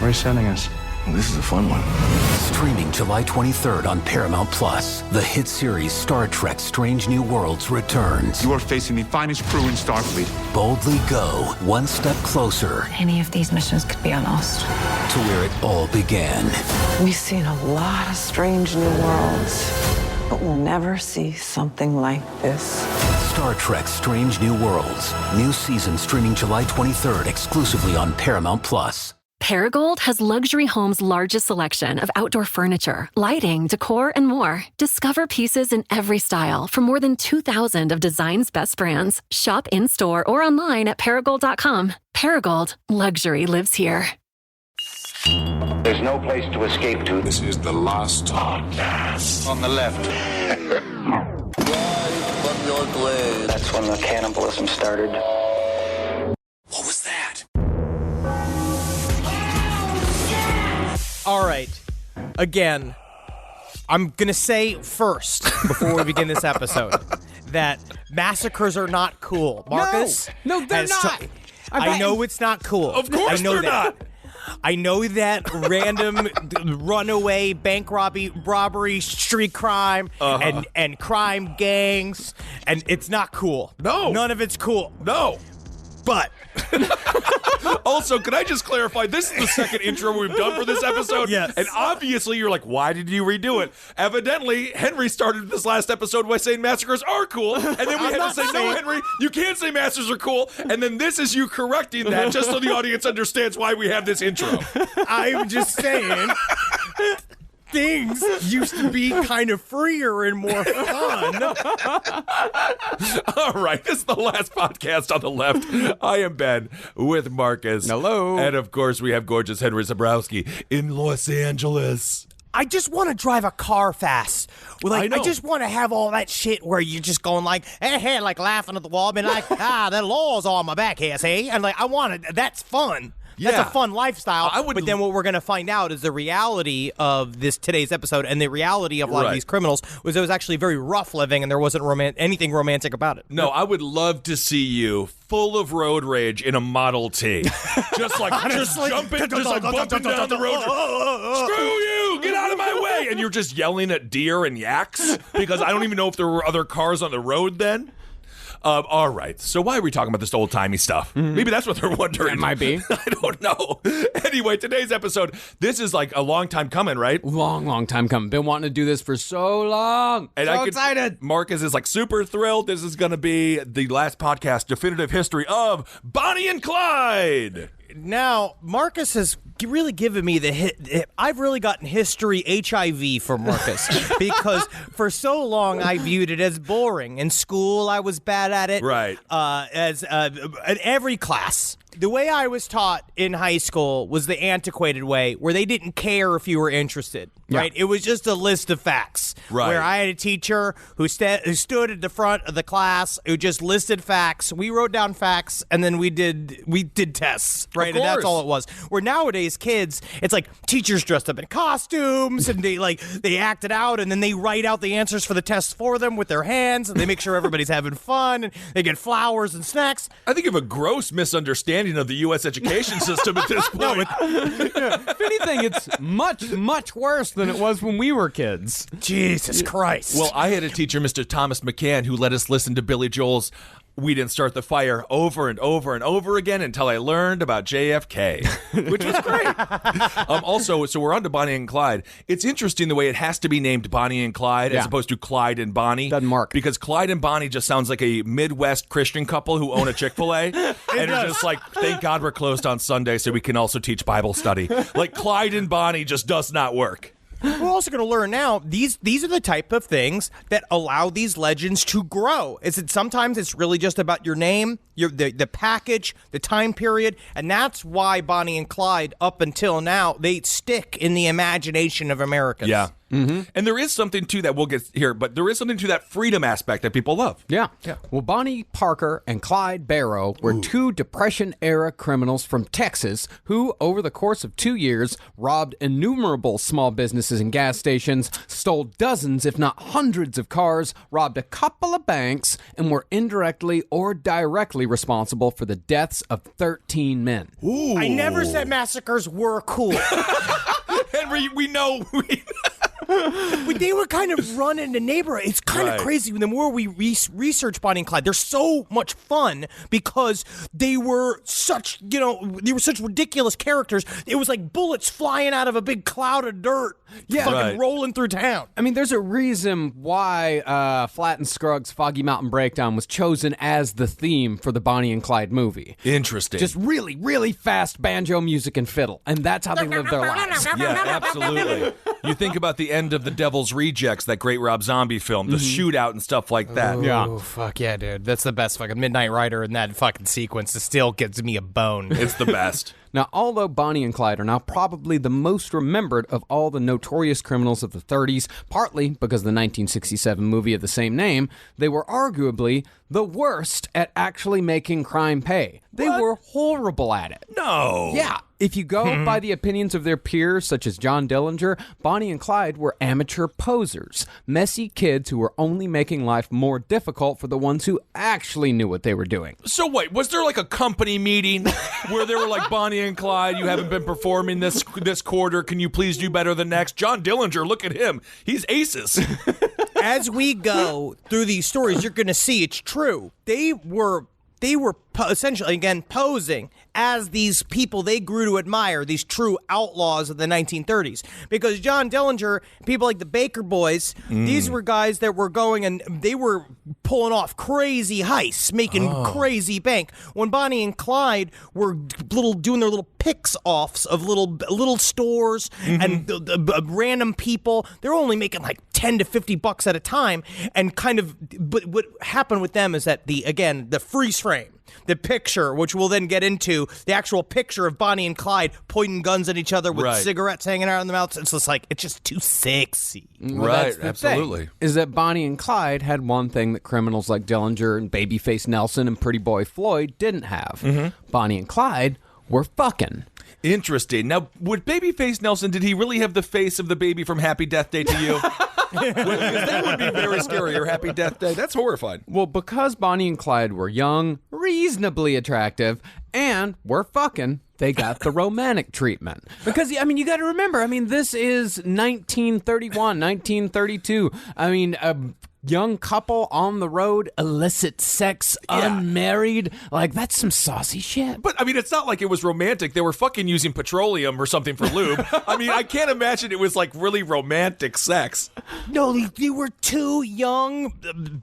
Where are you sending us? This is a fun one. Streaming July 23rd on Paramount+, the hit series Star Trek Strange New Worlds returns. You are facing the finest crew in Starfleet. Boldly go one step closer Any of these missions could be on Ost. to where it all began. We've seen a lot of strange new worlds, but we'll never see something like this. Star Trek Strange New Worlds. New season streaming July 23rd exclusively on Paramount+. Paragold has luxury home's largest selection of outdoor furniture, lighting, decor, and more. Discover pieces in every style from more than 2,000 of design's best brands. Shop in-store or online at Paragold.com. Paragold, luxury lives here. There's no place to escape to. This is the last podcast. On the left. That's when the cannibalism started. What was that? All right. Again, I'm going to say first, before we begin this episode, that massacres are not cool. Marcus? No, they're not. I know it's not cool. Of course I know they're that. not. I know that random runaway bank robbery, street crime, and crime gangs, and it's not cool. No. None of it's cool. No. But Also, can I just clarify, this is the second intro we've done for this episode? Yes. And obviously you're like, why did you redo it? Evidently, Henry started this last episode by saying massacres are cool, and then we had to say, no, Henry, you can't say massacres are cool, and then this is you correcting that just so the audience understands why we have this intro. I'm just saying, things used to be kind of freer and more fun. All right, this is the last podcast on the left. I am Ben with Marcus. Hello. And of course, we have gorgeous Henry Zabrowski in Los Angeles. I just want to drive a car fast. I know. I just want to have all that shit where you're just going like, hey, like laughing at the wall, being like, the law's on my back here, see? And like, I want it. That's fun. Yeah. That's a fun lifestyle. But then what we're going to find out is the reality of today's episode, and the reality of a lot of these criminals was it was actually very rough living, and there wasn't anything romantic about it. No, I would love to see you full of road rage in a Model T. Just jumping, just like bumping down the road. Screw you! Get out of my way! And you're just yelling at deer and yaks because I don't even know if there were other cars on the road then. All right, so why are we talking about this old-timey stuff? Maybe that's what they're wondering. It might be. I don't know. Anyway, today's episode, this is like a long time coming, right? Long time coming. Been wanting to do this for so long. And Excited. Marcus is like super thrilled. This is going to be the last podcast, definitive history of Bonnie and Clyde. Now, Marcus has really given me the hit. I've really gotten history HIV from Marcus because for so long I viewed it as boring. In school, I was bad at it. Right. In every class. The way I was taught in high school was the antiquated way, where they didn't care if you were interested, right? It was just a list of facts. Right. Where I had a teacher who stood at the front of the class, who just listed facts. We wrote down facts, and then we did tests, right? And that's all it was. Where nowadays kids, it's like teachers dressed up in costumes, and they act it out, and then they write out the answers for the tests for them with their hands, and they make sure everybody's having fun, and they get flowers and snacks. I think you have a gross misunderstanding of the U.S. education system at this point. If anything, it's much worse than it was when we were kids. Jesus Christ. Well, I had a teacher, Mr. Thomas McCann, who let us listen to Billy Joel's We Didn't Start the Fire over and over and over again until I learned about JFK, which was great. Also, so we're on to Bonnie and Clyde. It's interesting the way it has to be named Bonnie and Clyde as opposed to Clyde and Bonnie. Doesn't mark. Because Clyde and Bonnie just sounds like a Midwest Christian couple who own a Chick-fil-A. And it's just like, thank God we're closed on Sunday so we can also teach Bible study. Like, Clyde and Bonnie just does not work. We're also going to learn now, these are the type of things that allow these legends to grow. Sometimes it's really just about your name, the package, the time period, and that's why Bonnie and Clyde, up until now, they stick in the imagination of Americans. Yeah. And there is something to that, we'll get here, but there is something to that freedom aspect that people love. Yeah. Well, Bonnie Parker and Clyde Barrow were two Depression-era criminals from Texas who, over the course of 2 years, robbed innumerable small businesses and gas stations, stole dozens, if not hundreds of cars, robbed a couple of banks, and were indirectly or directly responsible for the deaths of 13 men. Ooh. I never said massacres were cool. Henry, we know. But they were kind of running the neighborhood. It's kind of crazy. The more we research Bonnie and Clyde, they're so much fun because they were such, ridiculous characters. It was like bullets flying out of a big cloud of dirt, fucking rolling through town. I mean, there's a reason why Flat and Scruggs' Foggy Mountain Breakdown was chosen as the theme for the Bonnie and Clyde movie. Interesting. Just really, really fast banjo music and fiddle. And that's how they lived their lives. Yeah, absolutely. You think about the end of The Devil's Rejects, that great Rob Zombie film, the shootout and stuff like that. Oh, fuck yeah, dude. That's the best fucking Midnight Rider in that fucking sequence. It still gives me a bone. It's the best. Now, although Bonnie and Clyde are now probably the most remembered of all the notorious criminals of the 30s, partly because of the 1967 movie of the same name, they were arguably the worst at actually making crime pay. They were horrible at it. No. Yeah. If you go by the opinions of their peers, such as John Dillinger, Bonnie and Clyde were amateur posers, messy kids who were only making life more difficult for the ones who actually knew what they were doing. So wait, was there like a company meeting where they were like, Bonnie and Clyde, you haven't been performing this quarter. Can you please do better than next? John Dillinger, look at him. He's aces. As we go through these stories, you're going to see it's true. They were essentially, again, posing as these people they grew to admire, these true outlaws of the 1930s. Because John Dillinger, people like the Baker Boys, these were guys that were going and they were pulling off crazy heists, making crazy bank. When Bonnie and Clyde were doing their little picks-offs of little stores and random people, they're only making like $10 to $50 at a time. And but what happened with them is that the freeze frame, the picture, which we'll then get into, the actual picture of Bonnie and Clyde pointing guns at each other with cigarettes hanging out in their mouths. It's just like, it's just too sexy. Well, right, absolutely. Is that Bonnie and Clyde had one thing that criminals like Dillinger and Babyface Nelson and Pretty Boy Floyd didn't have. Bonnie and Clyde were fucking. Interesting. Now, would Babyface Nelson, did he really have the face of the baby from Happy Death Day to You? Because that would be very scary, or Happy Death Day. That's horrifying. Well, because Bonnie and Clyde were young, reasonably attractive, and were fucking, they got the romantic treatment. Because, I mean, you got to remember, this is 1931, 1932. A young couple on the road, illicit sex, unmarried. Like, that's some saucy shit. But, it's not like it was romantic. They were fucking using petroleum or something for lube. I can't imagine it was, like, really romantic sex. No, they were two young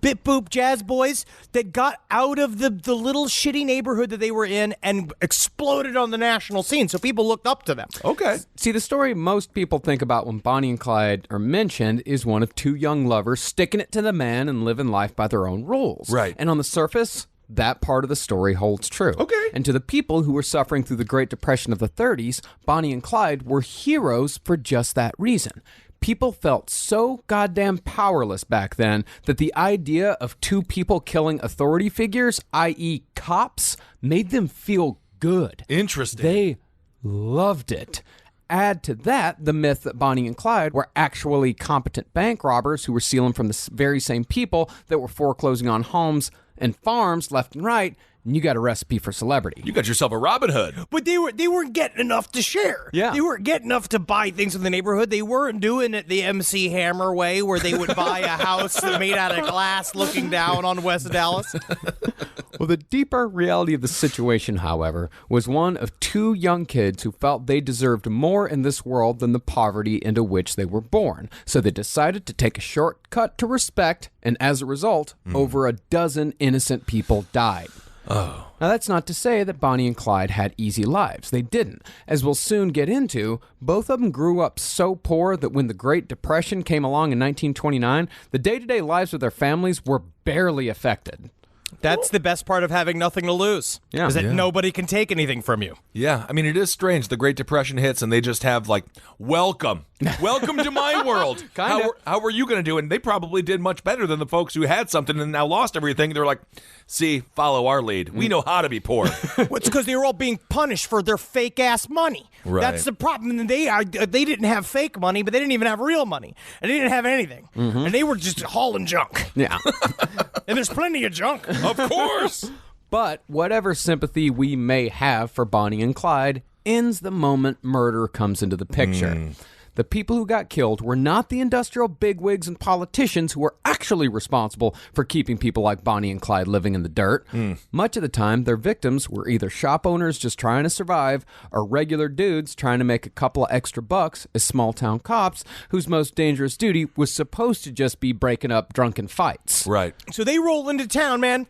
bit-boop jazz boys that got out of the little shitty neighborhood that they were in and exploded on the national scene, so people looked up to them. Okay. See, the story most people think about when Bonnie and Clyde are mentioned is one of two young lovers sticking it to the man and living life by their own rules. Right. And on the surface, that part of the story holds true. Okay. And to the people who were suffering through the Great Depression of the 30s, Bonnie and Clyde were heroes for just that reason. People felt so goddamn powerless back then that the idea of two people killing authority figures, i.e. cops, made them feel good. Interesting. They loved it. Add to that the myth that Bonnie and Clyde were actually competent bank robbers who were stealing from the very same people that were foreclosing on homes and farms left and right, and you got a recipe for celebrity. You got yourself a Robin Hood. But they weren't getting enough to share. Yeah. They weren't getting enough to buy things in the neighborhood. They weren't doing it the MC Hammer way where they would buy a house made out of glass looking down on West Dallas. Well, the deeper reality of the situation, however, was one of two young kids who felt they deserved more in this world than the poverty into which they were born. So they decided to take a shortcut to respect, and as a result, over a dozen innocent people died. Oh. Now, that's not to say that Bonnie and Clyde had easy lives. They didn't. As we'll soon get into, both of them grew up so poor that when the Great Depression came along in 1929, the day-to-day lives of their families were barely affected. That's the best part of having nothing to lose. Yeah. Is that Yeah. nobody can take anything from you. Yeah, I mean, it is strange. The Great Depression hits, and they just have, like, welcome to my world. Kinda. How are you going to do it? And they probably did much better than the folks who had something and now lost everything. They're like, see, follow our lead. We know how to be poor. Well, it's because they were all being punished for their fake-ass money. Right. That's the problem. And they didn't have fake money, but they didn't even have real money. And they didn't have anything. And they were just hauling junk. Yeah. And there's plenty of junk. Of course. But whatever sympathy we may have for Bonnie and Clyde ends the moment murder comes into the picture. The people who got killed were not the industrial bigwigs and politicians who were actually responsible for keeping people like Bonnie and Clyde living in the dirt. Much of the time, their victims were either shop owners just trying to survive or regular dudes trying to make a couple of extra bucks as small-town cops whose most dangerous duty was supposed to just be breaking up drunken fights. Right. So they roll into town, man.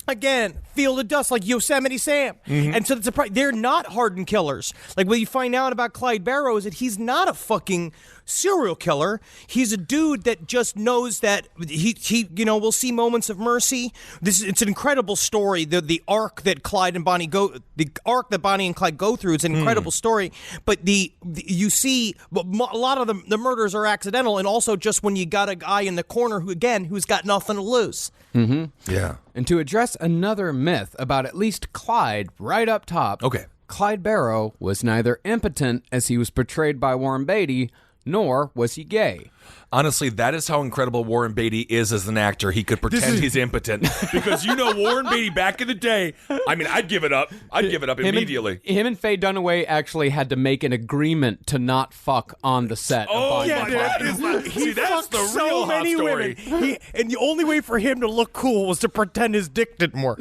Again, feel the dust like Yosemite Sam. And so they're not hardened killers. Like what you find out about Clyde Barrow is that he's not a fucking serial killer. He's a dude that just knows that he will see moments of mercy. It's an incredible story. The arc that Bonnie and Clyde go through, it's an incredible story. But you see a lot of the murders are accidental, and also just when you got a guy in the corner who's got nothing to lose. Yeah. And to address another myth about at least Clyde right up top, Okay. Clyde Barrow was neither impotent as he was portrayed by Warren Beatty, nor was he gay. Honestly, that is how incredible Warren Beatty is as an actor. He could pretend he's impotent. Because Warren Beatty back in the day, I mean, I'd give it up. Immediately. Him and Faye Dunaway actually had to make an agreement to not fuck on the set. Oh, of Bonnie yeah, and dude. Clyde. He that's fucked the so real hot many story. women. And the only way for him to look cool was to pretend his dick didn't work.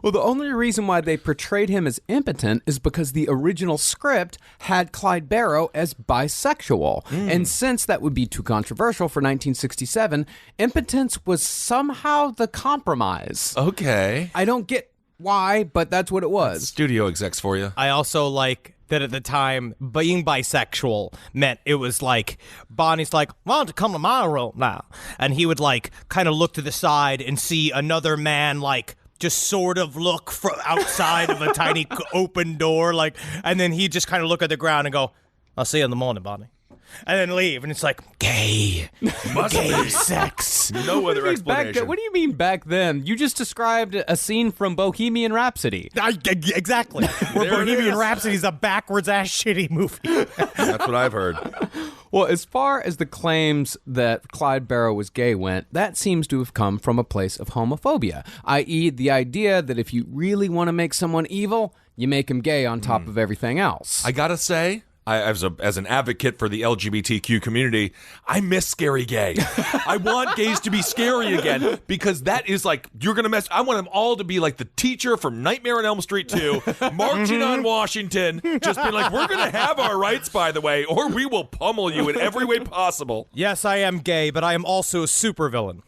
Well, the only reason why they portrayed him as impotent is because the original script had Clyde Barrow as bisexual. And since that would be too controversial for 1967, impotence was somehow the compromise. Okay. I don't get why, but that's what it was. Studio execs for you. I also like that at the time, being bisexual meant it was like, Bonnie's like, why don't you come to my room now? And he would like kind of look to the side and see another man like just sort of look from outside of a tiny open door, like, and then he'd just kind of look at the ground and go, I'll see you in the morning, Bonnie. And then leave, and it's like, gay. Gay sex. No other explanation. What do you mean back then? You just described a scene from Bohemian Rhapsody. Exactly. Where There it Bohemian is. Rhapsody is a backwards-ass shitty movie. That's what I've heard. Well, as far as the claims that Clyde Barrow was gay went, that seems to have come from a place of homophobia, i.e. the idea that if you really want to make someone evil, you make him gay on top of everything else. I gotta say, as an advocate for the LGBTQ community, I miss scary gay. I want gays to be scary again because that is like, you're going to mess. I want them all to be like the teacher from Nightmare on Elm Street 2, marching on Washington, just being like, we're going to have our rights, by the way, or we will pummel you in every way possible. Yes, I am gay, but I am also a supervillain.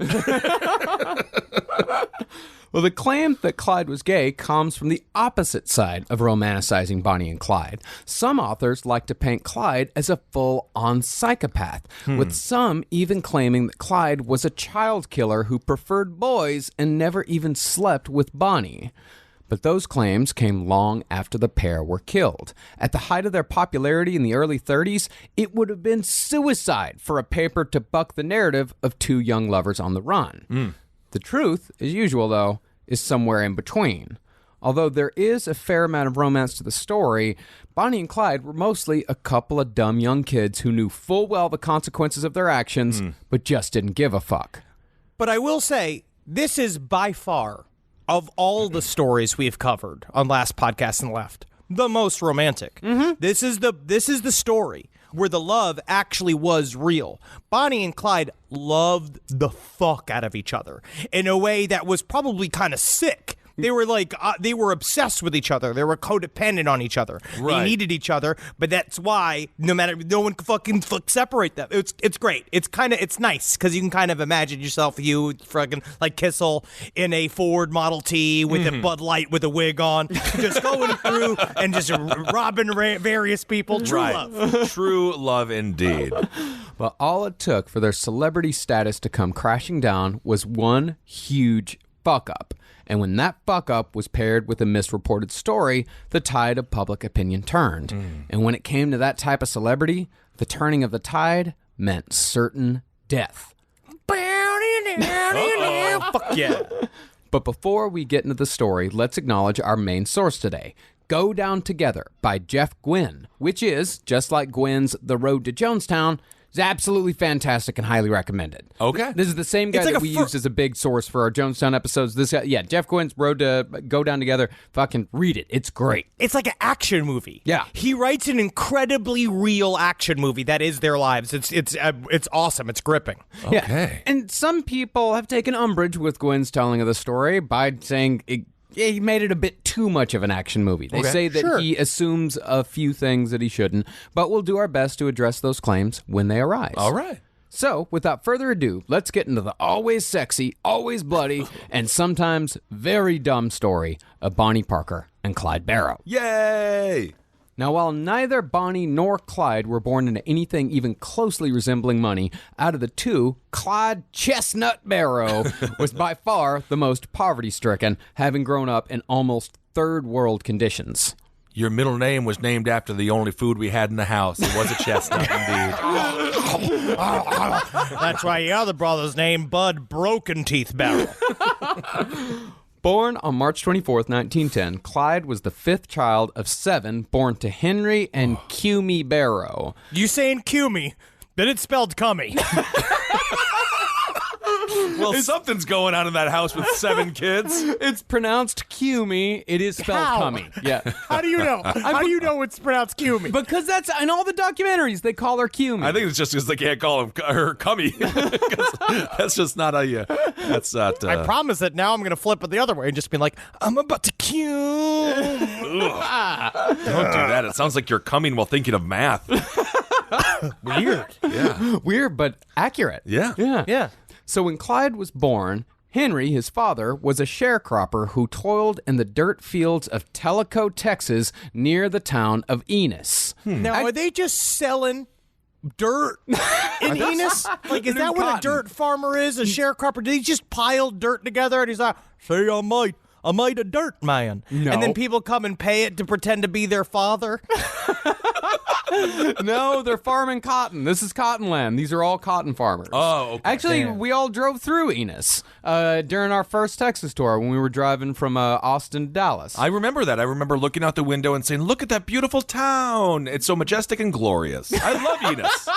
Well, the claim that Clyde was gay comes from the opposite side of romanticizing Bonnie and Clyde. Some authors like to paint Clyde as a full-on psychopath, with some even claiming that Clyde was a child killer who preferred boys and never even slept with Bonnie. But those claims came long after the pair were killed. At the height of their popularity in the early 30s, it would have been suicide for a paper to buck the narrative of two young lovers on the run. The truth, as usual, though, is somewhere in between. Although there is a fair amount of romance to the story, Bonnie and Clyde were mostly a couple of dumb young kids who knew full well the consequences of their actions, but just didn't give a fuck. But I will say, this is by far, of all the stories we've covered on Last Podcast and Left, the most romantic. This is the story where the love actually was real. Bonnie and Clyde loved the fuck out of each other in a way that was probably kind of sick They were like they were obsessed with each other. They were codependent on each other. Right. They needed each other, but that's why no one can fucking separate them. It's great. It's nice because you can kind of imagine yourself, you fucking like Kissel in a Ford Model T with a Bud Light with a wig on, just going through and just robbing various people. True love. True love indeed. But all it took for their celebrity status to come crashing down was one huge fuck up. And when that fuck up was paired with a misreported story, the tide of public opinion turned. And when it came to that type of celebrity, the turning of the tide meant certain death. Fuck yeah. But before we get into the story, let's acknowledge our main source today. Go Down Together by Jeff Gwynne, which is, just like Gwynn's The Road to Jonestown, is absolutely fantastic and highly recommended. Okay. This is the same guy that we used as a big source for our Jonestown episodes. This guy, yeah, Jeff Gwynn's Road to Go Down Together. Fucking read it. It's great. It's like an action movie. Yeah. He writes an incredibly real action movie that is their lives. It's awesome. It's gripping. Yeah. Okay. And some people have taken umbrage with Gwynn's telling of the story by saying he made it a bit too much of an action movie. They say that he assumes a few things that he shouldn't, but we'll do our best to address those claims when they arise. All right. So, without further ado, let's get into the always sexy, always bloody, and sometimes very dumb story of Bonnie Parker and Clyde Barrow. Yay! Now, while neither Bonnie nor Clyde were born into anything even closely resembling money, out of the two, Clyde Chestnut Barrow was by far the most poverty-stricken, having grown up in almost third-world conditions. Your middle name was named after the only food we had in the house. It was a chestnut, indeed. That's why your other brother's name Bud Broken Teeth Barrow. Born on March 24th, 1910, Clyde was the fifth child of 7 born to Henry and Cummy Barrow. You saying Cummy, but it's spelled cummy. Well, something's going on in that house with 7 kids. It's pronounced Cummy. It is spelled How? Cummy. Yeah. How do you know? How do you know it's pronounced Cummy? Because that's in all the documentaries, they call her Cummy. I think it's just because they can't call her Cummy. 'Cause that's just not how you. That's not. I promise that now I'm going to flip it the other way and just be like, I'm about to cum. Don't do that. It sounds like you're coming while thinking of math. Weird. Yeah. Weird, but accurate. Yeah. Yeah. So when Clyde was born, Henry, his father, was a sharecropper who toiled in the dirt fields of Tellico, Texas, near the town of Enos. Now, are they just selling dirt in Enos? Like, is that what a dirt farmer is? A sharecropper? Did he just pile dirt together and he's like, say, I made a dirt man. No. And then people come and pay it to pretend to be their father? No, they're farming cotton. This is cotton land. These are all cotton farmers. Oh, okay. Actually, we all drove through Enos during our first Texas tour when we were driving from Austin to Dallas. I remember that. I remember looking out the window and saying, look at that beautiful town. It's so majestic and glorious. I love Enos.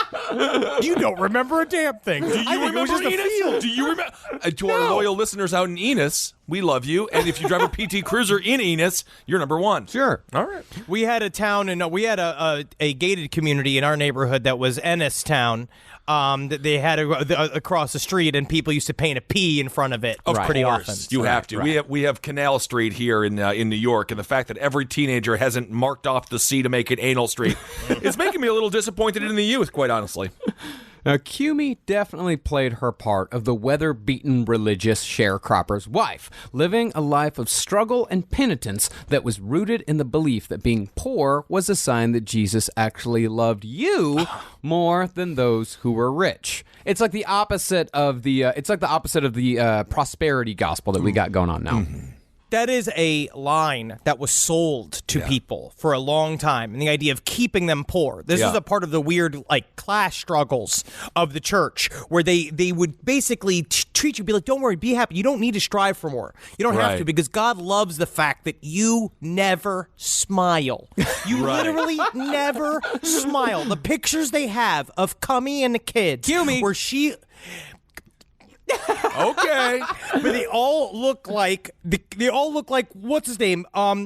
You don't remember a damn thing. Do you remember Enos? Do you remember? To our loyal listeners out in Enos, we love you. And if you drive a PT Cruiser in Enos, you're number 1. Sure. All right. We had a town, and we had a gated community in our neighborhood that was Ennis Town. That they had across the street, and people used to paint a P in front of it pretty often. You have to. Right. We have Canal Street here in New York, and the fact that every teenager hasn't marked off the C to make it Anal Street, it's making me a little disappointed in the youth, quite honestly. Now, Cummy definitely played her part of the weather-beaten religious sharecropper's wife, living a life of struggle and penitence that was rooted in the belief that being poor was a sign that Jesus actually loved you more than those who were rich. It's like the opposite of the prosperity gospel that we got going on now. Mm-hmm. That is a line that was sold to people for a long time, and the idea of keeping them poor. This is a part of the weird, like, class struggles of the church, where they would basically treat you, be like, don't worry, be happy. You don't need to strive for more. You don't have to, because God loves the fact that you never smile. You literally never smile. The pictures they have of Cummy and the kids, where she... Okay. But they all look like what's his name?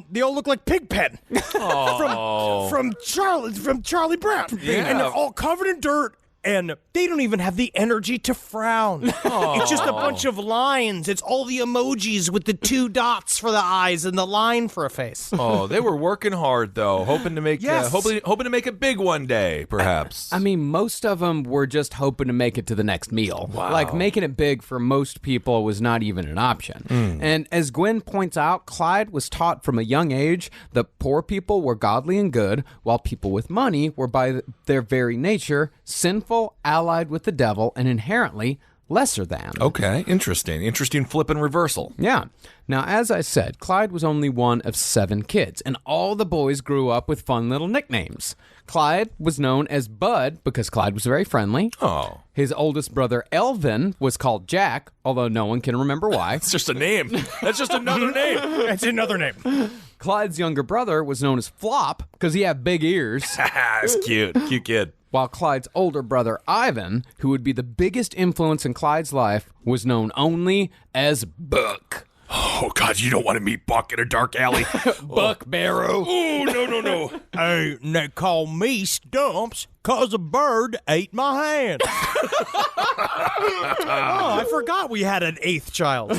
They all look like Pigpen from Charlie Brown. Yeah. And they're all covered in dirt. And they don't even have the energy to frown. It's just a bunch of lines. It's all the emojis with the 2 dots for the eyes and the line for a face. Oh, they were working hard though, hoping to make hoping to make it big one day, perhaps. I mean, most of them were just hoping to make it to the next meal. Wow. Like, making it big for most people was not even an option. And as Gwen points out, Clyde was taught from a young age that poor people were godly and good, while people with money were by their very nature sinful, allied with the devil, and inherently lesser than. Okay, interesting flip and reversal. Yeah. Now, as I said, Clyde was only one of 7 kids, and all the boys grew up with fun little nicknames. Clyde was known as Bud because Clyde was very friendly. Oh. His oldest brother, Elvin, was called Jack, although no one can remember why. It's just a name. That's just another name. It's another name. Clyde's younger brother was known as Flop because he had big ears. That's cute. Cute kid. While Clyde's older brother, Ivan, who would be the biggest influence in Clyde's life, was known only as Buck. Oh, God, you don't want to meet Buck in a dark alley. Buck Barrow. Oh, no. Hey, they call me Stumps because a bird ate my hand. Oh, I forgot we had an 8th child.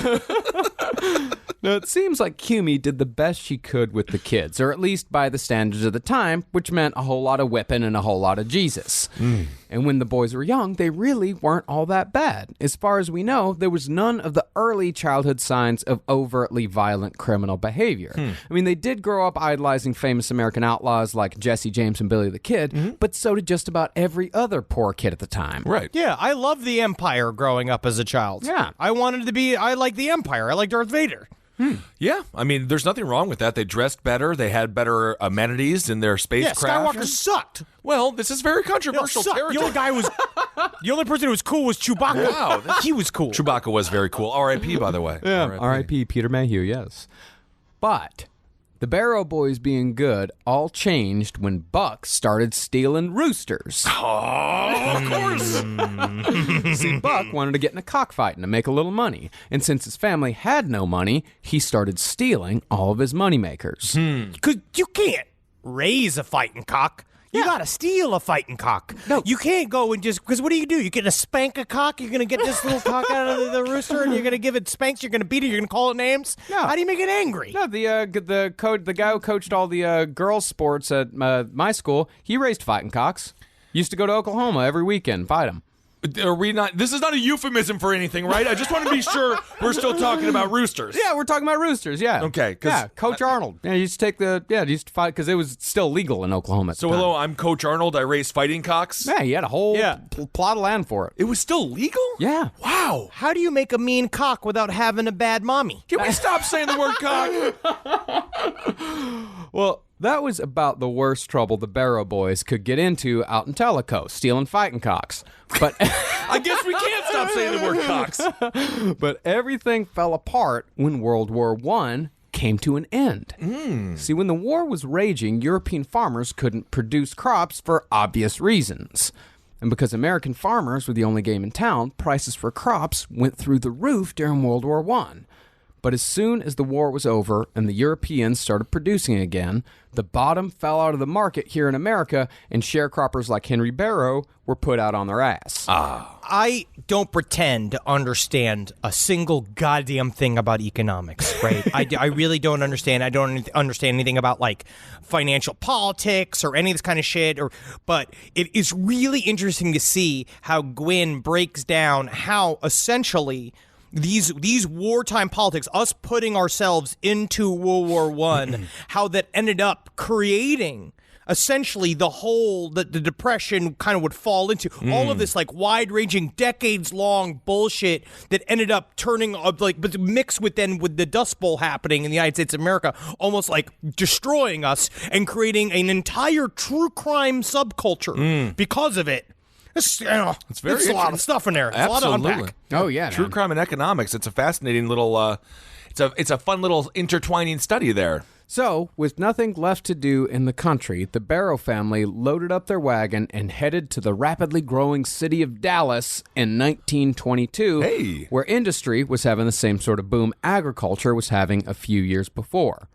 Now, it seems like Cumi did the best she could with the kids, or at least by the standards of the time, which meant a whole lot of whipping and a whole lot of Jesus. And when the boys were young, they really weren't all that bad. As far as we know, there was none of the early childhood signs of overtly violent criminal behavior. I mean, they did grow up idolizing famous American outlaws like Jesse James and Billy the Kid, but so did just about every other poor kid at the time. Right. Yeah, I loved the Empire growing up as a child. Yeah. I liked the Empire. I liked Darth Vader. Yeah, I mean, there's nothing wrong with that. They dressed better. They had better amenities in their spacecraft. Yeah, Skywalker sucked. Well, this is very controversial territory. The only person who was cool was Chewbacca. Wow. He was cool. Chewbacca was very cool. R.I.P., by the way. Yeah, R.I.P. Peter Mayhew, yes. But the Barrow boys being good all changed when Buck started stealing roosters. Oh, of course. See, Buck wanted to get in a cockfighting to make a little money. And since his family had no money, he started stealing all of his moneymakers. Because you can't raise a fighting cock. You gotta steal a fighting cock. No. You can't go and just, because what do? You're gonna spank a cock? You're gonna get this little cock out of the rooster and you're gonna give it spanks? You're gonna beat it? You're gonna call it names? No. How do you make it angry? No, the guy who coached all the girls' sports at my school, he raised fighting cocks. Used to go to Oklahoma every weekend, fight them. Are we not? This is not a euphemism for anything, right? I just want to be sure we're still talking about roosters. Yeah, we're talking about roosters. Yeah. Okay. Yeah, Coach Arnold. Yeah, he used to he used to fight because it was still legal in Oklahoma. At the So time. hello, I'm Coach Arnold. I raise fighting cocks. Yeah, he had a whole plot of land for it. It was still legal? Yeah. Wow. How do you make a mean cock without having a bad mommy? Can we stop saying the word cock? Well, that was about the worst trouble the Barrow boys could get into out in Tellico, stealing fighting cocks. But I guess we can't stop saying the word cocks. But everything fell apart when World War I came to an end. See, when the war was raging, European farmers couldn't produce crops for obvious reasons. And because American farmers were the only game in town, prices for crops went through the roof during World War I. But as soon as the war was over and the Europeans started producing again, the bottom fell out of the market here in America, and sharecroppers like Henry Barrow were put out on their ass. I don't pretend to understand a single goddamn thing about economics, right? I really don't understand. I don't understand anything about, like, financial politics or any of this kind of shit. But it is really interesting to see how Gwen breaks down how essentially these wartime politics, us putting ourselves into World War I, how that ended up creating essentially the Depression kind of would fall into. All of this, like, wide-ranging, decades-long bullshit that ended up turning up, like, but mixed with the Dust Bowl happening in the United States of America, almost like destroying us and creating an entire true crime subculture because of it. It's a lot of stuff in there. It's Absolutely. a lot to unpack. Oh, yeah. True crime and economics. It's a fascinating little. It's a fun little intertwining study there. So, with nothing left to do in the country, the Barrow family loaded up their wagon and headed to the rapidly growing city of Dallas in 1922, where industry was having the same sort of boom agriculture was having a few years before.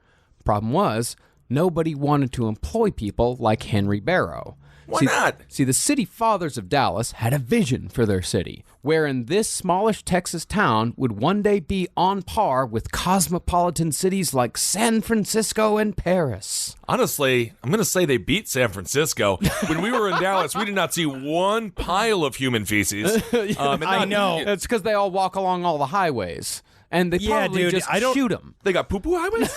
Problem was, nobody wanted to employ people like Henry Barrow. Why not? See, the city fathers of Dallas had a vision for their city, wherein this smallish Texas town would one day be on par with cosmopolitan cities like San Francisco and Paris. Honestly, I'm going to say they beat San Francisco. When we were in Dallas, we did not see one pile of human feces. I know. It's because they all walk along all the highways. And they probably just shoot them. They got poo-poo highways?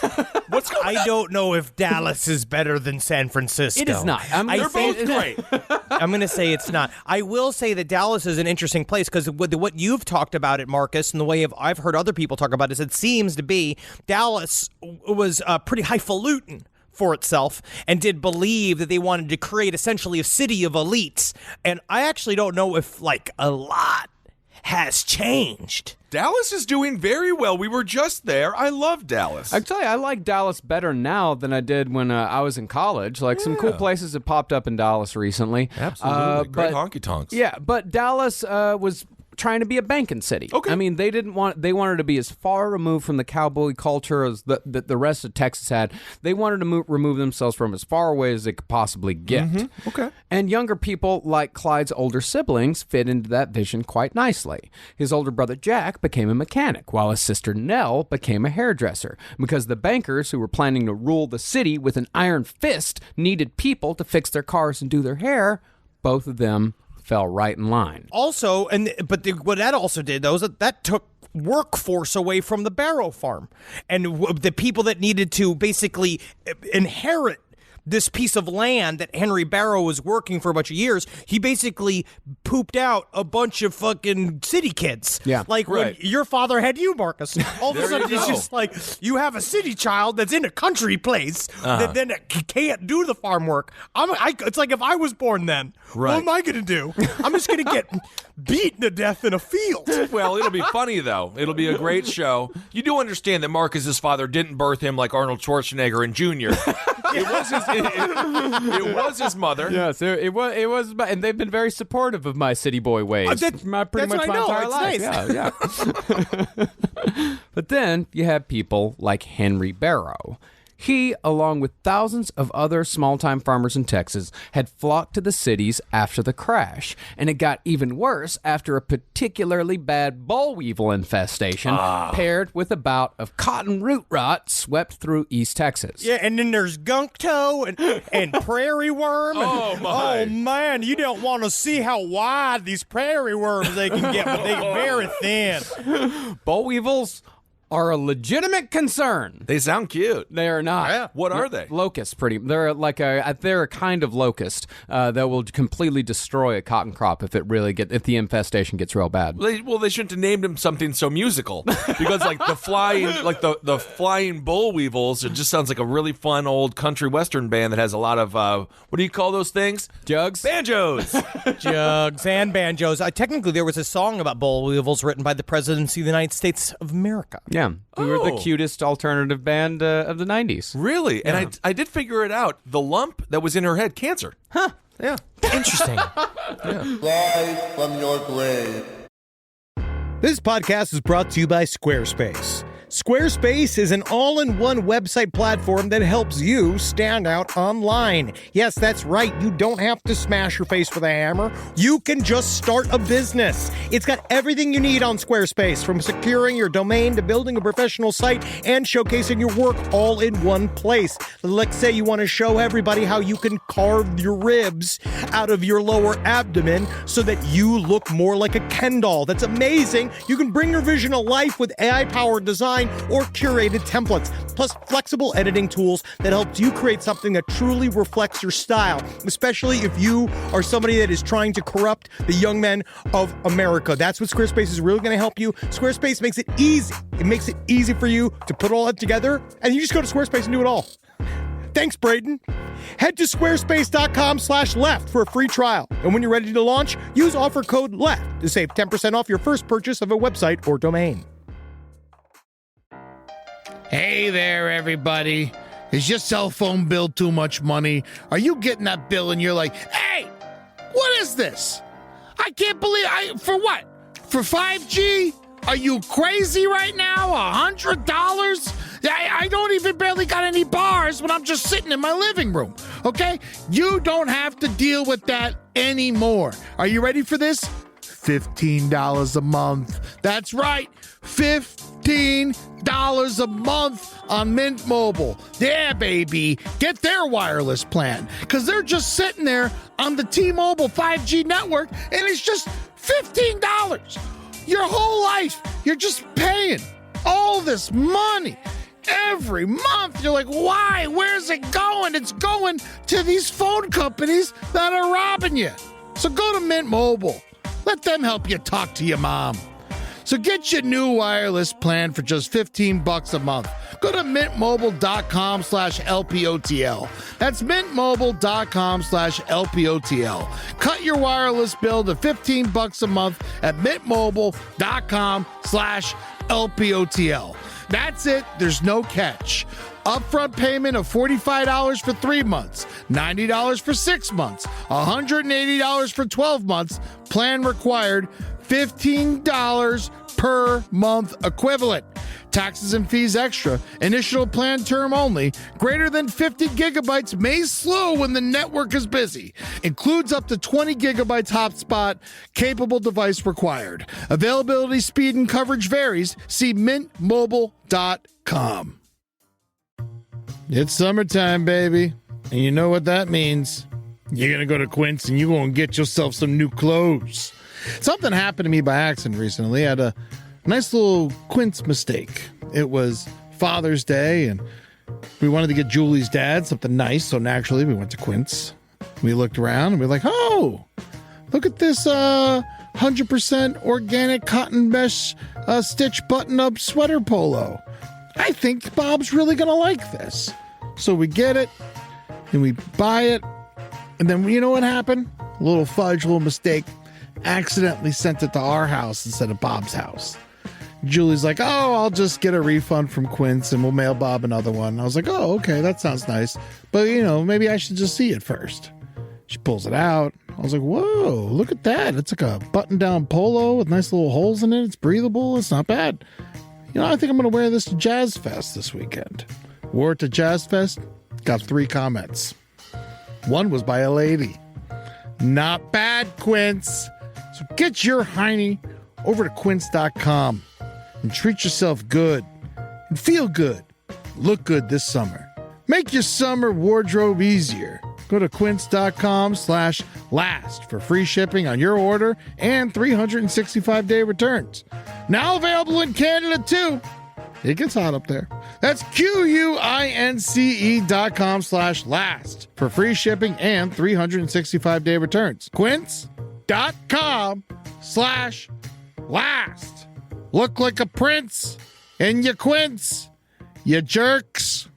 What's going on? I don't know if Dallas is better than San Francisco. It is not. They're both great. I'm going to say it's not. I will say that Dallas is an interesting place because what you've talked about it, Marcus, and the way I've heard other people talk about it, is it seems to be Dallas was pretty highfalutin for itself and did believe that they wanted to create essentially a city of elites. And I actually don't know if a lot has changed. Dallas is doing very well. We were just there. I love Dallas. I tell you, I like Dallas better now than I did when I was in college. Some cool places have popped up in Dallas recently. Absolutely. Great honky-tonks. Yeah, but Dallas was trying to be a banking city. Okay. I mean, they wanted to be as far removed from the cowboy culture as the rest of Texas had. They wanted to remove themselves from as far away as they could possibly get. Mm-hmm. Okay. And younger people like Clyde's older siblings fit into that vision quite nicely. His older brother Jack became a mechanic, while his sister Nell became a hairdresser, because the bankers who were planning to rule the city with an iron fist needed people to fix their cars and do their hair. Both of them fell right in line. Also, what that also did, though, is that took workforce away from the Barrow farm. And the people that needed to basically inherit this piece of land that Henry Barrow was working for a bunch of years, he basically pooped out a bunch of fucking city kids. Yeah. When your father had you, Marcus. All of a sudden, it's just like you have a city child that's in a country place that then can't do the farm work. It's like if I was born then, what am I going to do? I'm just going to get beaten to death in a field. Well, it'll be funny, though. It'll be a great show. You do understand that Marcus's father didn't birth him like Arnold Schwarzenegger and Jr. It was his mother. Yes, it was, and they've been very supportive of my city boy ways. Pretty much my entire life. Nice. Yeah. But then you have people like Henry Barrow. He, along with thousands of other small-time farmers in Texas, had flocked to the cities after the crash. And it got even worse after a particularly bad boll weevil infestation paired with a bout of cotton root rot swept through East Texas. Yeah, and then there's gunk toe and prairie worm. Oh, my. Oh, man, you don't want to see how wide these prairie worms they can get, but they're very thin. Boll weevils are a legitimate concern. They sound cute. They are not. Yeah. What are they? Locusts, they're a kind of locust that will completely destroy a cotton crop if the infestation gets real bad. They shouldn't have named him something so musical, because the flying boll weevils, it just sounds like a really fun old country western band that has a lot of what do you call those things? Jugs, banjos, jugs and banjos. Technically, there was a song about boll weevils written by the presidency of the United States of America. Yeah. We were the cutest alternative band of the 90s. Really? Yeah. And I did figure it out. The lump that was in her head, cancer. Huh. Yeah. Interesting. Live from your grave. This podcast is brought to you by Squarespace. Squarespace is an all-in-one website platform that helps you stand out online. Yes, that's right. You don't have to smash your face with a hammer. You can just start a business. It's got everything you need on Squarespace, from securing your domain to building a professional site and showcasing your work all in one place. Let's say you want to show everybody how you can carve your ribs out of your lower abdomen so that you look more like a Ken doll. That's amazing. You can bring your vision to life with AI-powered design or curated templates, plus flexible editing tools that helps you create something that truly reflects your style, especially if you are somebody that is trying to corrupt the young men of America. That's what Squarespace is really going to help you. Squarespace makes it easy. It makes it easy for you to put all that together, and you just go to Squarespace and do it all. Thanks, Braden. Head to squarespace.com/left for a free trial. And when you're ready to launch, use offer code LEFT to save 10% off your first purchase of a website or domain. Hey there, everybody. Is your cell phone bill too much money? Are you getting that bill and you're like, hey, what is this? I can't believe for what? For 5G? Are you crazy right now? $100? I don't even barely got any bars when I'm just sitting in my living room, okay? You don't have to deal with that anymore. Are you ready for this? $15 a month. That's right, $15 a month on Mint Mobile. Yeah, baby. Get their wireless plan, because they're just sitting there on the T-Mobile 5G network, and it's just $15. Your whole life, you're just paying all this money every month. You're like, why? Where's it going? It's going to these phone companies that are robbing you. So go to Mint Mobile. Let them help you talk to your mom. So get your new wireless plan for just $15 a month. Go to mintmobile.com/LPOTL. That's mintmobile.com/LPOTL. Cut your wireless bill to $15 a month at mintmobile.com/LPOTL. That's it. There's no catch. Upfront payment of $45 for 3 months, $90 for 6 months, $180 for 12 months. Plan required, $15 per month equivalent. Taxes and fees extra. Initial plan term only. Greater than 50 gigabytes may slow when the network is busy. Includes up to 20 gigabytes hotspot. Capable device required. Availability, speed, and coverage varies. See mintmobile.com. It's summertime, baby. And you know what that means. You're going to go to Quince and you're going to get yourself some new clothes. Something happened to me by accident recently. I had a nice little Quince mistake. It was Father's Day, and we wanted to get Julie's dad something nice, so naturally we went to Quince. We looked around, and we were like, oh, look at this 100% organic cotton mesh stitch button-up sweater polo. I think Bob's really going to like this. So we get it, and we buy it, and then you know what happened? A little fudge, a little mistake. Accidentally sent it to our house instead of Bob's house. Julie's like, oh, I'll just get a refund from Quince and we'll mail Bob another one. I was like, oh, okay, that sounds nice. But, maybe I should just see it first. She pulls it out. I was like, whoa, look at that. It's like a button-down polo with nice little holes in it. It's breathable. It's not bad. I think I'm going to wear this to Jazz Fest this weekend. Wore it to Jazz Fest. Got 3 comments. One was by a lady. Not bad, Quince. So get your hiney over to quince.com and treat yourself good and feel good. Look good this summer. Make your summer wardrobe easier. Go to quince.com/last for free shipping on your order and 365-day returns. Now available in Canada too. It gets hot up there. That's QUINCE.com/last for free shipping and 365-day returns. Quince.com/last. Look like a prince in your Quince, you jerks.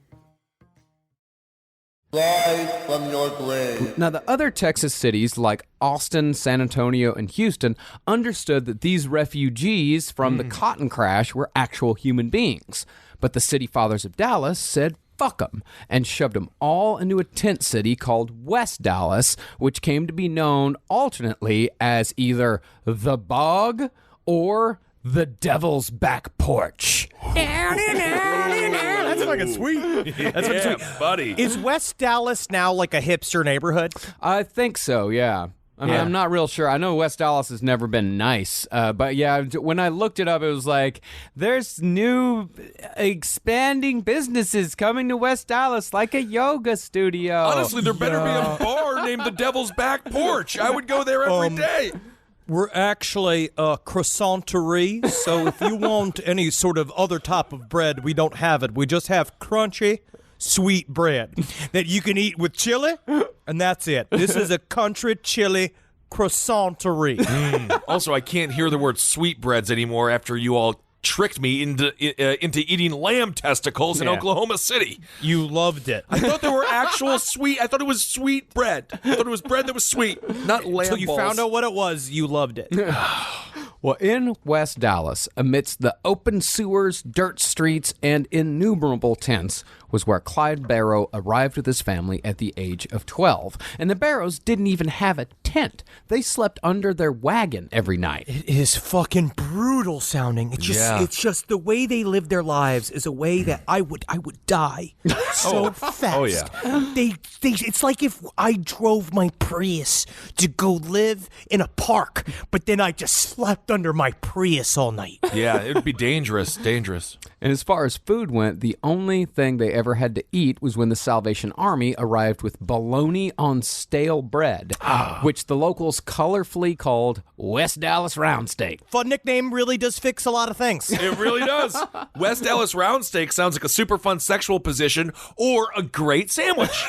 Rise from your grave. Now, the other Texas cities like Austin, San Antonio, and Houston understood that these refugees from the cotton crash were actual human beings. But the city fathers of Dallas said, fuck them, and shoved them all into a tent city called West Dallas, which came to be known alternately as either the Bog or the Devil's Back Porch. That's fucking sweet. That's fucking sweet, buddy. Is West Dallas now like a hipster neighborhood? I think so, yeah. I mean, I'm not real sure. I know West Dallas has never been nice, but yeah, when I looked it up, it was like, there's new expanding businesses coming to West Dallas, like a yoga studio. Honestly, there better be a bar named the Devil's Back Porch. I would go there every day. We're actually a croissanterie, so if you want any sort of other type of bread, we don't have it. We just have crunchy, sweet bread that you can eat with chili, and that's it. This is a country chili croissanterie. Also, I can't hear the word sweetbreads anymore after you all tricked me into eating lamb testicles in Oklahoma City. You loved it. I thought they were actual sweet. I thought it was sweet bread. I thought it was bread that was sweet, not lamb Until you balls. found out what it was, you loved it. Well, in West Dallas, amidst the open sewers, dirt streets, and innumerable tents, was where Clyde Barrow arrived with his family at the age of 12. And the Barrows didn't even have a tent. They slept under their wagon every night. It is fucking brutal sounding. It's just the way they live their lives is a way that I would die so fast. Oh yeah. It's like if I drove my Prius to go live in a park, but then I just slept under my Prius all night. Yeah, it would be dangerous. And as far as food went, the only thing they ever had to eat was when the Salvation Army arrived with bologna on stale bread, which the locals colorfully called West Dallas Round Steak. Fun nickname, really does fix a lot of things. It really does. West Dallas Round Steak sounds like a super fun sexual position or a great sandwich.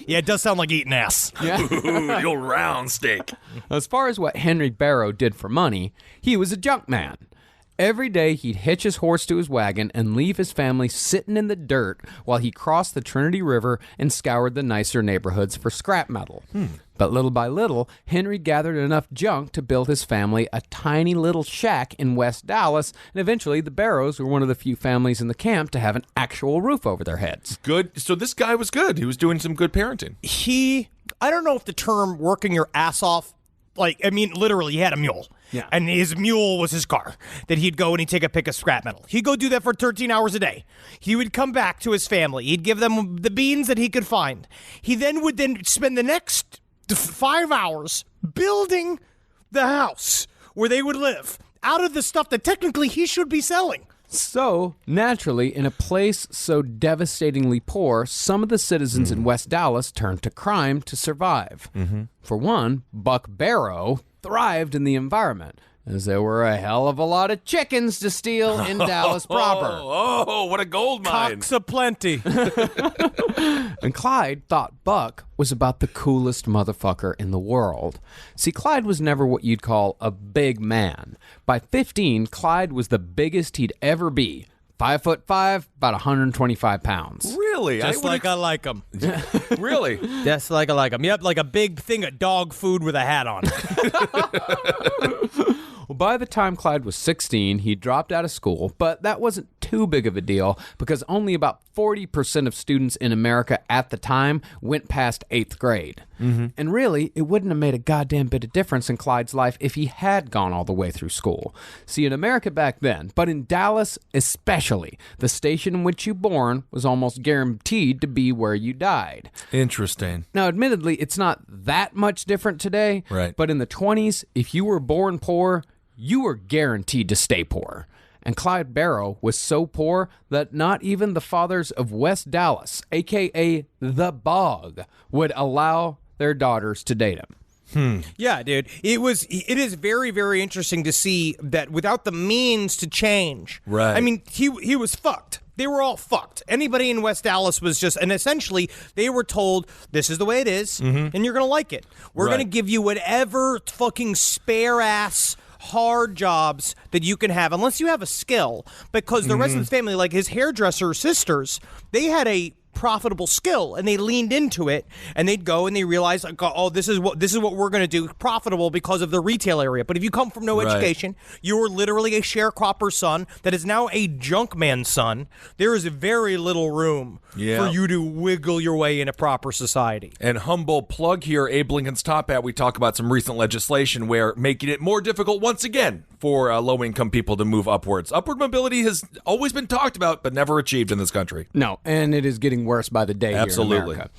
Yeah, it does sound like eating ass. Yeah. Ooh, the old round steak. As far as what Henry Barrow did for money, he was a junk man. Every day he'd hitch his horse to his wagon and leave his family sitting in the dirt while he crossed the Trinity River and scoured the nicer neighborhoods for scrap metal. But little by little, Henry gathered enough junk to build his family a tiny little shack in West Dallas, and eventually the Barrows were one of the few families in the camp to have an actual roof over their heads. Good. So this guy was good. He was doing some good parenting. I don't know if the term working your ass off, literally, he had a mule. Yeah. And his mule was his car that he'd go and he'd take a pick of scrap metal. He'd go do that for 13 hours a day. He would come back to his family. He'd give them the beans that he could find. He would spend the next 5 hours building the house where they would live out of the stuff that technically he should be selling. So, naturally, in a place so devastatingly poor, some of the citizens in West Dallas turned to crime to survive. For one, Buck Barrow thrived in the environment, as there were a hell of a lot of chickens to steal in Dallas proper. Oh, what a gold mine. Cocks aplenty. And Clyde thought Buck was about the coolest motherfucker in the world. See, Clyde was never what you'd call a big man. By 15, Clyde was the biggest he'd ever be. 5'5", about 125 pounds. Really? Just like I like him. Really? Just like I like him. Yep, like a big thing of dog food with a hat on. Well, by the time Clyde was 16, he dropped out of school, but that wasn't too big of a deal because only about 40% of students in America at the time went past 8th grade. And really, it wouldn't have made a goddamn bit of difference in Clyde's life if he had gone all the way through school. See, in America back then, but in Dallas especially, the station in which you born was almost guaranteed to be where you died. Interesting. Now, admittedly, it's not that much different today, right? But in the 20s, if you were born poor, you were guaranteed to stay poor. And Clyde Barrow was so poor that not even the fathers of West Dallas, a.k.a. The Bog, would allow their daughters to date him. Yeah, dude. It is very, very interesting to see that without the means to change. Right. I mean, he was fucked. They were all fucked. Anybody in West Dallas was just, and essentially they were told, this is the way it is, and you're going to like it. We're going to give you whatever fucking spare ass hard jobs that you can have, unless you have a skill, because the rest of the family, like his hairdresser sisters, they had a profitable skill and they leaned into it, and they'd go and they realized, like, oh, this is what we're going to do, profitable because of the retail area. But if you come from no education, you're literally a sharecropper's son that is now a junk man's son. There is very little room for you to wiggle your way in a proper society. And humble plug here, Abe Lincoln's Top Hat, we talk about some recent legislation where making it more difficult once again for low-income people to move upwards. Upward mobility has always been talked about, but never achieved in this country. No, and it is getting worse by the day here in America.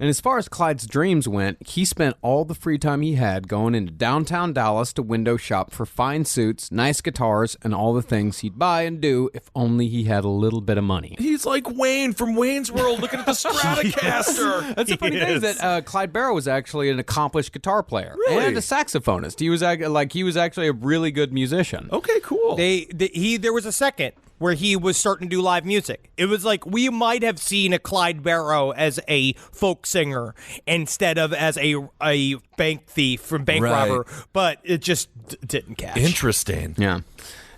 And as far as Clyde's dreams went, he spent all the free time he had going into downtown Dallas to window shop for fine suits, nice guitars, and all the things he'd buy and do if only he had a little bit of money. He's like Wayne from Wayne's World looking at the Stratocaster. That's the funny thing is that Clyde Barrow was actually an accomplished guitar player and a saxophonist. He was actually a really good musician. Okay, cool. There was a second where he was starting to do live music. It was like we might have seen a Clyde Barrow as a folk singer instead of as a bank thief from bank robber, but it just didn't catch. Interesting. Yeah.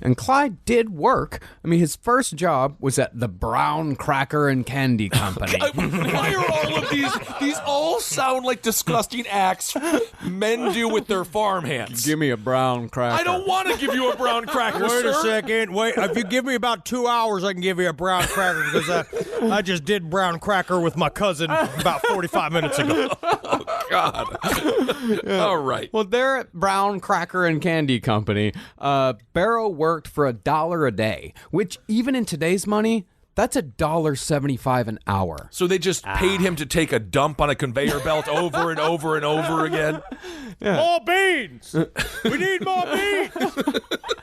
And Clyde did work. I mean, his first job was at the Brown Cracker and Candy Company. Why are all of these all sound like disgusting acts men do with their farm hands? Give me a brown cracker. I don't want to give you a brown cracker, Wait sir. a second. Wait, if you give me about 2 hours, I can give you a brown cracker because I just did brown cracker with my cousin about 45 minutes ago. Oh, God. All right. Well, they're at Brown Cracker and Candy Company. Barrow worked for $1 a day, which even in today's money, that's $1.75 an hour. So they just paid him to take a dump on a conveyor belt over and over and over again? Yeah. More beans! We need more beans!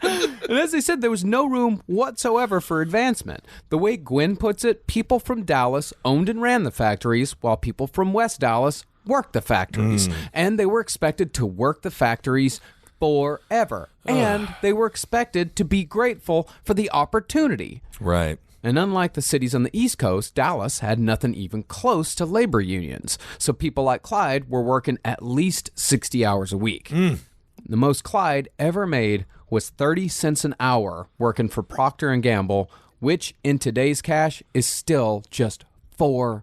And as they said, there was no room whatsoever for advancement. The way Gwynn puts it, people from Dallas owned and ran the factories, while people from West Dallas worked the factories. And they were expected to work the factories forever. And they were expected to be grateful for the opportunity. Right. And unlike the cities on the East Coast, Dallas had nothing even close to labor unions. So people like Clyde were working at least 60 hours a week. The most Clyde ever made was 30 cents an hour working for Procter & Gamble, which in today's cash is still just $4.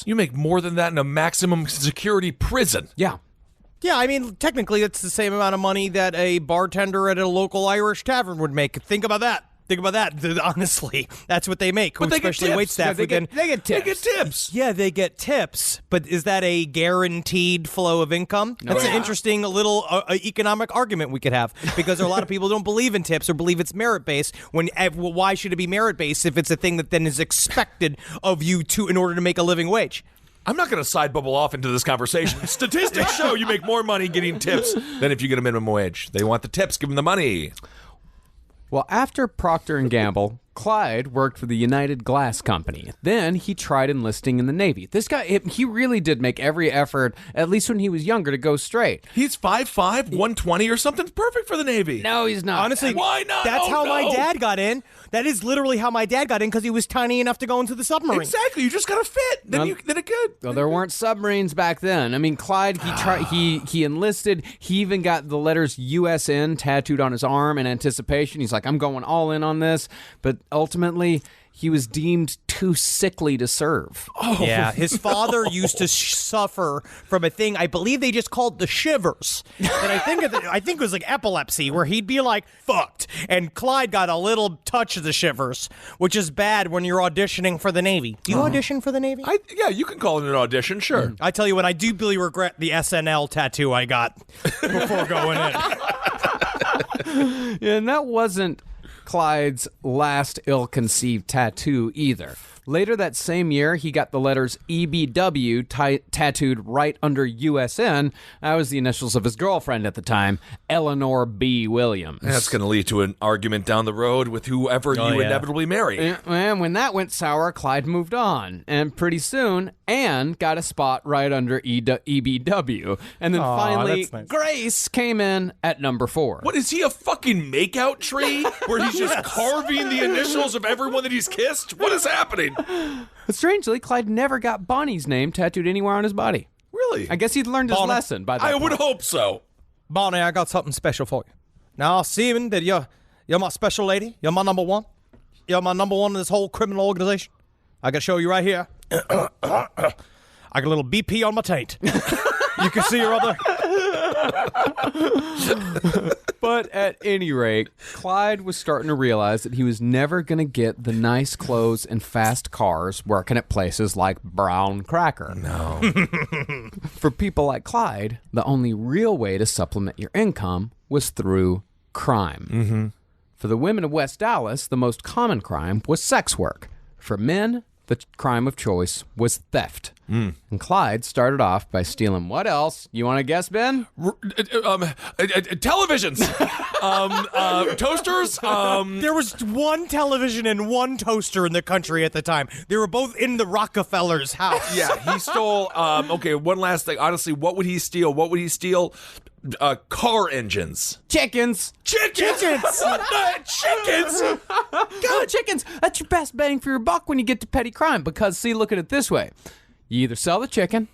You make more than that in a maximum security prison. Yeah. Yeah, I mean, technically, it's the same amount of money that a bartender at a local Irish tavern would make. Think about that. Honestly, that's what they make. But they get especially tips. Waitstaff. Yeah, they get tips. They get tips. Yeah, they get tips. But is that a guaranteed flow of income? That's an interesting little economic argument we could have, because a lot of people don't believe in tips or believe it's merit-based. Why should it be merit-based if it's a thing that then is expected of you in order to make a living wage? I'm not going to side bubble off into this conversation. Statistics show you make more money getting tips than if you get a minimum wage. They want the tips. Give them the money. Well, after Procter & Gamble, Clyde worked for the United Glass Company. Then he tried enlisting in the Navy. This guy, he really did make every effort, at least when he was younger, to go straight. He's 5'5", 120 or something. Perfect for the Navy. No, he's not. Honestly, why not? That's how my dad got in. That is literally how my dad got in, because he was tiny enough to go into the submarine. Exactly. You just got to fit. Then it could. Well, there weren't submarines back then. I mean, Clyde, he enlisted. He even got the letters USN tattooed on his arm in anticipation. He's like, I'm going all in on this. But ultimately, he was deemed too sickly to serve. Oh. Yeah, his father used to suffer from a thing I believe they just called the shivers. And I think it was like epilepsy, where he'd be like, fucked. And Clyde got a little touch of the shivers, which is bad when you're auditioning for the Navy. Do you audition for the Navy? Yeah, you can call it an audition, sure. I tell you what, I do really regret the SNL tattoo I got before going in. Yeah, and that wasn't Clyde's last ill-conceived tattoo either. Later that same year, he got the letters EBW tattooed right under USN. That was the initials of his girlfriend at the time, Eleanor B. Williams. That's going to lead to an argument down the road with whoever you inevitably marry. And when that went sour, Clyde moved on. And pretty soon, Anne got a spot right under EBW. And then finally, Grace came in at number 4. What, is he a fucking makeout tree where he's just carving the initials of everyone that he's kissed? What is happening? But strangely, Clyde never got Bonnie's name tattooed anywhere on his body. Really? I guess he'd learned his lesson by that I point. would hope so. Bonnie, I got something special for you. Now, seeing that you're my special lady, you're my number one. You're my number one in this whole criminal organization. I got to show you right here. I got a little BP on my taint. You can see your other... But at any rate, Clyde was starting to realize that he was never going to get the nice clothes and fast cars working at places like Brown Cracker. No. For people like Clyde, the only real way to supplement your income was through crime. Mm-hmm. For the women of West Dallas, the most common crime was sex work. For men, the crime of choice was theft. And Clyde started off by stealing what else? You want to guess, Ben? Televisions. Toasters. There was one television and one toaster in the country at the time. They were both in the Rockefeller's house. Yeah, he stole... okay, one last thing. Honestly, what would he steal? Car engines. Chickens. Chickens! Chickens! God, chickens. That's your best bang for your buck when you get to petty crime. Because, see, look at it this way. You either sell the chicken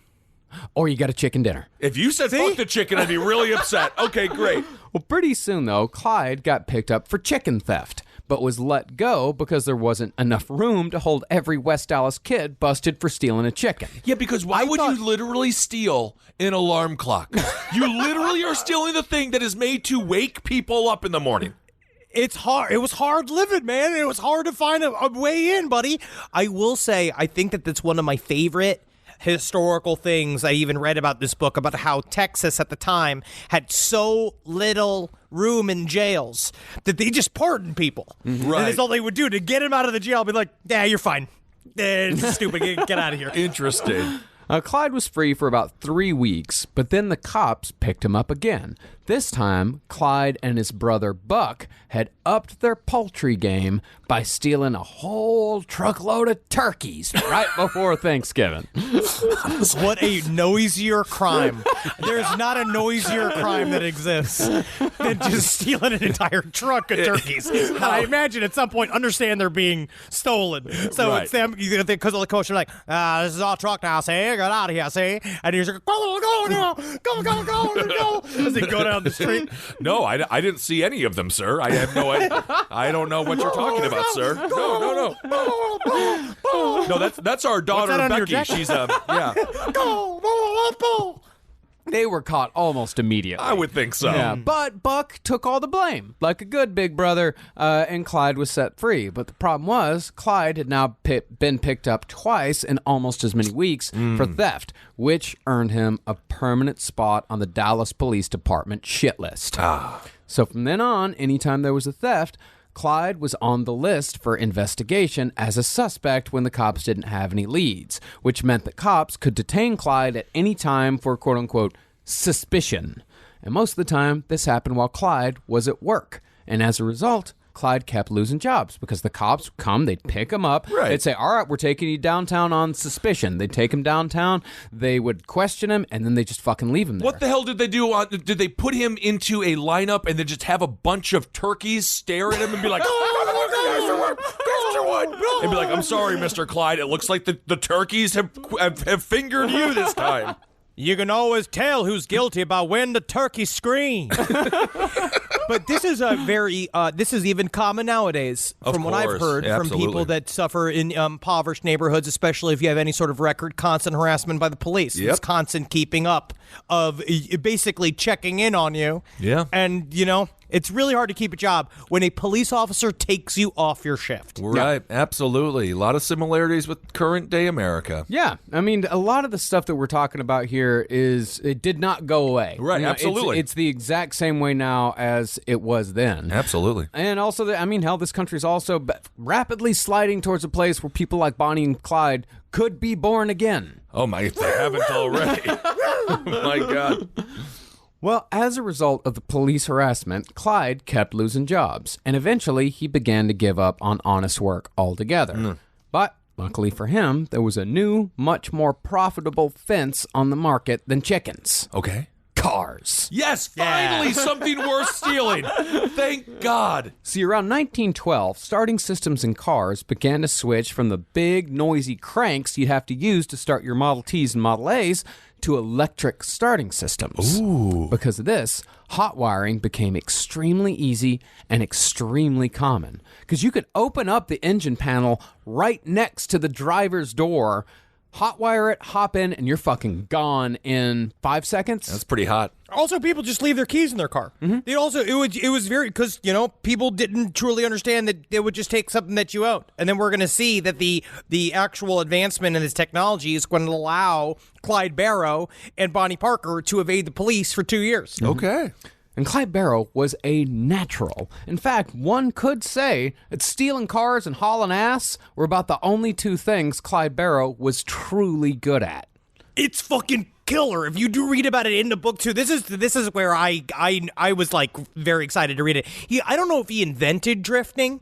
or you got a chicken dinner. If you said fuck the chicken, I'd be really upset. Okay, great. Well, pretty soon, though, Clyde got picked up for chicken theft, but was let go because there wasn't enough room to hold every West Dallas kid busted for stealing a chicken. Yeah, because why would you literally steal an alarm clock? You literally are stealing the thing that is made to wake people up in the morning. It's hard. It was hard living, man. It was hard to find a way in, buddy. I will say, I think that that's one of my favorite historical things. I even read about this book about how Texas at the time had so little room in jails that they just pardoned people. Right. And that's all they would do to get him out of the jail. Be like, yeah, you're fine. It's stupid. Get out of here. Interesting. Clyde was free for about 3 weeks, but then the cops picked him up again. This time, Clyde and his brother Buck had upped their poultry game by stealing a whole truckload of turkeys right before Thanksgiving. What a noisier crime. There's not a noisier crime that exists than just stealing an entire truck of turkeys. And I imagine at some point understand they're being stolen. So it's them, because of the coach, are like, this is our truck now, see? Get out of here, see? And he's like, go. As they go down the street. No, I didn't see any of them, sir. I have no idea. I don't know what you're talking about, sir. No. No, that's our daughter, Becky. She's yeah. They were caught almost immediately. I would think so. Yeah, but Buck took all the blame, like a good big brother, and Clyde was set free. But the problem was, Clyde had now been picked up twice in almost as many weeks for theft, which earned him a permanent spot on the Dallas Police Department shit list. So from then on, anytime there was a theft, Clyde was on the list for investigation as a suspect when the cops didn't have any leads, which meant that cops could detain Clyde at any time for quote-unquote suspicion. And most of the time, this happened while Clyde was at work. And as a result, Clyde kept losing jobs because the cops would come, they'd pick him up, they'd say, all right, we're taking you downtown on suspicion. They'd take him downtown, they would question him, and then they just fucking leave him there. What the hell did they do? Did they put him into a lineup and then just have a bunch of turkeys stare at him and be like, and be like, I'm sorry, Mr. Clyde, it looks like the turkeys have fingered you this time. You can always tell who's guilty by when the turkey screams. But this is a very, this is even common nowadays, from what I've heard from people that suffer in impoverished neighborhoods, especially if you have any sort of record, constant harassment by the police. It's constant keeping up of basically checking in on you. Yeah. And, you know, it's really hard to keep a job when a police officer takes you off your shift. Right, absolutely. A lot of similarities with current day America. Yeah, I mean, a lot of the stuff that we're talking about here it did not go away. Right, absolutely. It's the exact same way now as it was then. Absolutely. And also, hell, this country's also rapidly sliding towards a place where people like Bonnie and Clyde could be born again. Oh my, if they haven't already. Oh my God. Well, as a result of the police harassment, Clyde kept losing jobs, and eventually he began to give up on honest work altogether. But luckily for him, there was a new, much more profitable fence on the market than chickens. Okay. Cars. Yes, finally something worth stealing. Thank God. See, around 1912, starting systems in cars began to switch from the big, noisy cranks you'd have to use to start your Model Ts and Model As to electric starting systems. Ooh. Because of this, hot wiring became extremely easy and extremely common. Because you could open up the engine panel right next to the driver's door, hot wire it, hop in, and you're fucking gone in 5 seconds. That's pretty hot. Also, people just leave their keys in their car. It was very, because, you know, people didn't truly understand that they would just take something that you owned. And then we're going to see that the actual advancement in this technology is going to allow Clyde Barrow and Bonnie Parker to evade the police for 2 years. Okay. And Clyde Barrow was a natural. In fact, one could say that stealing cars and hauling ass were about the only two things Clyde Barrow was truly good at. It's fucking killer. If you do read about it in the book too, this is where I was like very excited to read it. I don't know if he invented drifting,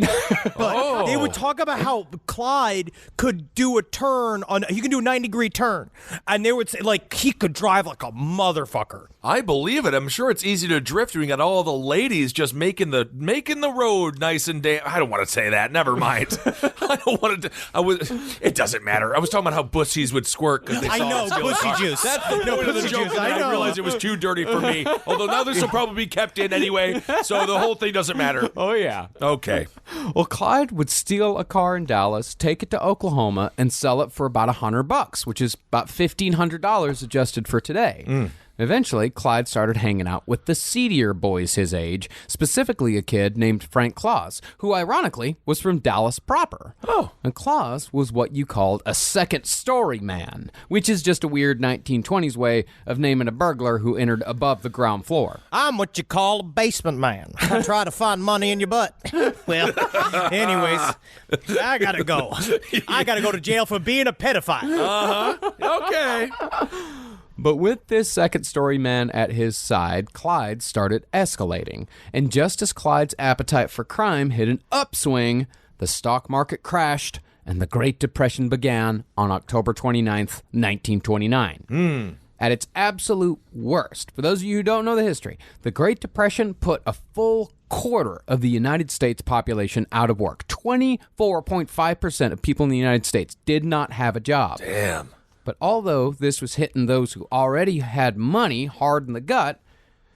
but they would talk about how Clyde could do a turn he can do a 90-degree turn, and they would say like he could drive like a motherfucker. I believe it. I'm sure it's easy to drift when you got all the ladies just making the road nice and damn. I don't want to say that. Never mind. I don't want to. It doesn't matter. I was talking about how bussies would squirt. I know, pussy juice. That's the the point of the joke, and I realized it was too dirty for me. Although now this will probably be kept in anyway, so the whole thing doesn't matter. Oh, yeah. Okay. Well, Clyde would steal a car in Dallas, take it to Oklahoma, and sell it for about $100, which is about $1,500 adjusted for today. Eventually, Clyde started hanging out with the seedier boys his age, specifically a kid named Frank Claus, who ironically was from Dallas proper. Oh. And Claus was what you called a second-story man, which is just a weird 1920s way of naming a burglar who entered above the ground floor. I'm what you call a basement man. I try to find money in your butt. Well, anyways, I gotta go. I gotta go to jail for being a pedophile. Okay. But with this second-story man at his side, Clyde started escalating. And just as Clyde's appetite for crime hit an upswing, the stock market crashed, and the Great Depression began on October 29th, 1929. At its absolute worst, for those of you who don't know the history, the Great Depression put a full quarter of the United States population out of work. 24.5% of people in the United States did not have a job. Damn. But although this was hitting those who already had money hard in the gut,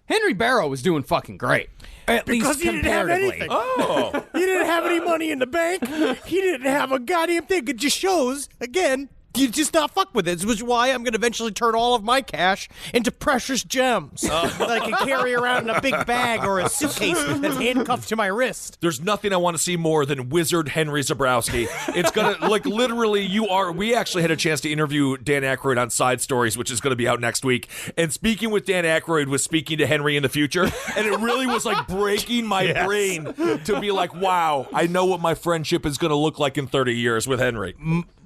Henry Barrow was doing fucking great. At Because least he didn't have comparatively. anything. Oh. He didn't have any money in the bank. He didn't have a goddamn thing. It just shows, again, you just not fuck with it. Which is why I'm going to eventually turn all of my cash into precious gems that I can carry around in a big bag or a suitcase that's handcuffed to my wrist. There's nothing I want to see more than Wizard Henry Zabrowski. It's gonna, like, literally, we actually had a chance to interview Dan Aykroyd on Side Stories, which is going to be out next week. And speaking with Dan Aykroyd was speaking to Henry in the future, and it really was like breaking my brain to be like, wow, I know what my friendship is going to look like in 30 years with Henry.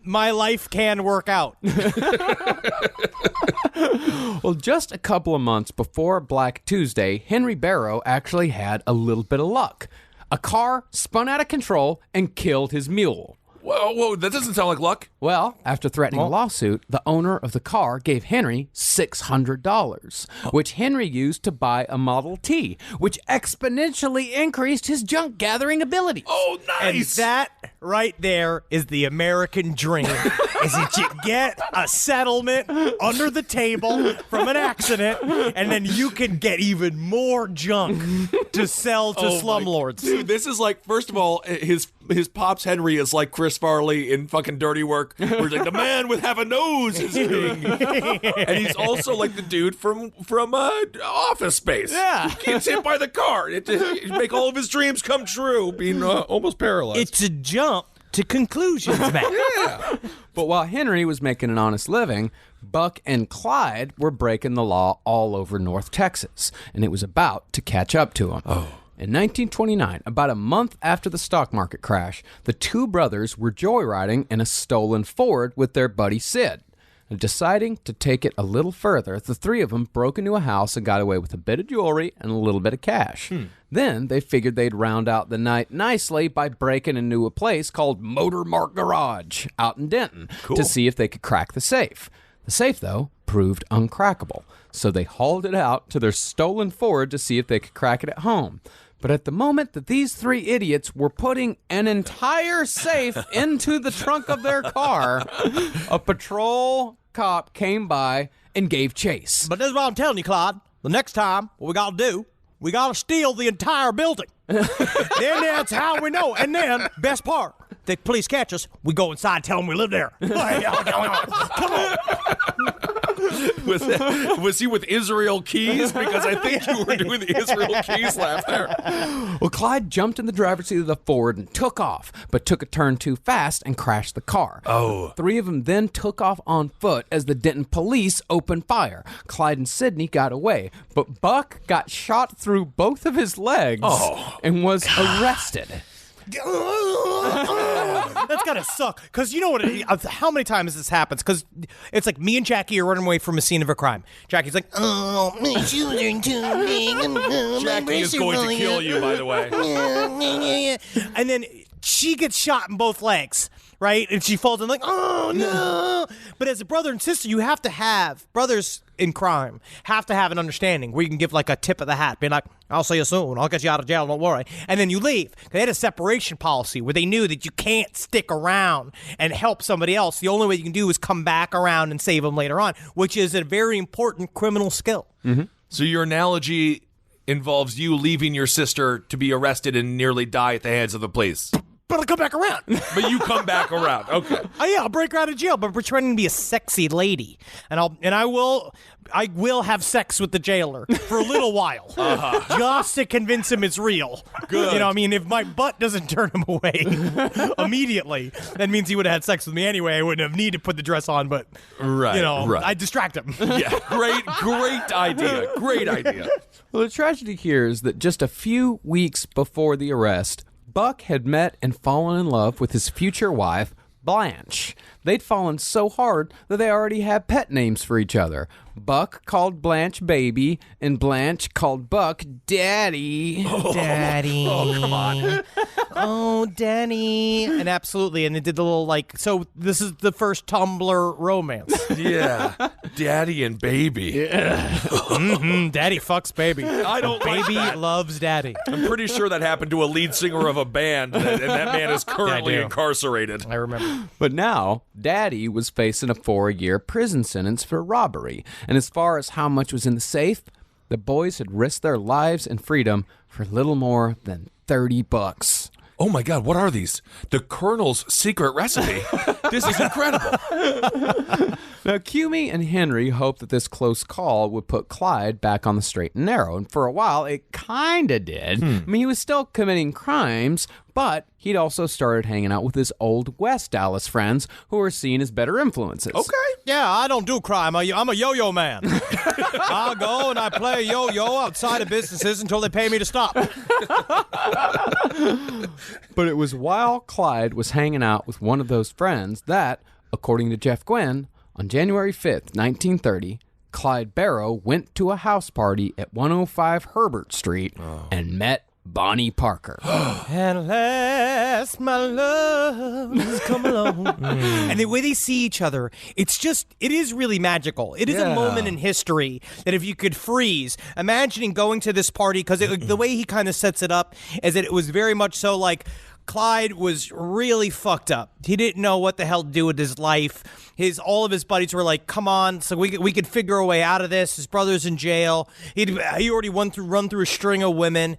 My life can work out. Well, just a couple of months before Black Tuesday, Henry Barrow actually had a little bit of luck. A car spun out of control and killed his mule. Whoa, that doesn't sound like luck. Well, after threatening a lawsuit, the owner of the car gave Henry $600, which Henry used to buy a Model T, which exponentially increased his junk gathering ability. Oh, nice. And that right there is the American dream. Is that you get a settlement under the table from an accident, and then you can get even more junk to sell to slumlords. Dude, this is like, first of all, his pops Henry is like Chris Farley in fucking Dirty Work, where he's like, the man with half a nose is king. And he's also like the dude from Office Space. Yeah. He gets hit by the car. It make all of his dreams come true, being almost paralyzed. It's a jump to conclusions, man. Yeah. But while Henry was making an honest living, Buck and Clyde were breaking the law all over North Texas, and it was about to catch up to them. In 1929, about a month after the stock market crash, the two brothers were joyriding in a stolen Ford with their buddy Sid. And deciding to take it a little further, the three of them broke into a house and got away with a bit of jewelry and a little bit of cash. Then they figured they'd round out the night nicely by breaking into a place called Motor Mart Garage out in Denton to see if they could crack the safe. The safe, though, proved uncrackable, so they hauled it out to their stolen Ford to see if they could crack it at home. But at the moment that these three idiots were putting an entire safe into the trunk of their car, a patrol cop came by and gave chase. But this is what I'm telling you, Clyde. The next time, what we got to do, we got to steal the entire building. Then that's how we know. And then, best part, the police catch us, we go inside and tell them we live there. Come on. Was he with Israel Keys? Because I think you were doing the Israel Keys laugh there. Well, Clyde jumped in the driver's seat of the Ford and took off, but took a turn too fast and crashed the car. Oh. Three of them then took off on foot as the Denton police opened fire. Clyde and Sidney got away, but Buck got shot through both of his legs and was arrested. That's gotta suck. Because you know what? How many times this happens? Because it's like me and Jackie are running away from a scene of a crime. Jackie's like, oh, my shoes are too big. Jackie is going to kill you, by the way. And then she gets shot in both legs, right? And she falls in like, oh, no. But as a brother and sister, you have to have, brothers in crime, have to have an understanding where you can give like a tip of the hat, being like, I'll see you soon. I'll get you out of jail. Don't worry. And then you leave. They had a separation policy where they knew that you can't stick around and help somebody else. The only way you can do is come back around and save them later on, which is a very important criminal skill. Mm-hmm. So your analogy involves you leaving your sister to be arrested and nearly die at the hands of the police. But I'll come back around. But you come back around. Okay. Oh yeah, I'll break her out of jail, but pretending to be a sexy lady, and I will have sex with the jailer for a little while, just to convince him it's real. Good. You know, I mean, if my butt doesn't turn him away immediately, that means he would have had sex with me anyway. I wouldn't have needed to put the dress on, but I distract him. Yeah, great idea. Great idea. Well, the tragedy here is that just a few weeks before the arrest, Buck had met and fallen in love with his future wife, Blanche. They'd fallen so hard that they already had pet names for each other. Buck called Blanche Baby, and Blanche called Buck Daddy. Daddy. Oh, come on. Oh, Daddy. And absolutely, and they did the little so this is the first Tumblr romance. Yeah. Daddy and baby. Yeah. Daddy fucks baby. I don't like Baby that. loves daddy. I'm pretty sure that happened to a lead singer of a band, and that man is currently incarcerated. I remember. But now, Daddy was facing a 4-year prison sentence for robbery. And as far as how much was in the safe, the boys had risked their lives and freedom for little more than $30. Oh my God, what are these? The Colonel's secret recipe. This is incredible. Now, Cumie and Henry hoped that this close call would put Clyde back on the straight and narrow. And for a while, it kind of did. I mean, he was still committing crimes, but he'd also started hanging out with his old West Dallas friends who were seen as better influences. Okay. Yeah, I don't do crime. I'm a yo-yo man. I'll go and I play yo-yo outside of businesses until they pay me to stop. But it was while Clyde was hanging out with one of those friends that, according to Jeff Gwynn, on January 5th, 1930, Clyde Barrow went to a house party at 105 Herbert Street and met Bonnie Parker. Unless my love's come along. And the way they see each other, it is really magical. It is a moment in history that if you could freeze, imagining going to this party, because the way he kind of sets it up is that it was very much so like Clyde was really fucked up. He didn't know what the hell to do with his life. All of his buddies were like, "Come on, so we could figure a way out of this." His brother's in jail. He already run through a string of women,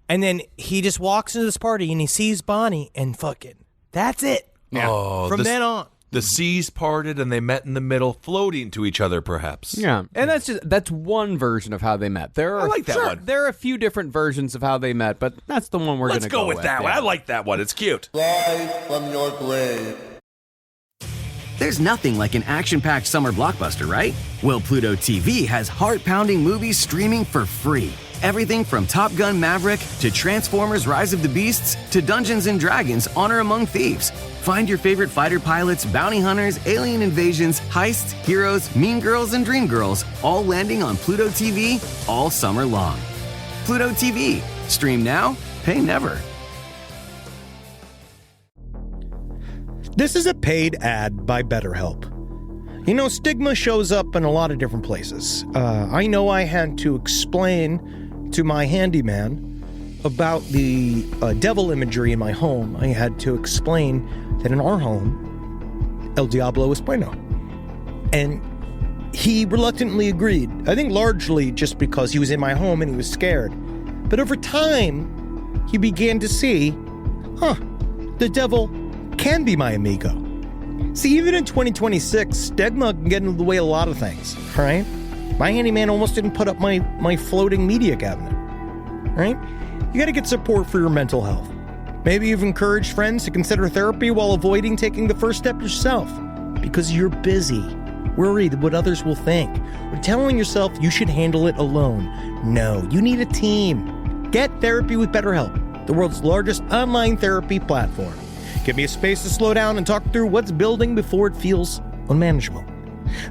and then he just walks into this party and he sees Bonnie, and fucking that's it. Yeah. Oh, From then on. The seas parted and they met in the middle, floating to each other, perhaps. Yeah, and that's one version of how they met. I like that one. There are a few different versions of how they met, but that's the one we're going to go with. Let's go with that one. I like that one. It's cute. Rise from your grave. There's nothing like an action-packed summer blockbuster, right? Well, Pluto TV has heart-pounding movies streaming for free. Everything from Top Gun Maverick to Transformers Rise of the Beasts to Dungeons & Dragons Honor Among Thieves. Find your favorite fighter pilots, bounty hunters, alien invasions, heists, heroes, mean girls, and dream girls all landing on Pluto TV all summer long. Pluto TV. Stream now, pay never. This is a paid ad by BetterHelp. You know, stigma shows up in a lot of different places. I know I had to explain to my handyman about the devil imagery in my home. I had to explain that in our home, El Diablo es bueno. And he reluctantly agreed. I think largely just because he was in my home and he was scared. But over time, he began to see, the devil can be my amigo. See, even in 2026, stigma can get in the way of a lot of things, right? My handyman almost didn't put up my floating media cabinet, right? You gotta get support for your mental health. Maybe you've encouraged friends to consider therapy while avoiding taking the first step yourself because you're busy, worried what others will think, or telling yourself you should handle it alone. No, you need a team. Get therapy with BetterHelp, the world's largest online therapy platform. Give me a space to slow down and talk through what's building before it feels unmanageable.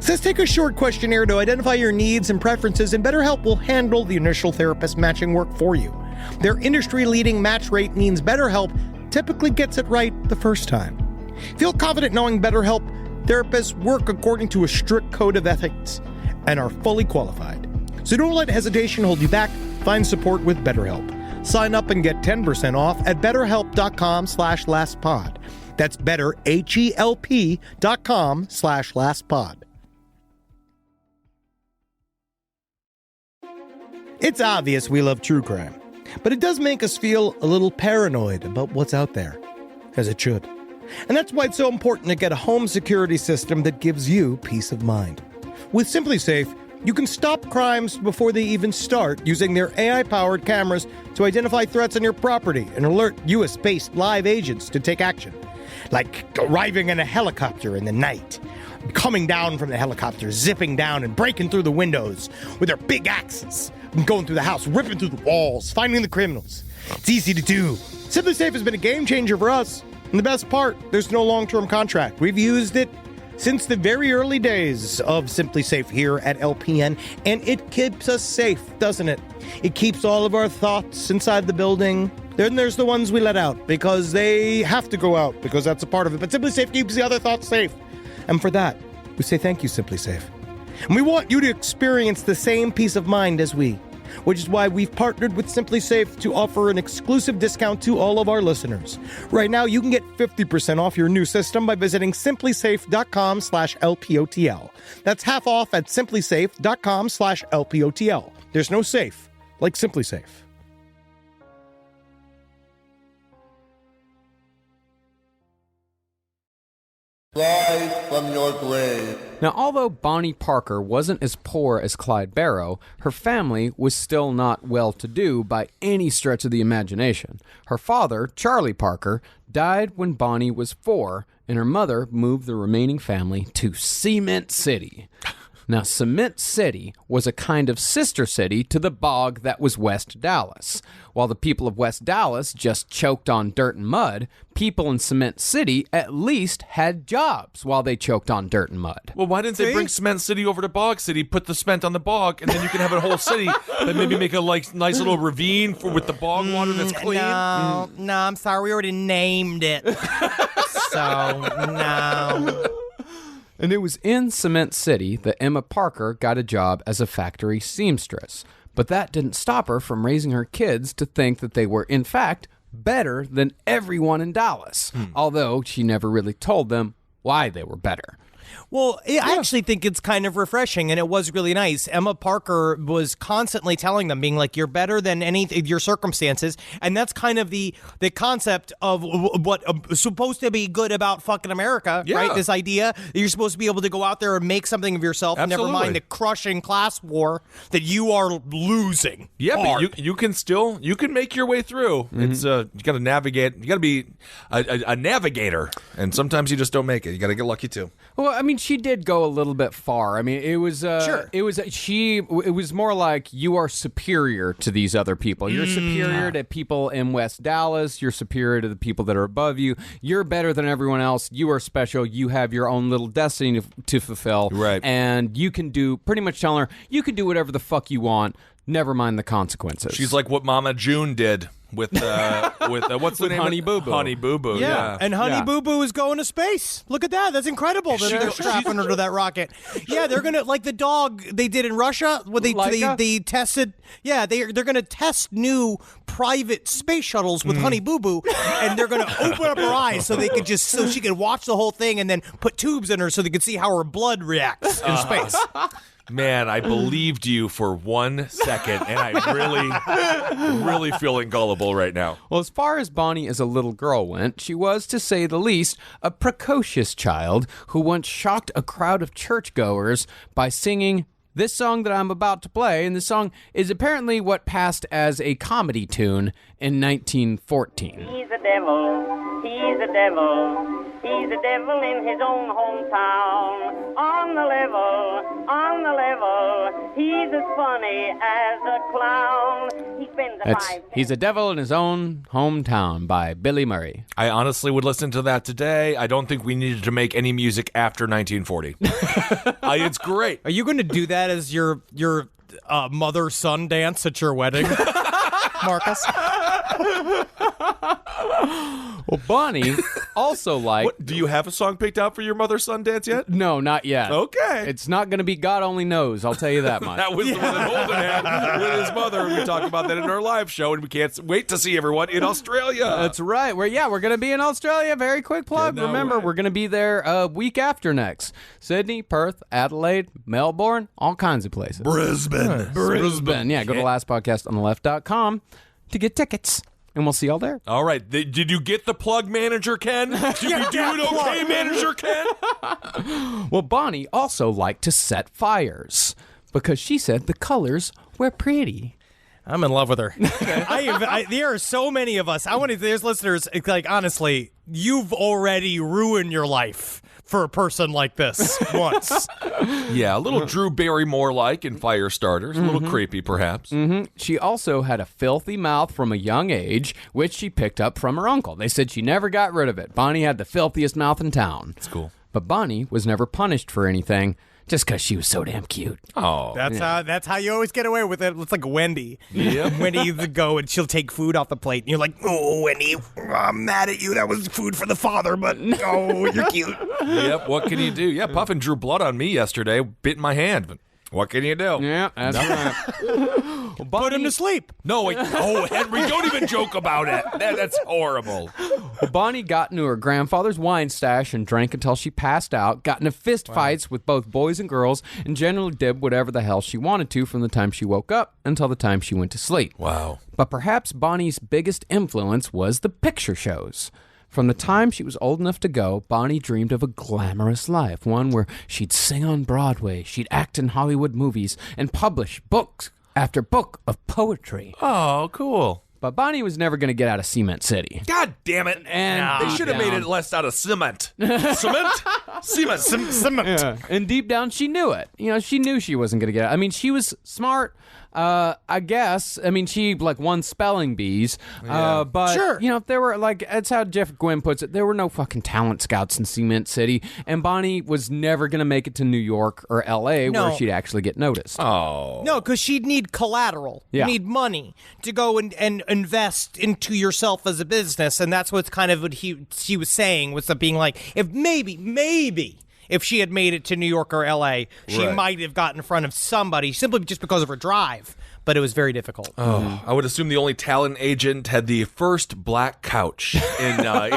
So let's take a short questionnaire to identify your needs and preferences, and BetterHelp will handle the initial therapist matching work for you. Their industry-leading match rate means BetterHelp typically gets it right the first time. Feel confident knowing BetterHelp therapists work according to a strict code of ethics and are fully qualified. So don't let hesitation hold you back. Find support with BetterHelp. Sign up and get 10% off at betterhelp.com/lastpod. That's betterhelp.com/lastpod. It's obvious we love true crime, but it does make us feel a little paranoid about what's out there, as it should. And that's why it's so important to get a home security system that gives you peace of mind. With SimpliSafe, you can stop crimes before they even start using their AI-powered cameras to identify threats on your property and alert US-based live agents to take action. Like arriving in a helicopter in the night, coming down from the helicopter, zipping down and breaking through the windows with their big axes, and going through the house, ripping through the walls, finding the criminals. It's easy to do. SimpliSafe has been a game changer for us. And the best part, there's no long-term contract. We've used it since the very early days of SimpliSafe here at LPN, and it keeps us safe, doesn't it? It keeps all of our thoughts inside the building. Then there's the ones we let out because they have to go out because that's a part of it. But SimpliSafe keeps the other thoughts safe. And for that, we say thank you, SimpliSafe. And we want you to experience the same peace of mind as we, which is why we've partnered with SimpliSafe to offer an exclusive discount to all of our listeners. Right now, you can get 50% off your new system by visiting simplysafe.com/LPOTL. That's half off at simplysafe.com/LPOTL. There's no safe like SimpliSafe. Rise from your grave. Now, although Bonnie Parker wasn't as poor as Clyde Barrow, her family was still not well-to-do by any stretch of the imagination. Her father, Charlie Parker, died when Bonnie was 4, and her mother moved the remaining family to Cement City. Now, Cement City was a kind of sister city to the bog that was West Dallas. While the people of West Dallas just choked on dirt and mud, people in Cement City at least had jobs while they choked on dirt and mud. Well, why didn't they bring Cement City over to Bog City, put the cement on the bog, and then you can have a whole city and maybe make a nice little ravine with the bog water that's clean? No, I'm sorry. We already named it. So, no. And it was in Cement City that Emma Parker got a job as a factory seamstress. But that didn't stop her from raising her kids to think that they were, in fact, better than everyone in Dallas. Although she never really told them why they were better. Well, I actually think it's kind of refreshing, and it was really nice. Emma Parker was constantly telling them, being like, you're better than any of your circumstances, and that's kind of the concept of what is supposed to be good about fucking America, right? This idea that you're supposed to be able to go out there and make something of yourself, never mind the crushing class war that you are losing. Yeah, hard. but you can make your way through. It's you got to navigate. You got to be a navigator, and sometimes you just don't make it. You got to get lucky too. Well, I mean, she did go a little bit far. I mean, it was sure. It was more like you are superior to these other people. You're superior to people in West Dallas. You're superior to the people that are above you. You're better than everyone else. You are special. You have your own little destiny to fulfill. Right. And you can do, pretty much telling her, you can do whatever the fuck you want. Never mind the consequences. She's like what Mama June did with what's the name? Honey Boo Boo. Honey Boo Boo. Yeah. And Honey Boo Boo is going to space. Look at that. That's incredible that they're strapping her to that rocket. Yeah, they're going to, like the dog they did in Russia, when they tested, they're going to test new private space shuttles with Honey Boo Boo, and they're going to open up her eyes so she can watch the whole thing and then put tubes in her so they can see how her blood reacts in space. Man, I believed you for 1 second, and I'm really feeling gullible right now. Well, as far as Bonnie as a little girl went, she was, to say the least, a precocious child who once shocked a crowd of churchgoers by singing this song that I'm about to play, and the song is apparently what passed as a comedy tune in 1914. He's a devil, he's a devil, he's a devil in his own hometown. On the level, he's as funny as a clown. He's a devil in his own hometown by Billy Murray. I honestly would listen to that today. I don't think we needed to make any music after 1940. It's great. Are you going to do that as your mother-son dance at your wedding, Marcus? Well, Bonnie also liked... Do you have a song picked out for your mother-son dance yet? No, not yet. Okay. It's not going to be God Only Knows, I'll tell you that much. That was the one that Holden had with his mother. We talked about that in our live show, and we can't wait to see everyone in Australia. That's right. We're going to be in Australia. Very quick plug. Remember, we're going to be there a week after next. Sydney, Perth, Adelaide, Melbourne, all kinds of places. Brisbane. Yeah, go to lastpodcastontheleft.com to get tickets. And we'll see y'all there. All right. Did you get the plug, Manager Ken? Did we do it okay, Manager Ken? Well, Bonnie also liked to set fires because she said the colors were pretty. I'm in love with her. There are so many of us. There's listeners, like, honestly, you've already ruined your life for a person like this once. Yeah, a little Drew Barrymore-like in Firestarters. A little creepy, perhaps. She also had a filthy mouth from a young age, which she picked up from her uncle. They said she never got rid of it. Bonnie had the filthiest mouth in town. That's cool. But Bonnie was never punished for anything. Just because she was so damn cute. Oh, that's how you always get away with it. It's like Wendy. Yeah, Wendy would go and she'll take food off the plate, and you're like, "Oh, Wendy, I'm mad at you. That was food for the father, but oh, you're cute." Yep. What can you do? Yeah, Puffin drew blood on me yesterday, bit my hand. But what can you do? Yeah, that's right. Put him to sleep. No, wait. Oh, Henry, don't even joke about it. That's horrible. Bonnie got into her grandfather's wine stash and drank until she passed out, got into fist fights with both boys and girls, and generally did whatever the hell she wanted to from the time she woke up until the time she went to sleep. Wow. But perhaps Bonnie's biggest influence was the picture shows. From the time she was old enough to go, Bonnie dreamed of a glamorous life, one where she'd sing on Broadway, she'd act in Hollywood movies, and publish books after book of poetry. Oh, cool. But Bonnie was never going to get out of Cement City. God damn it. And they should have made it less out of cement. Cement? Cement. Yeah. And deep down, she knew it. You know, she knew she wasn't going to get out. I mean, she was smart, I guess. I mean, she, won spelling bees. Yeah. But, sure. There were, that's how Jeff Gwynn puts it, there were no fucking talent scouts in Cement City. And Bonnie was never going to make it to New York or L.A. where she'd actually get noticed. Oh. No, because she'd need collateral. Yeah. You need money to go and invest into yourself as a business. And that's what's kind of what she was saying, was being like, if maybe if she had made it to New York or L.A., she might have gotten in front of somebody simply just because of her drive. But it was very difficult. Oh, I would assume the only talent agent had the first black couch in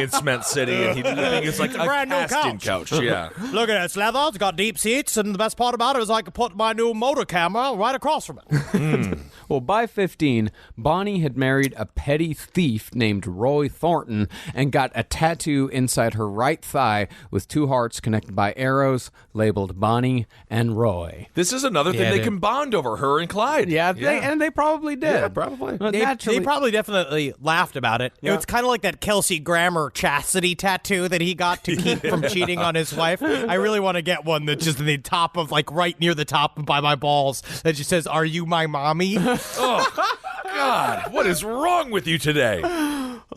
Cement City, and he didn't think it's like a brand new casting couch. Yeah. Look at it, it's leather. It's got deep seats, and the best part about it is I could put my new motor camera right across from it. Well, by 15, Bonnie had married a petty thief named Roy Thornton and got a tattoo inside her right thigh with two hearts connected by arrows labeled Bonnie and Roy. This is another thing they can bond over, her and Clyde. Yeah, they probably did. Yeah, probably. They probably definitely laughed about it. Yeah. It's kind of like that Kelsey Grammer chastity tattoo that he got to keep from cheating on his wife. I really want to get one that's just in the top of, right near the top by my balls, that just says, "Are you my mommy?" Oh, God, what is wrong with you today?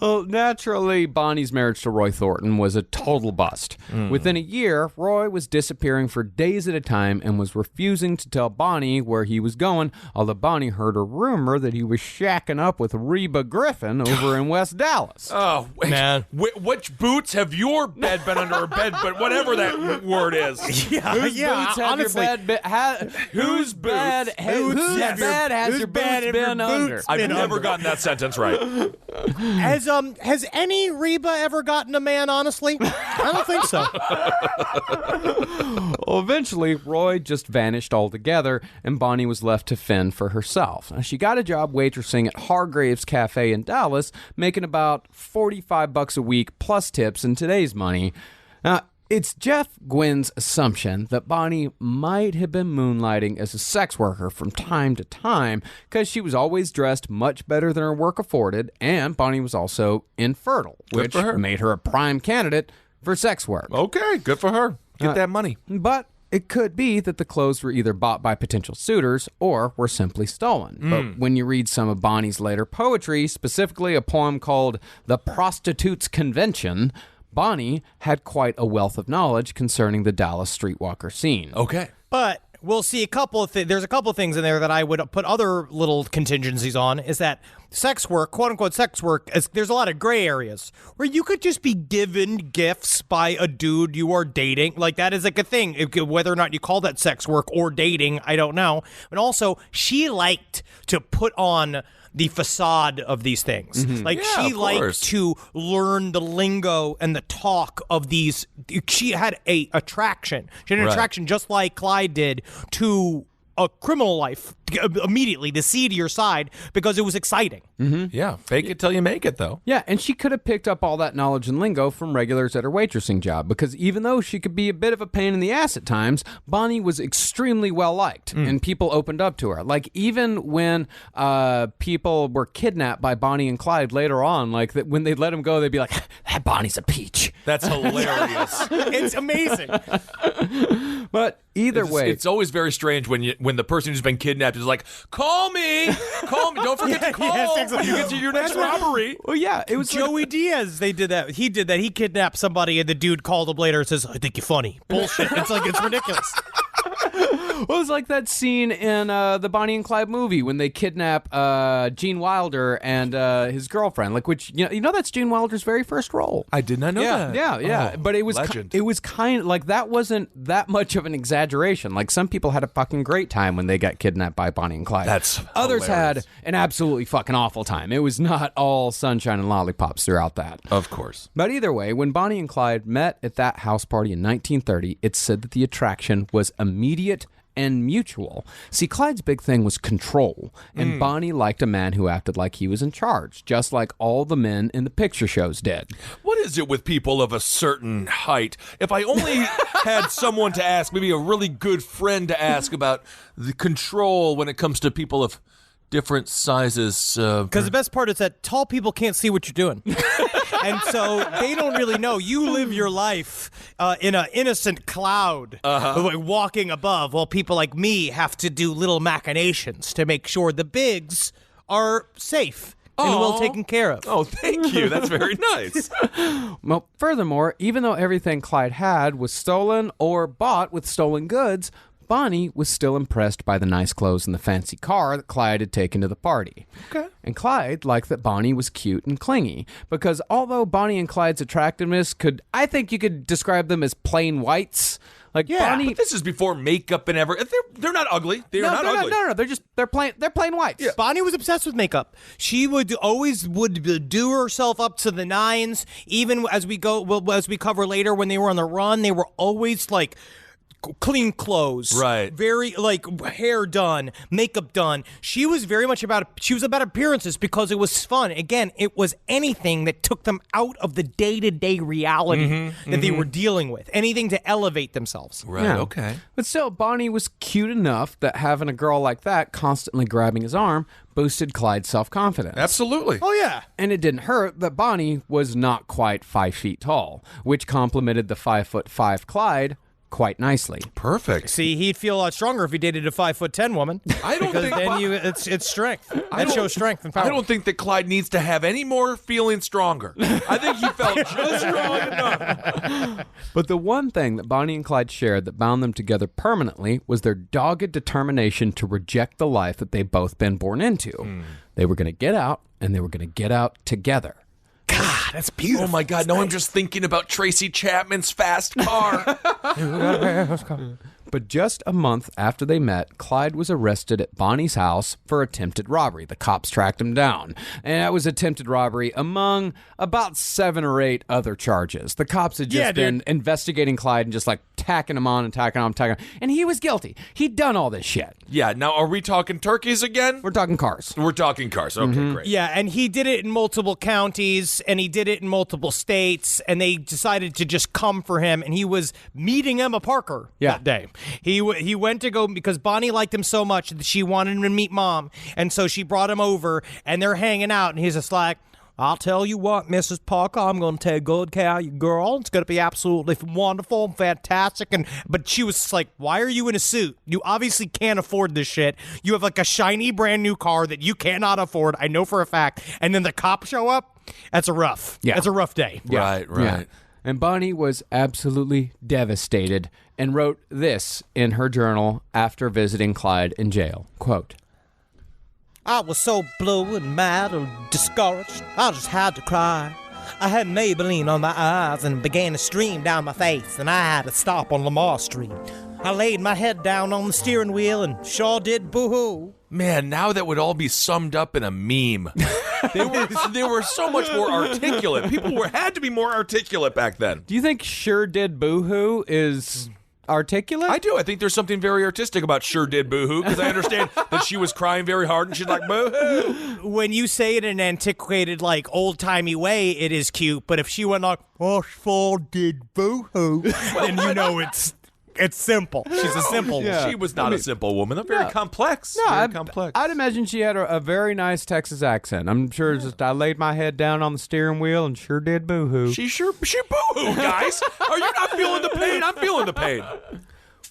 Well, naturally, Bonnie's marriage to Roy Thornton was a total bust. Within a year, Roy was disappearing for days at a time and was refusing to tell Bonnie where he was going, although Bonnie heard a rumor that he was shacking up with Reba Griffin over in West Dallas. Oh, man. Which boots have your bed been under, or bed, but whatever that word is? Whose boots have honestly, your bed? Whose bed has your boots been under? I've never gotten that sentence right. Has any Reba ever gotten a man, honestly? I don't think so. Well, eventually, Roy just vanished altogether, and Bonnie was left to fend for herself. Now, she got a job waitressing at Hargrave's Cafe in Dallas, making about $45 a week plus tips in today's money. Now, it's Jeff Gwynn's assumption that Bonnie might have been moonlighting as a sex worker from time to time because she was always dressed much better than her work afforded, and Bonnie was also infertile, which made her a prime candidate for sex work. Okay, good for her. Get that money. But it could be that the clothes were either bought by potential suitors or were simply stolen. But when you read some of Bonnie's later poetry, specifically a poem called The Prostitute's Convention, Bonnie had quite a wealth of knowledge concerning the Dallas streetwalker scene. Okay. But Well, see, there's a couple of things in there that I would put other little contingencies on, is that sex work, quote-unquote sex work, there's a lot of gray areas where you could just be given gifts by a dude you are dating. Like, that is like a thing. Whether or not you call that sex work or dating, I don't know. And also, she liked to put on the facade of these things. Like, she liked to learn the lingo and the talk of these. She had an attraction. She had an attraction just like Clyde did to a criminal life immediately, to see to your side, because it was exciting. Yeah, fake it till you make it, though. Yeah, and she could have picked up all that knowledge and lingo from regulars at her waitressing job, because even though she could be a bit of a pain in the ass at times, Bonnie was extremely well liked, and people opened up to her. Like, even when people were kidnapped by Bonnie and Clyde later on, like when they let them go, they'd be like, "That Bonnie's a peach." That's hilarious. It's amazing. But either way, it's always very strange when the person who's been kidnapped is like, call me, don't forget to call. Yes, exactly. You get to your next robbery. Well, yeah, it was Joey Diaz. They did that. He did that. He kidnapped somebody, and the dude called him later and says, "I think you're funny." Bullshit. It's ridiculous. Well, it was like that scene in the Bonnie and Clyde movie when they kidnap Gene Wilder and his girlfriend. Like, which you know that's Gene Wilder's very first role. I did not know that. Yeah. Oh, but it was legend. it was kind of like that wasn't that much of an exaggeration. Like, some people had a fucking great time when they got kidnapped by Bonnie and Clyde. Others hilarious. had an absolutely fucking awful time. It was not all sunshine and lollipops throughout that. Of course. But either way, when Bonnie and Clyde met at that house party in 1930, it's said that the attraction was immediate and mutual. See, Clyde's big thing was control, and Bonnie liked a man who acted like he was in charge, just like all the men in the picture shows did. What is it with people of a certain height? If I only had someone to ask, maybe a really good friend to ask about the control when it comes to people of different sizes. Because the best part is that tall people can't see what you're doing. And so they don't really know. You live your life in an innocent cloud, like walking above, while people like me have to do little machinations to make sure the bigs are safe and well taken care of. Oh, thank you. That's very nice. Well, furthermore, even though everything Clyde had was stolen or bought with stolen goods, Bonnie was still impressed by the nice clothes and the fancy car that Clyde had taken to the party. Okay. And Clyde liked that Bonnie was cute and clingy, because although Bonnie and Clyde's attractiveness I think you could describe them as plain whites. Like, Bonnie, but this is before makeup and ever. They're not ugly. They're not ugly. No. They're plain whites. Yeah. Bonnie was obsessed with makeup. She would do herself up to the nines. Even as we cover later, when they were on the run, they were always like clean clothes, right? Very like hair done, makeup done. She was very much about appearances because it was fun. Again, it was anything that took them out of the day-to-day reality that they were dealing with. Anything to elevate themselves. Right. Yeah. Okay. But still, Bonnie was cute enough that having a girl like that constantly grabbing his arm boosted Clyde's self-confidence. Absolutely. Oh, yeah. And it didn't hurt that Bonnie was not quite 5 feet tall, which complemented the 5'5" Clyde quite nicely. Perfect. See, he'd feel a lot stronger if he dated a 5'10" woman. I don't think it's strength. That shows strength and power. I don't think that Clyde needs to have any more feeling stronger. I think he felt just strong enough. But the one thing that Bonnie and Clyde shared that bound them together permanently was their dogged determination to reject the life that they'd both been born into. They were going to get out, and they were going to get out together. God, that's beautiful. Oh my God, no, I'm just thinking about Tracy Chapman's fast car. But just a month after they met, Clyde was arrested at Bonnie's house for attempted robbery. The cops tracked him down. And that was attempted robbery among about 7 or 8 other charges. The cops had just been investigating Clyde and just like tacking him on. And he was guilty. He'd done all this shit. Yeah, now are we talking turkeys again? We're talking cars. We're talking cars. Okay, great. Yeah, and he did it in multiple counties, and he did it in multiple states, and they decided to just come for him, and he was meeting Emma Parker that day. He went to go because Bonnie liked him so much that she wanted him to meet Mom, and so she brought him over, and they're hanging out, and he's just like, I'll tell you what, Mrs. Parker, I'm going to take good care of you, girl. It's going to be absolutely wonderful and fantastic. But she was like, why are you in a suit? You obviously can't afford this shit. You have like a shiny brand new car that you cannot afford. I know for a fact. And then the cops show up. That's a rough day. Right. Yeah. And Bonnie was absolutely devastated and wrote this in her journal after visiting Clyde in jail. Quote, I was so blue and mad and discouraged, I just had to cry. I had Maybelline on my eyes and it began to stream down my face, and I had to stop on Lamar Street. I laid my head down on the steering wheel and sure did boo-hoo. Man, now that would all be summed up in a meme. They were so much more articulate. People had to be more articulate back then. do you think sure did boo-hoo is articulate? I do. I think there's something very artistic about sure did boo-hoo, because I understand that she was crying very hard and she's like, boo-hoo. When you say it in an antiquated, like, old-timey way, it is cute. But if she went like, oh, sure did boo-hoo, then you know it's simple. She's a simple one. She was not a simple woman. They're very complex. No, very complex. I'd imagine she had a very nice Texas accent. I'm sure it's just I laid my head down on the steering wheel and sure did boo-hoo. She boo-hoo, guys. Are you not feeling the pain? I'm feeling the pain.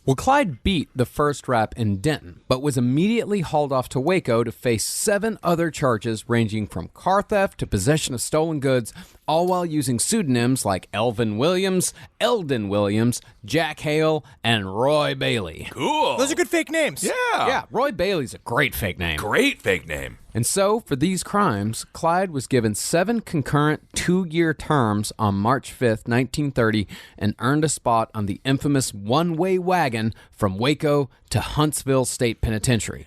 Well, Clyde beat the first rap in Denton, but was immediately hauled off to Waco to face 7 other charges ranging from car theft to possession of stolen goods, all while using pseudonyms like Elvin Williams, Eldon Williams, Jack Hale, and Roy Bailey. Cool. Those are good fake names. Yeah, Roy Bailey's a great fake name. Great fake name. And so, for these crimes, Clyde was given 7 concurrent 2-year terms on March 5th, 1930, and earned a spot on the infamous one-way wagon from Waco to Huntsville State Penitentiary.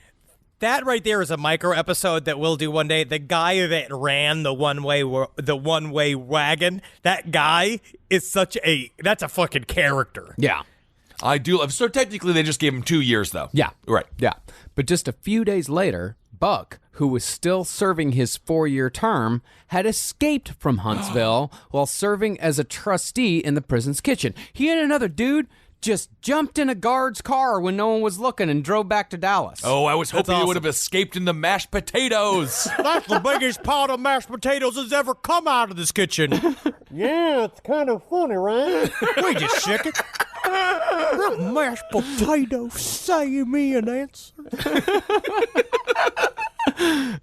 That right there is a micro episode that we'll do one day. The guy that ran the one-way wagon, that guy is that's a fucking character. Yeah. I do love. So technically, they just gave him 2 years, though. Yeah. Right. Yeah. But just a few days later, Buck, who was still serving his 4-year term, had escaped from Huntsville while serving as a trustee in the prison's kitchen. He and another dude just jumped in a guard's car when no one was looking and drove back to Dallas. Oh, I was hoping awesome. he would have escaped in the mashed potatoes. That's the biggest pot of mashed potatoes that's ever come out of this kitchen. Yeah, it's kind of funny, right? We just shook it. That mashed potato saved me an answer.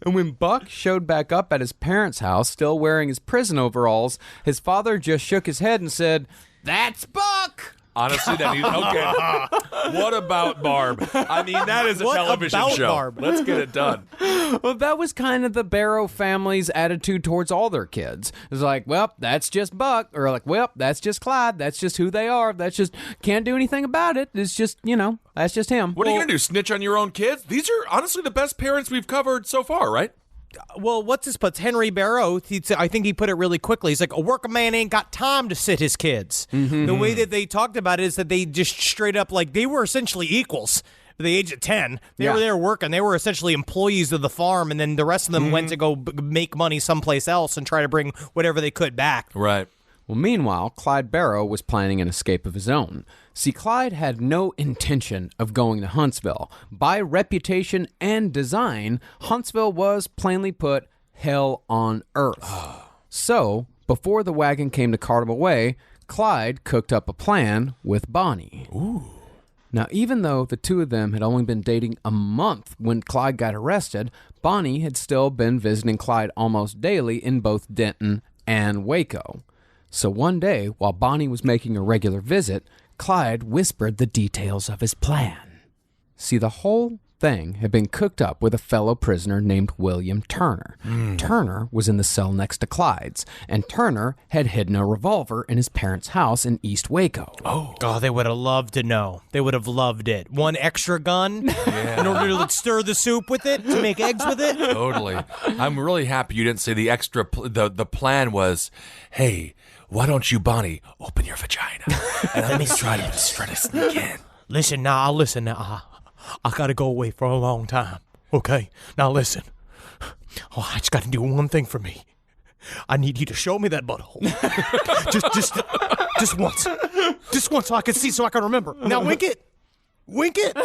And when Buck showed back up at his parents' house, still wearing his prison overalls, his father just shook his head and said, "That's Buck!" Honestly, that needs... Okay. What about Barb? I mean, that is a television show. Barb? Let's get it done. Well, that was kind of the Barrow family's attitude towards all their kids. It was like, well, that's just Buck. Or like, well, that's just Clyde. That's just who they are. That's just... Can't do anything about it. It's just, that's just him. What are you going to do, snitch on your own kids? These are honestly the best parents we've covered so far, right? Well, what's his put's Henry Barrow? I think he put it really quickly. He's like, a working man ain't got time to sit his kids. Mm-hmm. The way that they talked about it is that they just straight up, like, they were essentially equals at the age of 10. They were there working. They were essentially employees of the farm, and then the rest of them went to go make money someplace else and try to bring whatever they could back. Right. Well, meanwhile, Clyde Barrow was planning an escape of his own. See, Clyde had no intention of going to Huntsville. By reputation and design, Huntsville was, plainly put, hell on earth. So, before the wagon came to cart him away, Clyde cooked up a plan with Bonnie. Ooh. Now, even though the two of them had only been dating a month when Clyde got arrested, Bonnie had still been visiting Clyde almost daily in both Denton and Waco. So one day, while Bonnie was making a regular visit, Clyde whispered the details of his plan. See, the whole thing had been cooked up with a fellow prisoner named William Turner. Turner was in the cell next to Clyde's, and Turner had hidden a revolver in his parents' house in East Waco. Oh, they would have loved to know. They would have loved it. One extra gun in order to stir the soup with it, to make eggs with it. Totally. I'm really happy you didn't say the extra... The plan was, hey... Why don't you, Bonnie, open your vagina and let me try to sneak in. Listen now. I gotta go away for a long time. Okay? Now listen. Oh, I just gotta do one thing for me. I need you to show me that butthole. just once. Just once so I can see, so I can remember. Now wink it. Wink it.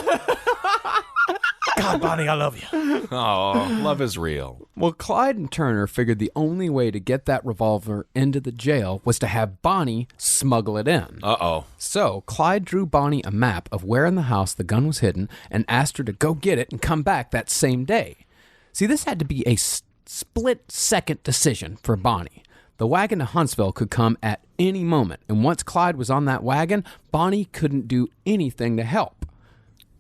God, Bonnie, I love you. Oh, love is real. Well, Clyde and Turner figured the only way to get that revolver into the jail was to have Bonnie smuggle it in. Uh-oh. So Clyde drew Bonnie a map of where in the house the gun was hidden and asked her to go get it and come back that same day. See, this had to be a split-second decision for Bonnie. The wagon to Huntsville could come at any moment, and once Clyde was on that wagon, Bonnie couldn't do anything to help.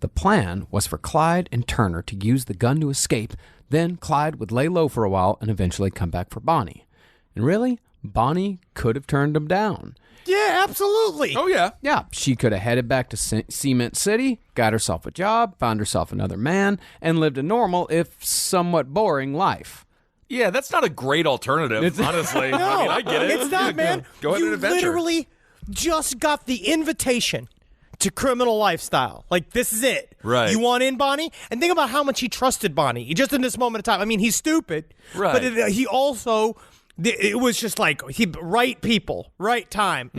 The plan was for Clyde and Turner to use the gun to escape, then Clyde would lay low for a while and eventually come back for Bonnie. And really, Bonnie could have turned him down. Yeah, absolutely. Oh, yeah. Yeah, she could have headed back to Cement City, got herself a job, found herself another man, and lived a normal, if somewhat boring, life. Yeah, that's not a great alternative, honestly. No, I mean, I get it. It's not, man. Go ahead and adventure. You literally just got the invitation to criminal lifestyle. Like, this is it. Right. You want in, Bonnie? And think about how much he trusted Bonnie. Just in this moment of time. I mean, he's stupid. Right. But he also... It was just like right people, right time,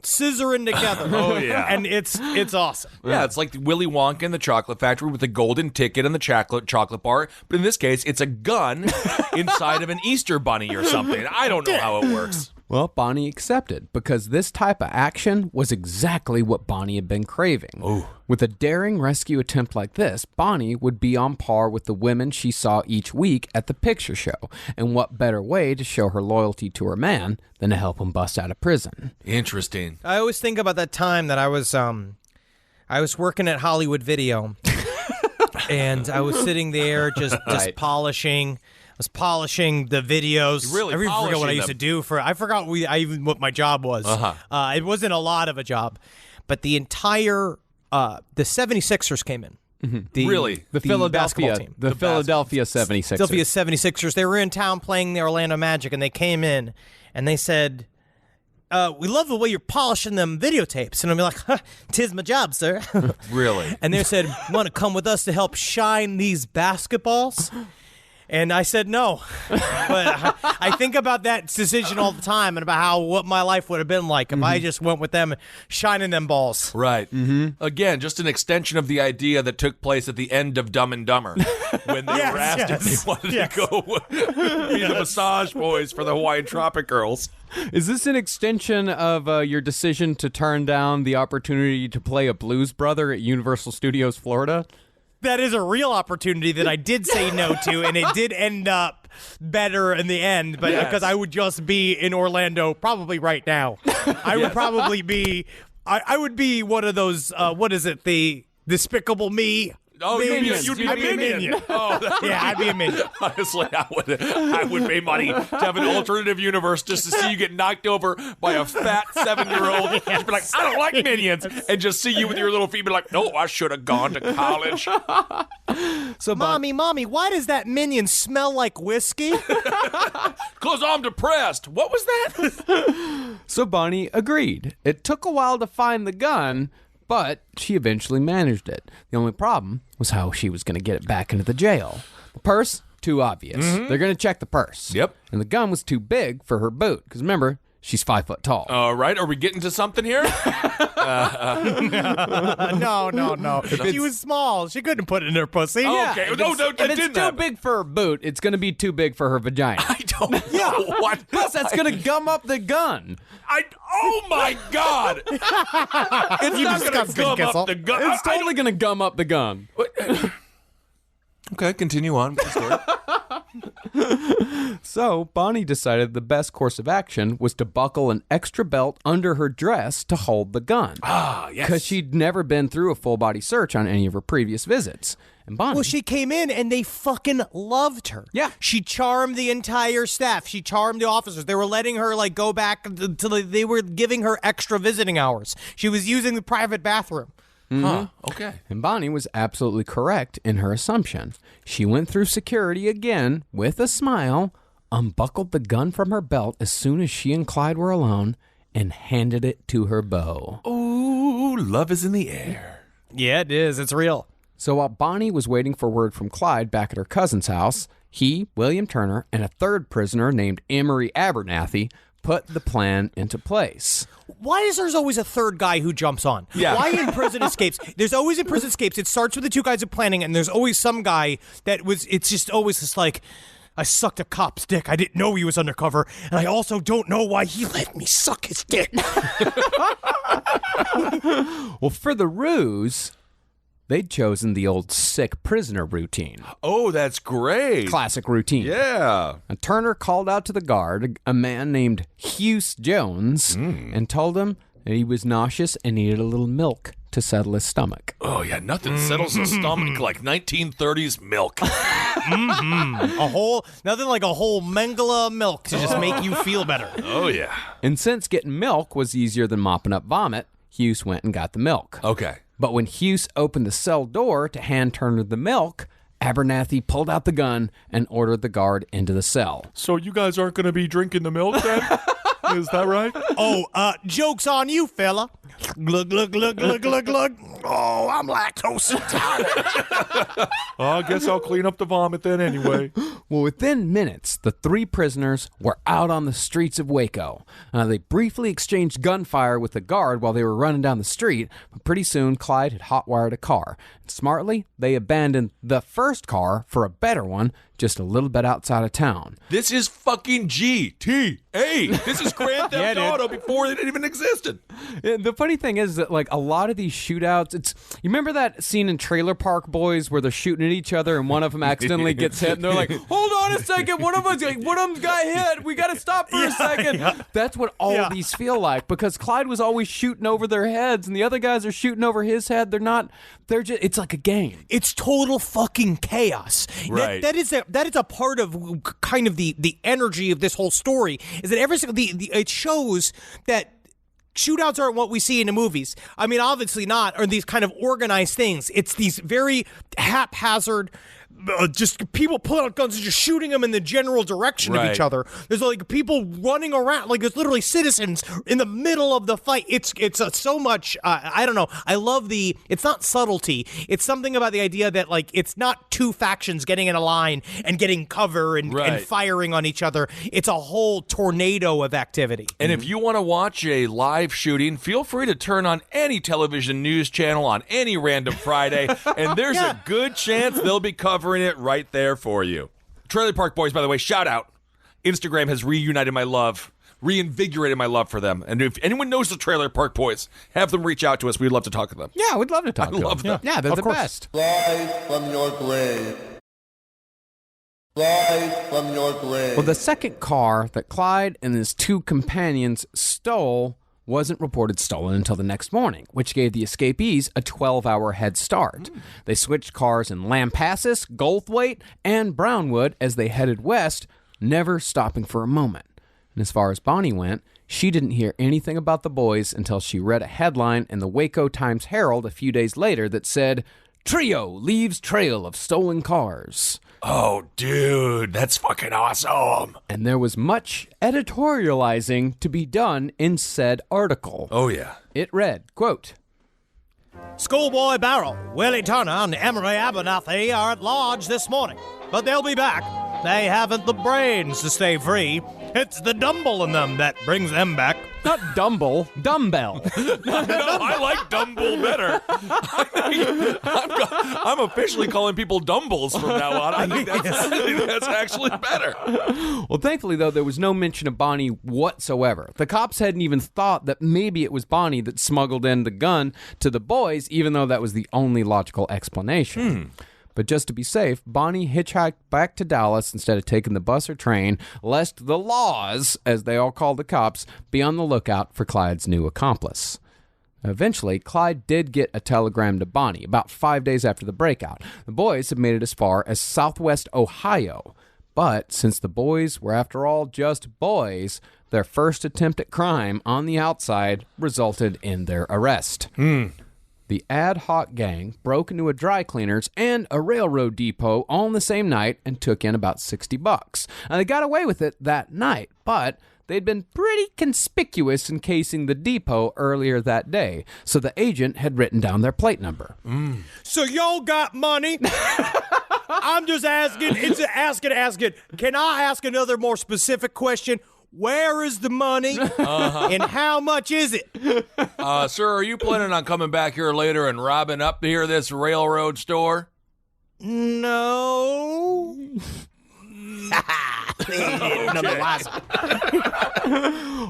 scissoring together. Oh, yeah. And it's awesome. Yeah, it's like Willy Wonka in the chocolate factory with the golden ticket and the chocolate bar. But in this case, it's a gun inside of an Easter bunny or something. I don't know how it works. Well, Bonnie accepted because this type of action was exactly what Bonnie had been craving. Ooh. With a daring rescue attempt like this, Bonnie would be on par with the women she saw each week at the picture show. And what better way to show her loyalty to her man than to help him bust out of prison? Interesting. I always think about that time that I was working at Hollywood Video, and I was sitting there just polishing. I was polishing the videos. Really I forgot what I used to do I forgot what my job was. It wasn't a lot of a job, but the entire the 76ers came in. Really? The basketball team. The Philadelphia 76ers. Philadelphia 76ers. They were in town playing the Orlando Magic, and they came in, and they said, we love the way you're polishing them videotapes. And I'm like, tis my job, sir. Really? And they said, want to come with us to help shine these basketballs? And I said no. But I think about that decision all the time and about what my life would have been like if I just went with them shining them balls. Right. Again, just an extension of the idea that took place at the end of Dumb and Dumber when they were asked if they wanted to go be the massage boys for the Hawaiian Tropic Girls. Is this an extension of your decision to turn down the opportunity to play a blues brother at Universal Studios Florida? That is a real opportunity that I did say no to, and it did end up better in the end, but because I would just be in Orlando probably right now. I would probably be, I would be one of those, what is it, the Despicable Me? Oh, you'd be a minion. Oh, I'd be a minion. Honestly, I would pay money to have an alternative universe just to see you get knocked over by a fat 7-year-old. Just be like, I don't like minions, and just see you with your little feet, be like, no, I should have gone to college. So, mommy, why does that minion smell like whiskey? Because I'm depressed. What was that? So Bonnie agreed. It took a while to find the gun, but she eventually managed it. The only problem was how she was going to get it back into the jail. The purse, too obvious. They're going to check the purse. Yep. And the gun was too big for her boot, because remember, she's 5 foot tall. All right, are we getting to something here? No. She was small. She couldn't put it in her pussy. Oh, okay. If it's too big for her boot, it's going to be too big for her vagina. I don't know what. Plus, that's going to gum up the gun. Oh, my God. It's not going to gum up the gun. It's totally going to gum up the gun. Okay, continue on with the story. So, Bonnie decided the best course of action was to buckle an extra belt under her dress to hold the gun. Ah, yes. Because she'd never been through a full-body search on any of her previous visits. And Bonnie... Well, she came in and they fucking loved her. Yeah. She charmed the entire staff. She charmed the officers. They were letting her, go back until they were giving her extra visiting hours. She was using the private bathroom. Huh, okay. And Bonnie was absolutely correct in her assumption. She went through security again with a smile, unbuckled the gun from her belt as soon as she and Clyde were alone, and handed it to her beau. Ooh, love is in the air. Yeah, it is. It's real. So while Bonnie was waiting for word from Clyde back at her cousin's house, he, William Turner, and a third prisoner named Amory Abernathy put the plan into place. Why is there's always a third guy who jumps on? Yeah. Why in Prison Escapes? There's always in Prison Escapes, it starts with the two guys who planning, and there's always some guy it's just always just like, I sucked a cop's dick. I didn't know he was undercover, and I also don't know why he let me suck his dick. Well, for the ruse, They'd chosen the old sick prisoner routine. Oh, that's great. Classic routine. Yeah. And Turner called out to the guard, a man named Hughes Jones, and told him that he was nauseous and needed a little milk to settle his stomach. Oh, yeah, nothing settles a stomach like 1930s milk. Nothing like a whole mangala of milk to just make you feel better. Oh, yeah. And since getting milk was easier than mopping up vomit, Hughes went and got the milk. Okay. But when Hughes opened the cell door to hand Turner the milk, Abernathy pulled out the gun and ordered the guard into the cell. So you guys aren't going to be drinking the milk then? Is that right? Joke's on you, fella. Glug, glug, glug, glug, glug, glug. Oh, I'm lactose intolerant. I guess I'll clean up the vomit then anyway. Well, within minutes, the three prisoners were out on the streets of Waco. They briefly exchanged gunfire with the guard while they were running down the street, but pretty soon Clyde had hotwired a car. Smartly, they abandoned the first car for a better one just a little bit outside of town. This is fucking GTA. This is Grand Theft Auto before it even existed. The funny thing is that, like, a lot of these shootouts, you remember that scene in Trailer Park Boys where they're shooting at each other and one of them accidentally gets hit and they're like, hold on a second, one of them got hit, we got to stop for a second. Yeah. That's what all of these feel like, because Clyde was always shooting over their heads and the other guys are shooting over his head. It's like a game. It's total fucking chaos. Right. That is a part of kind of the energy of this whole story, is that every single it shows that shootouts aren't what we see in the movies. I mean, obviously not, or these kind of organized things. It's these very haphazard, just people pulling out guns and just shooting them in the general direction of each other. There's like people running around, like there's literally citizens in the middle of the fight. It's so much, I don't know. I love it's not subtlety. It's something about the idea that, like, it's not two factions getting in a line and getting cover and firing on each other. It's a whole tornado of activity. And if you want to watch a live shooting, feel free to turn on any television news channel on any random Friday, and there's a good chance they'll be covering it right there for you. Trailer Park Boys, by the way, shout out. Instagram has reinvigorated my love for them. And if anyone knows the Trailer Park Boys, have them reach out to us. We'd love to talk to them. Yeah, we'd love to talk to them. I love them. Yeah, they're the best. Rise from your grave. Rise from your grave. Well, the second car that Clyde and his two companions stole wasn't reported stolen until the next morning, which gave the escapees a 12-hour head start. They switched cars in Lampasas, Goldthwaite, and Brownwood as they headed west, never stopping for a moment. And as far as Bonnie went, she didn't hear anything about the boys until she read a headline in the Waco Times-Herald a few days later that said, "Trio leaves trail of stolen cars." Oh, dude, that's fucking awesome. And there was much editorializing to be done in said article. Oh, yeah. It read, quote, Schoolboy Barrow, Willie Turner, and Emery Abernathy are at large this morning, but they'll be back. They haven't the brains to stay free. It's the Dumble in them that brings them back. Not Dumble, Dumbbell. No, I like Dumble better. I'm officially calling people Dumbles from now on. I think that's actually better. Well, thankfully, though, there was no mention of Bonnie whatsoever. The cops hadn't even thought that maybe it was Bonnie that smuggled in the gun to the boys, even though that was the only logical explanation. But just to be safe, Bonnie hitchhiked back to Dallas instead of taking the bus or train, lest the laws, as they all called the cops, be on the lookout for Clyde's new accomplice. Eventually, Clyde did get a telegram to Bonnie about 5 days after the breakout. The boys had made it as far as southwest Ohio. But since the boys were, after all, just boys, their first attempt at crime on the outside resulted in their arrest. The ad hoc gang broke into a dry cleaner's and a railroad depot all in the same night and took in about $60. Now, they got away with it that night, but they'd been pretty conspicuous in casing the depot earlier that day, so the agent had written down their plate number. So y'all got money? I'm just asking. It's asking. Can I ask another more specific question? Where is the money, and how much is it? Sir, are you planning on coming back here later and robbing up here this railroad store? No. another Laza.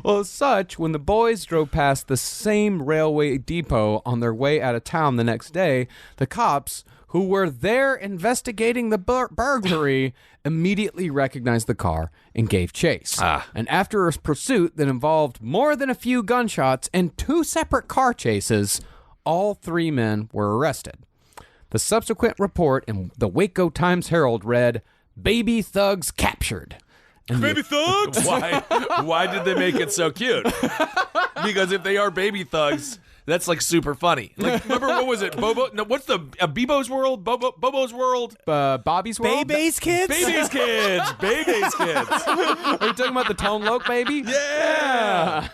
Well, as such, when the boys drove past the same railway depot on their way out of town the next day, the cops, who were there investigating the burglary, immediately recognized the car and gave chase. And after a pursuit that involved more than a few gunshots and 2 separate car chases, all 3 men were arrested. The subsequent report in the Waco Times-Herald read, "Baby thugs captured." And baby thugs? Why did they make it so cute? Because if they are baby thugs, that's like super funny. Like, remember, what was it? Bobo? No, what's the Bebo's World? Bobo's World? Bobby's World? Baby's Kids? Baby's Kids. Baby's Kids. Are you talking about the Tone Loc baby? Yeah.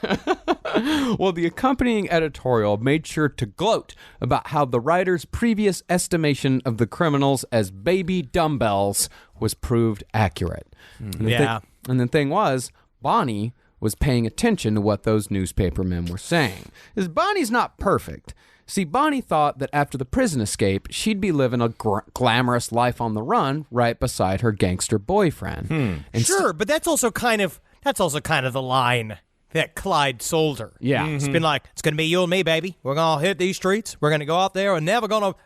Well, the accompanying editorial made sure to gloat about how the writer's previous estimation of the criminals as baby dumbbells was proved accurate. And the thing was, Bonnie was paying attention to what those newspaper men were saying. Because Bonnie's not perfect. See, Bonnie thought that after the prison escape, she'd be living a glamorous life on the run right beside her gangster boyfriend. And sure, but that's also kind of the line that Clyde sold her. Yeah. It's been like, it's going to be you and me, baby. We're going to hit these streets. We're going to go out there and never going to...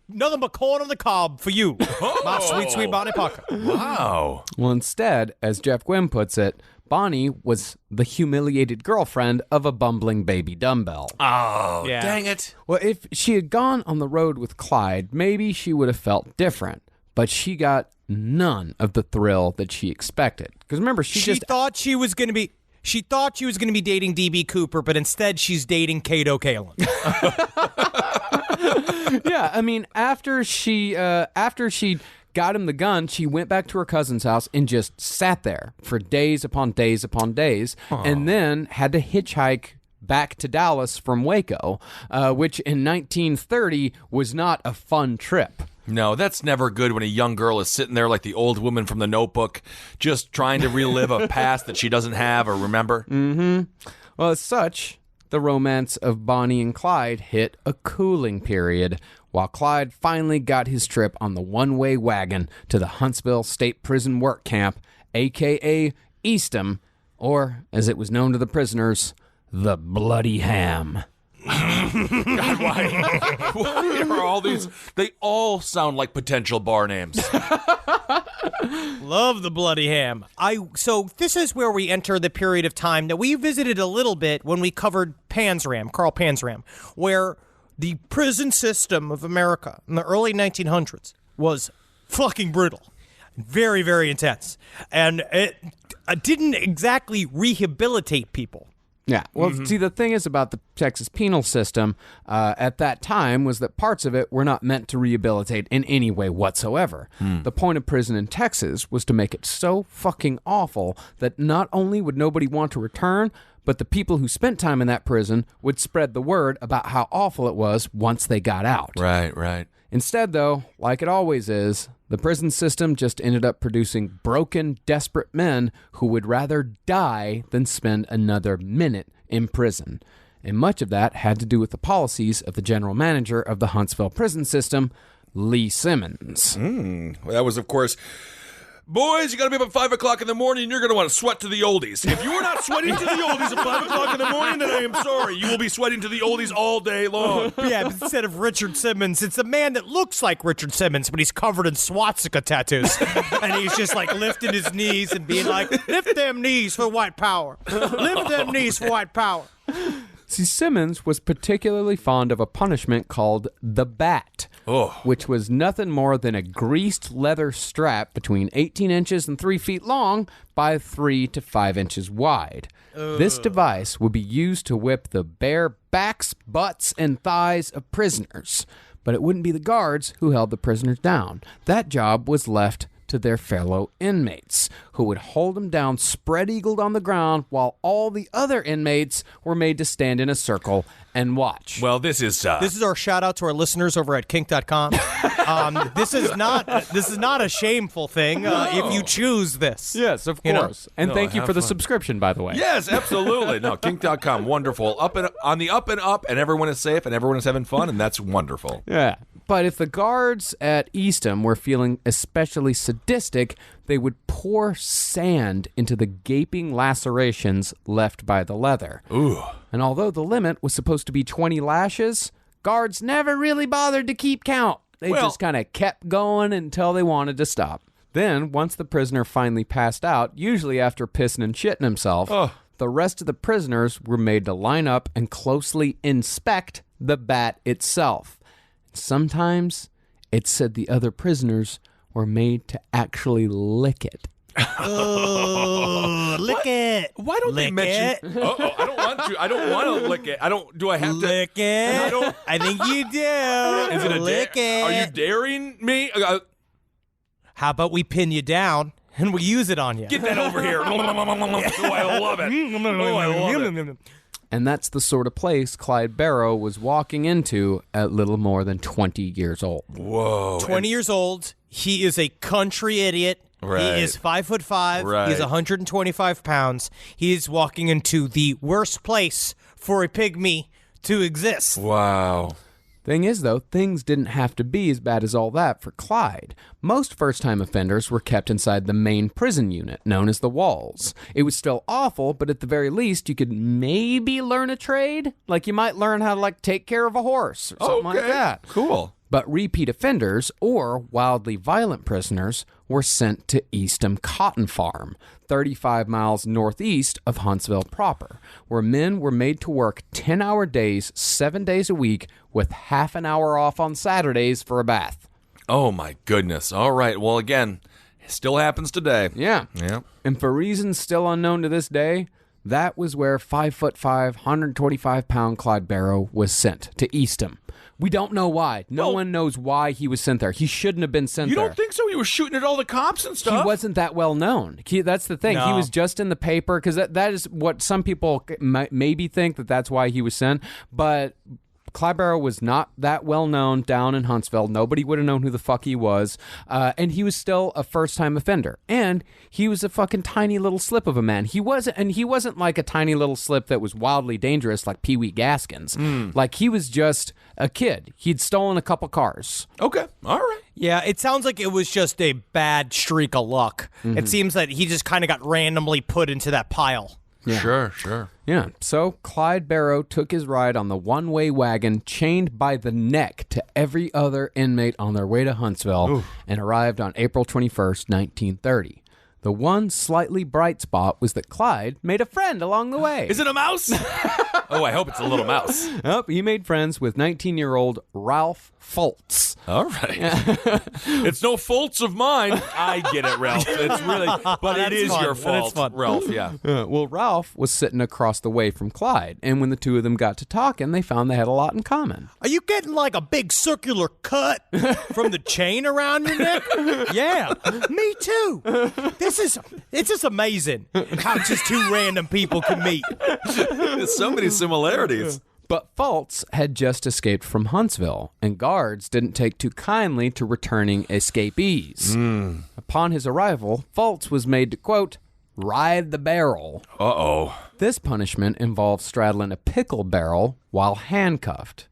Nothing but corn on the cob for you, my sweet, sweet Bonnie Parker. Wow. Well, instead, as Jeff Gwynn puts it, Bonnie was the humiliated girlfriend of a bumbling baby dumbbell. Oh, dang it. Well, if she had gone on the road with Clyde, maybe she would have felt different. But she got none of the thrill that she expected. Because remember, she thought she was going to be dating D.B. Cooper, but instead she's dating Kato Kalin. Yeah, I mean, after she got him the gun, she went back to her cousin's house and just sat there for days upon days upon days, and then had to hitchhike back to Dallas from Waco, which in 1930 was not a fun trip. No, that's never good when a young girl is sitting there like the old woman from The Notebook, just trying to relive a past that she doesn't have or remember. Well, as such, the romance of Bonnie and Clyde hit a cooling period, while Clyde finally got his trip on the one-way wagon to the Huntsville State Prison Work Camp, a.k.a. Eastham, or, as it was known to the prisoners, the Bloody Ham. God, why are all these? They all sound like potential bar names. Love the Bloody Ham. So this is where we enter the period of time that we visited a little bit when we covered Carl Panzram, where the prison system of America in the early 1900s was fucking brutal. Very, very intense. And it didn't exactly rehabilitate people. Yeah. Well, see, the thing is about the Texas penal system at that time was that parts of it were not meant to rehabilitate in any way whatsoever. The point of prison in Texas was to make it so fucking awful that not only would nobody want to return, but the people who spent time in that prison would spread the word about how awful it was once they got out. Right. Instead, though, like it always is, the prison system just ended up producing broken, desperate men who would rather die than spend another minute in prison. And much of that had to do with the policies of the general manager of the Huntsville prison system, Lee Simmons. Well, that was, of course... Boys, you got to be up at 5 o'clock in the morning, and you're going to want to sweat to the oldies. If you are not sweating to the oldies at 5 o'clock in the morning, then I am sorry. You will be sweating to the oldies all day long. Yeah, but instead of Richard Simmons, it's a man that looks like Richard Simmons, but he's covered in swastika tattoos. And he's just like lifting his knees and being like, lift them knees for white power. Lift them knees for white power. See, Simmons was particularly fond of a punishment called the bat, which was nothing more than a greased leather strap between 18 inches and 3 feet long by 3 to 5 inches wide. This device would be used to whip the bare backs, butts, and thighs of prisoners, but it wouldn't be the guards who held the prisoners down. That job was left to their fellow inmates, who would hold them down spread-eagled on the ground while all the other inmates were made to stand in a circle and watch. Well, this is our shout out to our listeners over at kink.com. This is not a shameful thing if you choose this. Yes, of course. And thank you for the subscription, by the way. Yes, absolutely. No, kink.com, wonderful. On the up and up, and everyone is safe, and everyone is having fun, and that's wonderful. Yeah. But if the guards at Eastham were feeling especially sadistic, they would pour sand into the gaping lacerations left by the leather. Ooh. And although the limit was supposed to be 20 lashes, guards never really bothered to keep count. They just kind of kept going until they wanted to stop. Then, once the prisoner finally passed out, usually after pissing and shitting himself, the rest of the prisoners were made to line up and closely inspect the bat itself. Sometimes it said the other prisoners were made to actually lick it. Lick it. Why don't they mention? I don't want to. I don't want to lick it. Do I have to lick it? I think you do. Is it a lick it? Are you daring me? How about we pin you down and we use it on you? Get that over here. Oh, I love it. Oh, I love it. And that's the sort of place Clyde Barrow was walking into at little more than 20 years old. Whoa. 20 years old. He is a country idiot. Right. He is 5'5". Right. He's 125 pounds. He is walking into the worst place for a pygmy to exist. Wow. Thing is, though, things didn't have to be as bad as all that for Clyde. Most first-time offenders were kept inside the main prison unit, known as the Walls. It was still awful, but at the very least, you could maybe learn a trade. Like you might learn how to, take care of a horse or something like that. Cool. But repeat offenders, or wildly violent prisoners, were sent to Eastham Cotton Farm, 35 miles northeast of Huntsville proper, where men were made to work 10-hour days, 7 days a week, with half an hour off on Saturdays for a bath. Oh, my goodness. All right. Well, again, it still happens today. Yeah. And for reasons still unknown to this day, that was where 5'5", 125-pound Clyde Barrow was sent to Eastham. We don't know why. No one knows why he was sent there. He shouldn't have been sent there. You don't think so? He was shooting at all the cops and stuff? He wasn't that well known. That's the thing. No. He was just in the paper, because that is what some people maybe think that's why he was sent. But Clyde Barrow was not that well known down in Huntsville. Nobody would have known who the fuck he was. And he was still a first-time offender. And he was a fucking tiny little slip of a man. He wasn't like a tiny little slip that was wildly dangerous like Pee Wee Gaskins. Like, he was just a kid. He'd stolen a couple cars. Okay. All right. Yeah, it sounds like it was just a bad streak of luck. Mm-hmm. It seems that he just kind of got randomly put into that pile. Yeah. Sure. Yeah, so Clyde Barrow took his ride on the one-way wagon chained by the neck to every other inmate on their way to Huntsville and arrived on April 21st, 1930. The one slightly bright spot was that Clyde made a friend along the way. Is it a mouse? Oh, I hope it's a little mouse. Nope, he made friends with 19-year-old Ralph Fultz. All right. It's no faults of mine. I get it, Ralph. It's really, but it is your fault, Ralph. Yeah. Well, Ralph was sitting across the way from Clyde, and when the two of them got to talking, they found they had a lot in common. Are you getting like a big circular cut from the chain around your neck? Yeah, me too. It's just amazing how just two random people can meet. There's so many similarities. But Fultz had just escaped from Huntsville, and guards didn't take too kindly to returning escapees. Upon his arrival, Fultz was made to, quote, ride the barrel. Uh-oh. This punishment involved straddling a pickle barrel while handcuffed.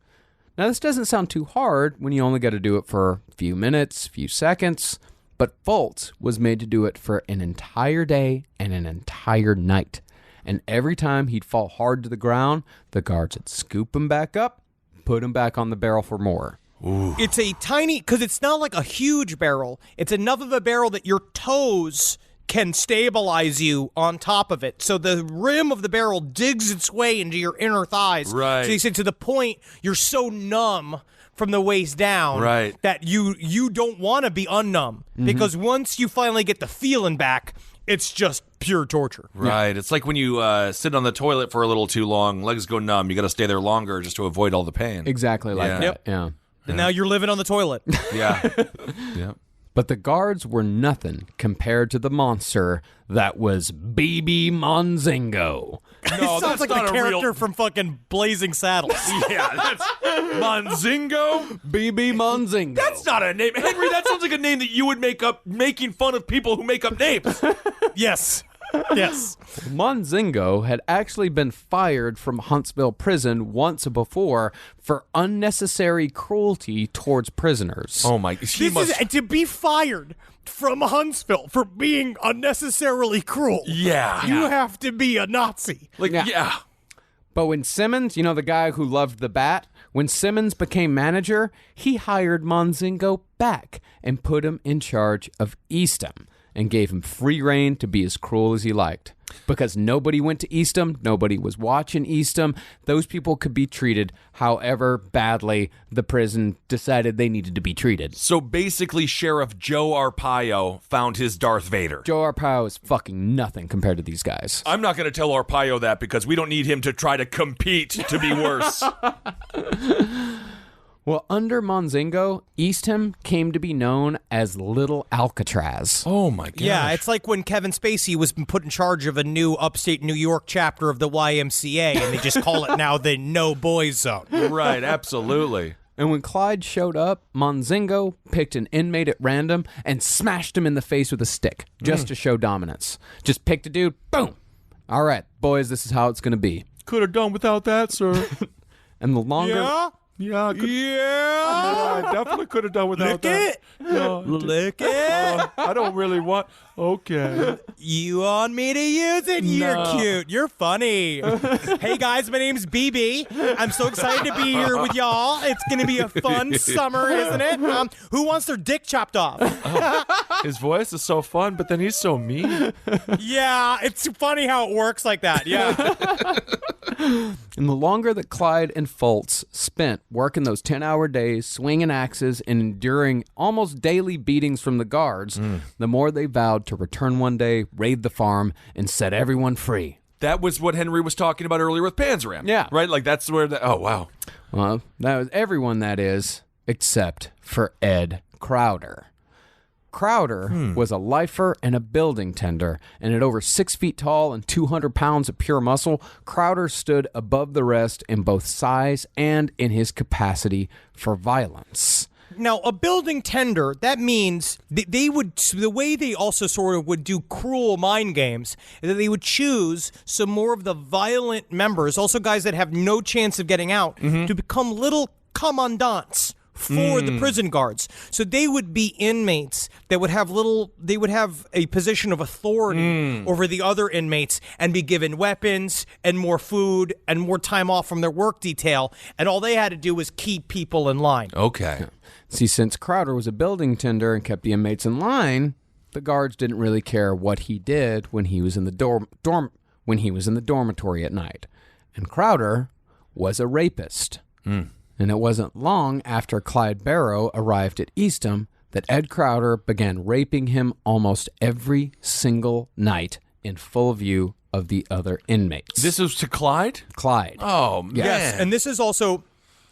Now, this doesn't sound too hard when you only got to do it for a few minutes, few seconds, but Fultz was made to do it for an entire day and an entire night. And every time he'd fall hard to the ground, the guards would scoop him back up, put him back on the barrel for more. Ooh. It's a tiny, because it's not like a huge barrel. It's enough of a barrel that your toes can stabilize you on top of it. So the rim of the barrel digs its way into your inner thighs. Right. So you say to the point you're so numb from the waist down that you don't want to be unnumb. Because once you finally get the feeling back, it's just pure torture. Right. Yeah. It's like when you sit on the toilet for a little too long, legs go numb. You got to stay there longer just to avoid all the pain. Exactly like that. Yep. Yeah. And now you're living on the toilet. Yeah. Yeah. But the guards were nothing compared to the monster that was BB Monzingo. No, sounds like not the a character real... from fucking Blazing Saddles. Yeah, that's Monzingo. BB Monzingo. That's not a name, Henry. That sounds like a name that you would make up, making fun of people who make up names. Yes. Yes. Monzingo had actually been fired from Huntsville prison once before for unnecessary cruelty towards prisoners. Oh my! To be fired from Huntsville for being unnecessarily cruel. Yeah. You have to be a Nazi. Yeah. But when Simmons, the guy who loved the bat, when Simmons became manager, he hired Monzingo back and put him in charge of Eastham and gave him free rein to be as cruel as he liked. Because nobody went to Eastham, nobody was watching Eastham. Those people could be treated however badly the prison decided they needed to be treated. So basically, Sheriff Joe Arpaio found his Darth Vader. Joe Arpaio is fucking nothing compared to these guys. I'm not going to tell Arpaio that because we don't need him to try to compete to be worse. Well, under Monzingo, Eastham came to be known as Little Alcatraz. Oh, my gosh. Yeah, it's like when Kevin Spacey was put in charge of a new upstate New York chapter of the YMCA, and they just call it now the No Boys Zone. Right, absolutely. And when Clyde showed up, Monzingo picked an inmate at random and smashed him in the face with a stick, just to show dominance. Just picked a dude, boom. All right, boys, this is how it's going to be. Could have done without that, sir. And the longer... Yeah? Yeah, Yeah. I definitely could have done without Lick that. it. No, Lick it. I don't really want. Okay. You want me to use it? You're cute. You're funny. Hey, guys, my name's BB. I'm so excited to be here with y'all. It's going to be a fun summer, isn't it? Who wants their dick chopped off? His voice is so fun, but then he's so mean. Yeah, it's funny how it works like that. Yeah. And the longer that Clyde and Fultz spent working those 10-hour days, swinging axes, and enduring almost daily beatings from the guards, the more they vowed to return one day, raid the farm, and set everyone free. That was what Henry was talking about earlier with Panzram. Yeah. Right? Like, that's where oh, wow. Well, that was everyone, that is, except for Ed Crowder. Crowder was a lifer and a building tender, and at over 6 feet tall and 200 pounds of pure muscle, Crowder stood above the rest in both size and in his capacity for violence. Now, a building tender, that means they would, the way they also sort of would do cruel mind games, is that they would choose some more of the violent members, also guys that have no chance of getting out, to become little commandants for the prison guards. So they would be inmates that would have they would have a position of authority over the other inmates and be given weapons and more food and more time off from their work detail. And all they had to do was keep people in line. Okay. See, since Crowder was a building tender and kept the inmates in line, the guards didn't really care what he did when he was in the dormitory at night. And Crowder was a rapist. And it wasn't long after Clyde Barrow arrived at Eastham that Ed Crowder began raping him almost every single night in full view of the other inmates. This was to Clyde? Clyde. Oh, man. Yes, and this is also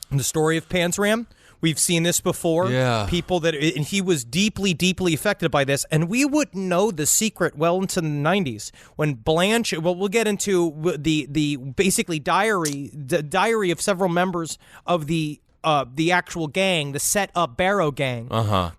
the story of Panzram. We've seen this before. Yeah. People that, and he was deeply, deeply affected by this. And we wouldn't know the secret well into the 90s when Blanche, well, we'll get into the basically the diary of several members of the actual gang, the set up Barrow gang.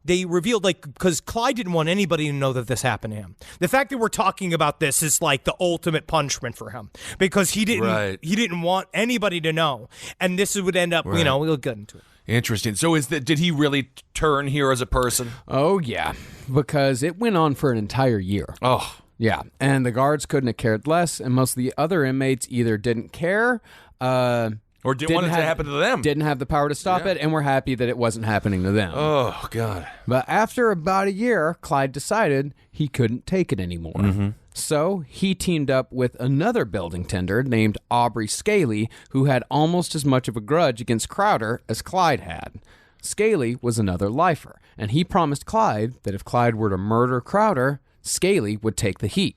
They revealed, because Clyde didn't want anybody to know that this happened to him. The fact that we're talking about this is like the ultimate punishment for him because he didn't want anybody to know. And this would end up, we'll get into it. Interesting. So did he really turn here as a person? Oh, yeah, because it went on for an entire year. Oh. Yeah, and the guards couldn't have cared less, and most of the other inmates either didn't care or didn't want it to happen to them. Didn't have the power to stop it, and were happy that it wasn't happening to them. Oh, God. But after about a year, Clyde decided he couldn't take it anymore. So he teamed up with another building tender named Aubrey Scaly, who had almost as much of a grudge against Crowder as Clyde had. Scaly was another lifer, and he promised Clyde that if Clyde were to murder Crowder, Scaly would take the heat.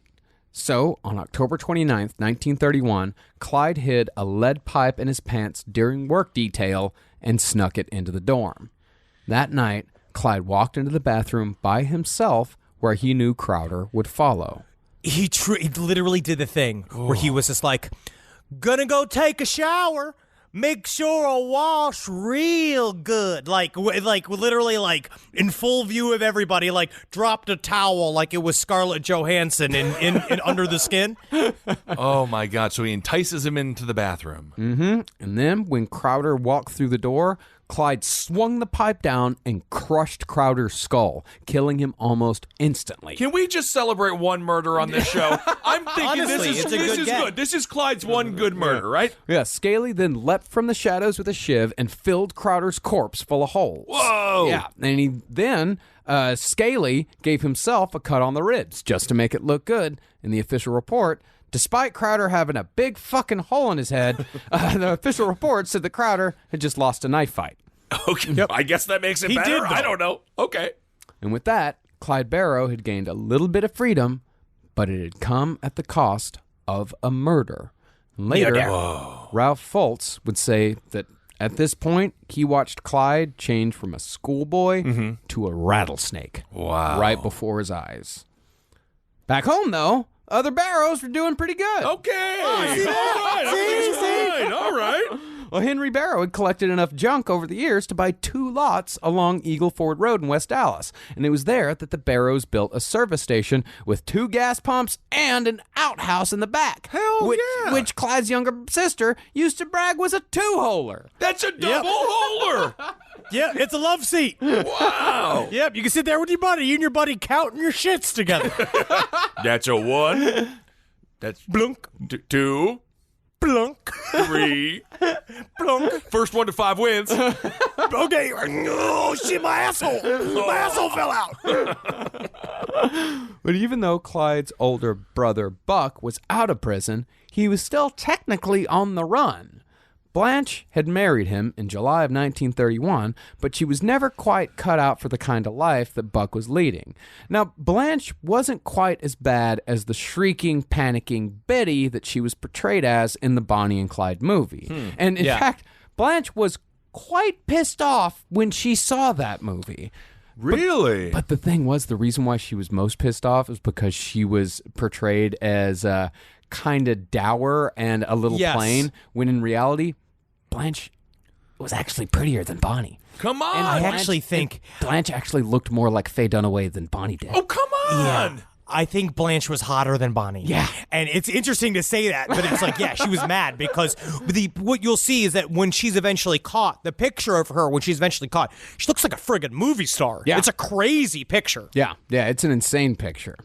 So, on October 29th, 1931, Clyde hid a lead pipe in his pants during work detail and snuck it into the dorm. That night, Clyde walked into the bathroom by himself where he knew Crowder would follow. He literally did the thing where he was just like, gonna go take a shower. Make sure I wash real good. Like literally like in full view of everybody, like dropped a towel like it was Scarlett Johansson in Under the Skin. Oh my God. So he entices him into the bathroom. Mm-hmm. And then when Crowder walked through the door, Clyde swung the pipe down and crushed Crowder's skull, killing him almost instantly. Can we just celebrate one murder on this show? I'm thinking Honestly, this it's is good. This is Clyde's one good murder, right? Yeah, Scaly then leapt from the shadows with a shiv and filled Crowder's corpse full of holes. Whoa! Yeah, and then Scaly gave himself a cut on the ribs just to make it look good. In the official report, despite Crowder having a big fucking hole in his head, the official report said that Crowder had just lost a knife fight. Okay, yep. I guess that makes it better. Did, I don't know. Okay. And with that, Clyde Barrow had gained a little bit of freedom, but it had come at the cost of a murder. Later, Ralph Fultz would say that at this point, he watched Clyde change from a schoolboy to a rattlesnake. Wow. Right before his eyes. Back home, though, other Barrows were doing pretty good. Okay. All right. All right. Well, Henry Barrow had collected enough junk over the years to buy 2 lots along Eagle Ford Road in West Dallas. And it was there that the Barrows built a service station with 2 gas pumps and an outhouse in the back. Which Clyde's younger sister used to brag was a 2-holer. That's a double holer. Yeah, it's a love seat. Wow. Yep, you can sit there with your buddy. You and your buddy counting your shits together. That's a 1. That's blunk. 2. Blunk. 3. Blunk. First 1 to 5 wins. Okay. Oh, shit, my asshole. My asshole fell out. But even though Clyde's older brother, Buck, was out of prison, he was still technically on the run. Blanche had married him in July of 1931, but she was never quite cut out for the kind of life that Buck was leading. Now, Blanche wasn't quite as bad as the shrieking, panicking Betty that she was portrayed as in the Bonnie and Clyde movie. And in fact, Blanche was quite pissed off when she saw that movie. Really? But the thing was, the reason why she was most pissed off is because she was portrayed as kind of dour and a little plain, when in reality, Blanche was actually prettier than Bonnie. Come on. And I actually think Blanche actually looked more like Faye Dunaway than Bonnie did. Oh, come on. Yeah. I think Blanche was hotter than Bonnie. Yeah. And it's interesting to say that, but it's like, yeah, she was mad because what you'll see is that when she's eventually caught, the picture of her when she's eventually caught, she looks like a friggin' movie star. Yeah. It's a crazy picture. Yeah, it's an insane picture.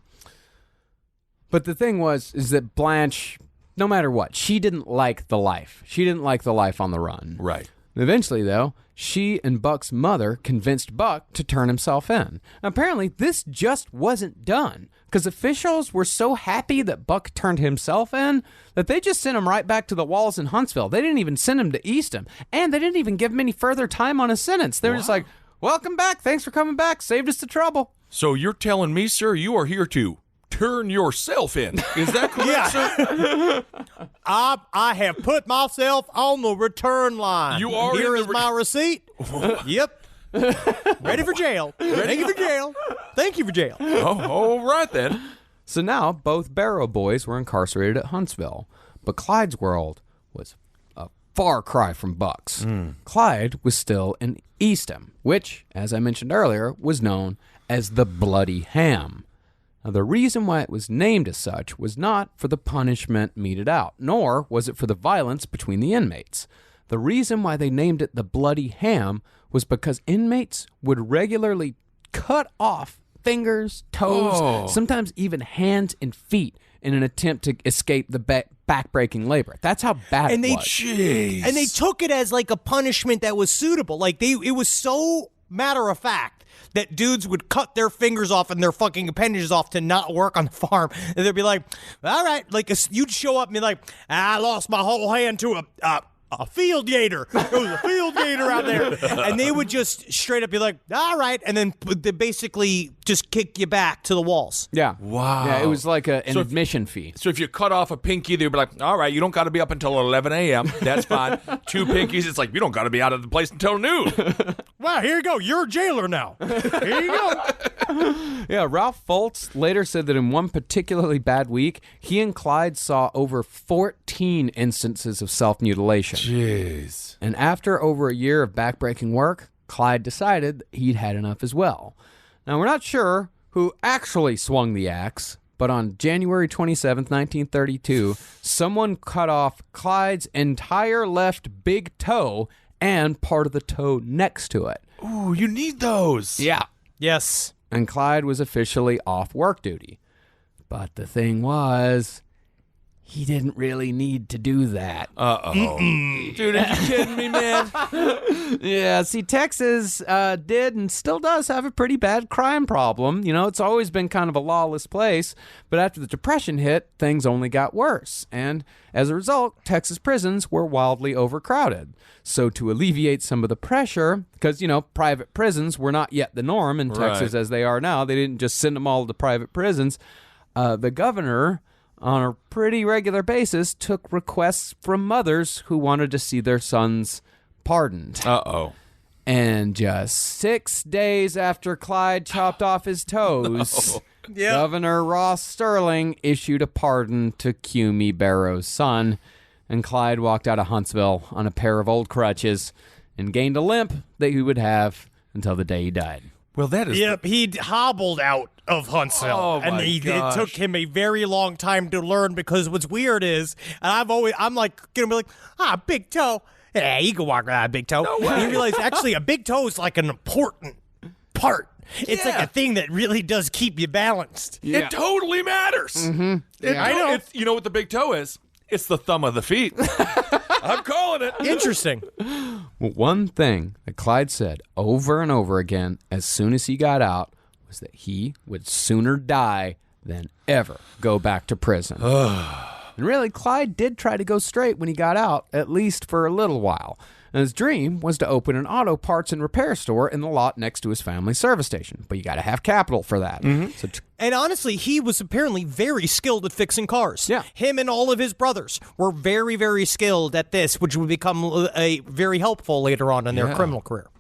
But the thing is that Blanche, no matter what, she didn't like the life. She didn't like the life on the run. Right. Eventually, though, she and Buck's mother convinced Buck to turn himself in. Apparently, this just wasn't done, because officials were so happy that Buck turned himself in that they just sent him right back to the walls in Huntsville. They didn't even send him to Eastham, and they didn't even give him any further time on his sentence. They were just like, welcome back, thanks for coming back, saved us the trouble. So you're telling me, sir, you are here to turn yourself in. Is that correct, sir? I have put myself on the return line. You are. Here is my receipt. Yep. Ready for jail. Thank you for jail. Thank you for jail. Oh, all right then. So now both Barrow boys were incarcerated at Huntsville, but Clyde's world was a far cry from Buck's. Clyde was still in Eastham, which, as I mentioned earlier, was known as the Bloody Ham. Now, the reason why it was named as such was not for the punishment meted out, nor was it for the violence between the inmates. The reason why they named it the Bloody Ham was because inmates would regularly cut off fingers, toes, sometimes even hands and feet in an attempt to escape the back-breaking labor. That's how bad it was. Jeez. And they took it as like a punishment that was suitable. Like it was so matter of fact that dudes would cut their fingers off and their fucking appendages off to not work on the farm. And they'd be like, all right, like you'd show up and be like, I lost my whole hand to a field gator. There was a field gator out there. And they would just straight up be like, all right. And then they basically just kick you back to the walls. Yeah. Wow. Yeah, it was like an So if- admission fee. So if you cut off a pinky, they'd be like, all right, you don't got to be up until 11 a.m. That's fine. 2 pinkies, it's like, you don't got to be out of the place until noon. Wow, here you go. You're a jailer now. Here you go. Yeah, Ralph Foltz later said that in one particularly bad week, he and Clyde saw over 14 instances of self-mutilation. Jeez. And after over a year of backbreaking work, Clyde decided he'd had enough as well. Now, we're not sure who actually swung the axe, but on January 27th, 1932, someone cut off Clyde's entire left big toe and part of the toe next to it. Ooh, you need those. Yeah. Yes. And Clyde was officially off work duty. But the thing was, he didn't really need to do that. Uh-oh. Dude, are you kidding me, man? Yeah, see, Texas did and still does have a pretty bad crime problem. You know, it's always been kind of a lawless place, but after the Depression hit, things only got worse. And as a result, Texas prisons were wildly overcrowded. So to alleviate some of the pressure, because, you know, private prisons were not yet the norm in Texas as they are now. They didn't just send them all to private prisons. The governor, on a pretty regular basis, took requests from mothers who wanted to see their sons pardoned. Uh-oh. And just 6 days after Clyde chopped off his toes, Governor Ross Sterling issued a pardon to Clyde Barrow's son, and Clyde walked out of Huntsville on a pair of old crutches and gained a limp that he would have until the day he died. Well, that is... Yep, he hobbled out of Huntsville. Oh, and my it took him a very long time to learn, because what's weird is, and I'm like, gonna be like, big toe. Yeah, you can walk without a big toe. No way. And you realize, actually, a big toe is like an important part. It's like a thing that really does keep you balanced. Yeah. It totally matters. Mm-hmm. I know. You know what the big toe is? It's the thumb of the feet. I'm calling it. Interesting. Well, one thing that Clyde said over and over again as soon as he got out was that he would sooner die than ever go back to prison. And really, Clyde did try to go straight when he got out, at least for a little while. And his dream was to open an auto parts and repair store in the lot next to his family service station. But you got to have capital for that. So and honestly, he was apparently very skilled at fixing cars. Yeah. Him and all of his brothers were very, very skilled at this, which would become very helpful later on in their criminal career.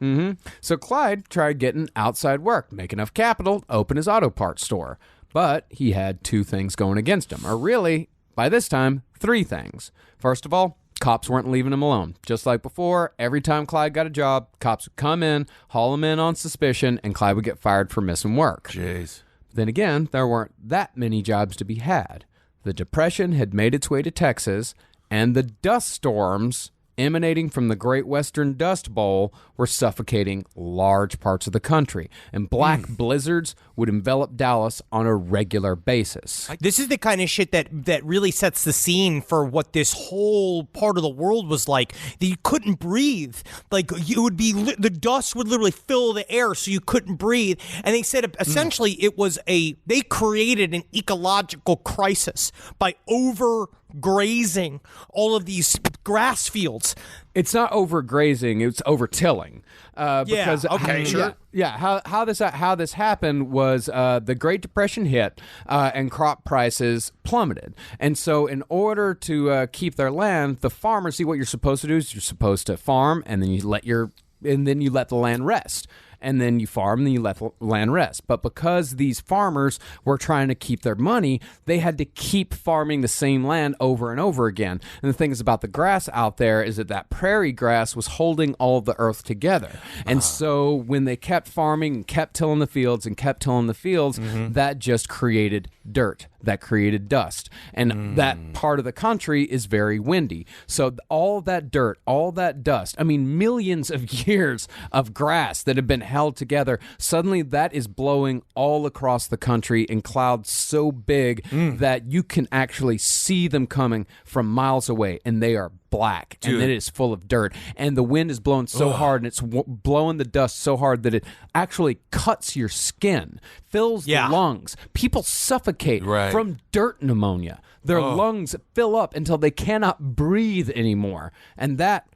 So Clyde tried getting outside work, make enough capital to open his auto parts store. But he had 2 things going against him, or really, by this time, 3 things. First of all, cops weren't leaving him alone. Just like before, every time Clyde got a job, cops would come in, haul him in on suspicion, and Clyde would get fired for missing work. Jeez. Then again, there weren't that many jobs to be had. The Depression had made its way to Texas, and the dust storms emanating from the Great Western Dust Bowl were suffocating large parts of the country, and black blizzards would envelop Dallas on a regular basis. This is the kind of shit that really sets the scene for what this whole part of the world was like. That you couldn't breathe. Like, you would be, the dust would literally fill the air so you couldn't breathe. And they said essentially it was they created an ecological crisis by overgrazing all of these grass fields. It's not overgrazing; it's overtilling. Because sure. How this happened was the Great Depression hit and crop prices plummeted, and so in order to keep their land, the farmers, see, what you're supposed to do is you're supposed to farm, and then you let the land rest. And then you farm, and then you let the land rest. But because these farmers were trying to keep their money, they had to keep farming the same land over and over again. And the thing is about the grass out there is that prairie grass was holding all of the earth together. And so when they kept farming and kept tilling the fields and kept tilling the fields, that just created dirt. That created dust. And that part of the country is very windy. So all that dirt, all that dust, I mean, millions of years of grass that have been held together, suddenly that is blowing all across the country in clouds so big that you can actually see them coming from miles away, and they are black. Dude. And it is full of dirt, and the wind is blowing so hard, and it's blowing the dust so hard that it actually cuts your skin, fills the lungs. People suffocate from dirt pneumonia. Their lungs fill up until they cannot breathe anymore, and that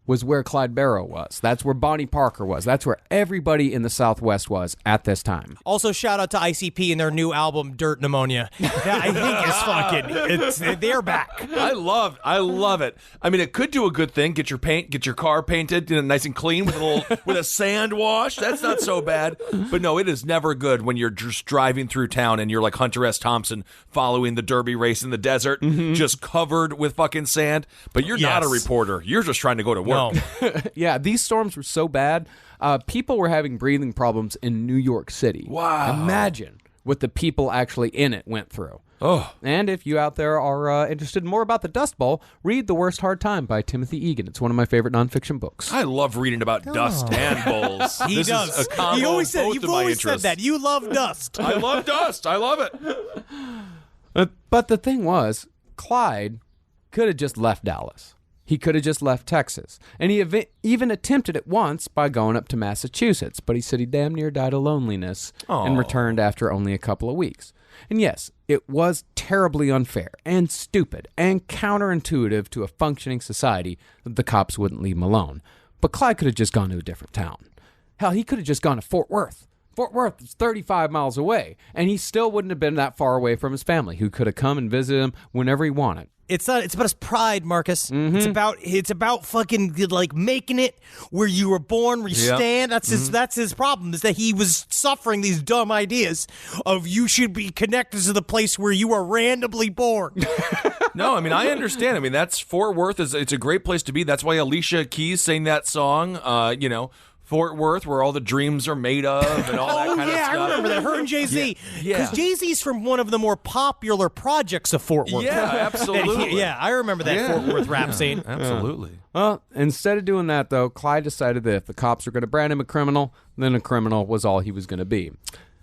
was where Clyde Barrow was. That's where Bonnie Parker was. That's where everybody in the Southwest was at this time. Also, shout out to ICP and their new album, Dirt Pneumonia. That I think is fucking, they're back. I love it. I mean, it could do a good thing. Get your car painted, nice and clean with a sand wash. That's not so bad. But no, it is never good when you're just driving through town and you're like Hunter S. Thompson following the Derby race in the desert, just covered with fucking sand. But you're not a reporter. You're just trying to go to work. No. Yeah, these storms were so bad, people were having breathing problems in New York City. Wow. Imagine what the people actually in it went through. Oh. And if you out there are interested in more about the Dust Bowl, read The Worst Hard Time by Timothy Egan. It's one of my favorite nonfiction books. I love reading about dust and bowls. He does. Is a combo You've always of said that. You love dust. I love dust. I love it. But the thing was, Clyde could have just left Dallas. He could have just left Texas. And he even attempted it once by going up to Massachusetts, but he said he damn near died of loneliness and returned after only a couple of weeks. And yes, it was terribly unfair and stupid and counterintuitive to a functioning society that the cops wouldn't leave him alone. But Clyde could have just gone to a different town. Hell, he could have just gone to Fort Worth. Fort Worth is 35 miles away, and he still wouldn't have been that far away from his family, who could have come and visited him whenever he wanted. It's about his pride, Marcus. It's about fucking like making it where you were born, where you stand. That's his problem, is that he was suffering these dumb ideas of you should be connected to the place where you were randomly born. No, I mean, I understand. I mean, that's Fort Worth it's a great place to be. That's why Alicia Keys sang that song, Fort Worth, where all the dreams are made of and all that kind of stuff. I remember that. Her and Jay-Z. Because Jay-Z's from one of the more popular projects of Fort Worth. Yeah, absolutely. I remember that Fort Worth rap scene. Absolutely. Well, instead of doing that, though, Clyde decided that if the cops were going to brand him a criminal, then a criminal was all he was going to be.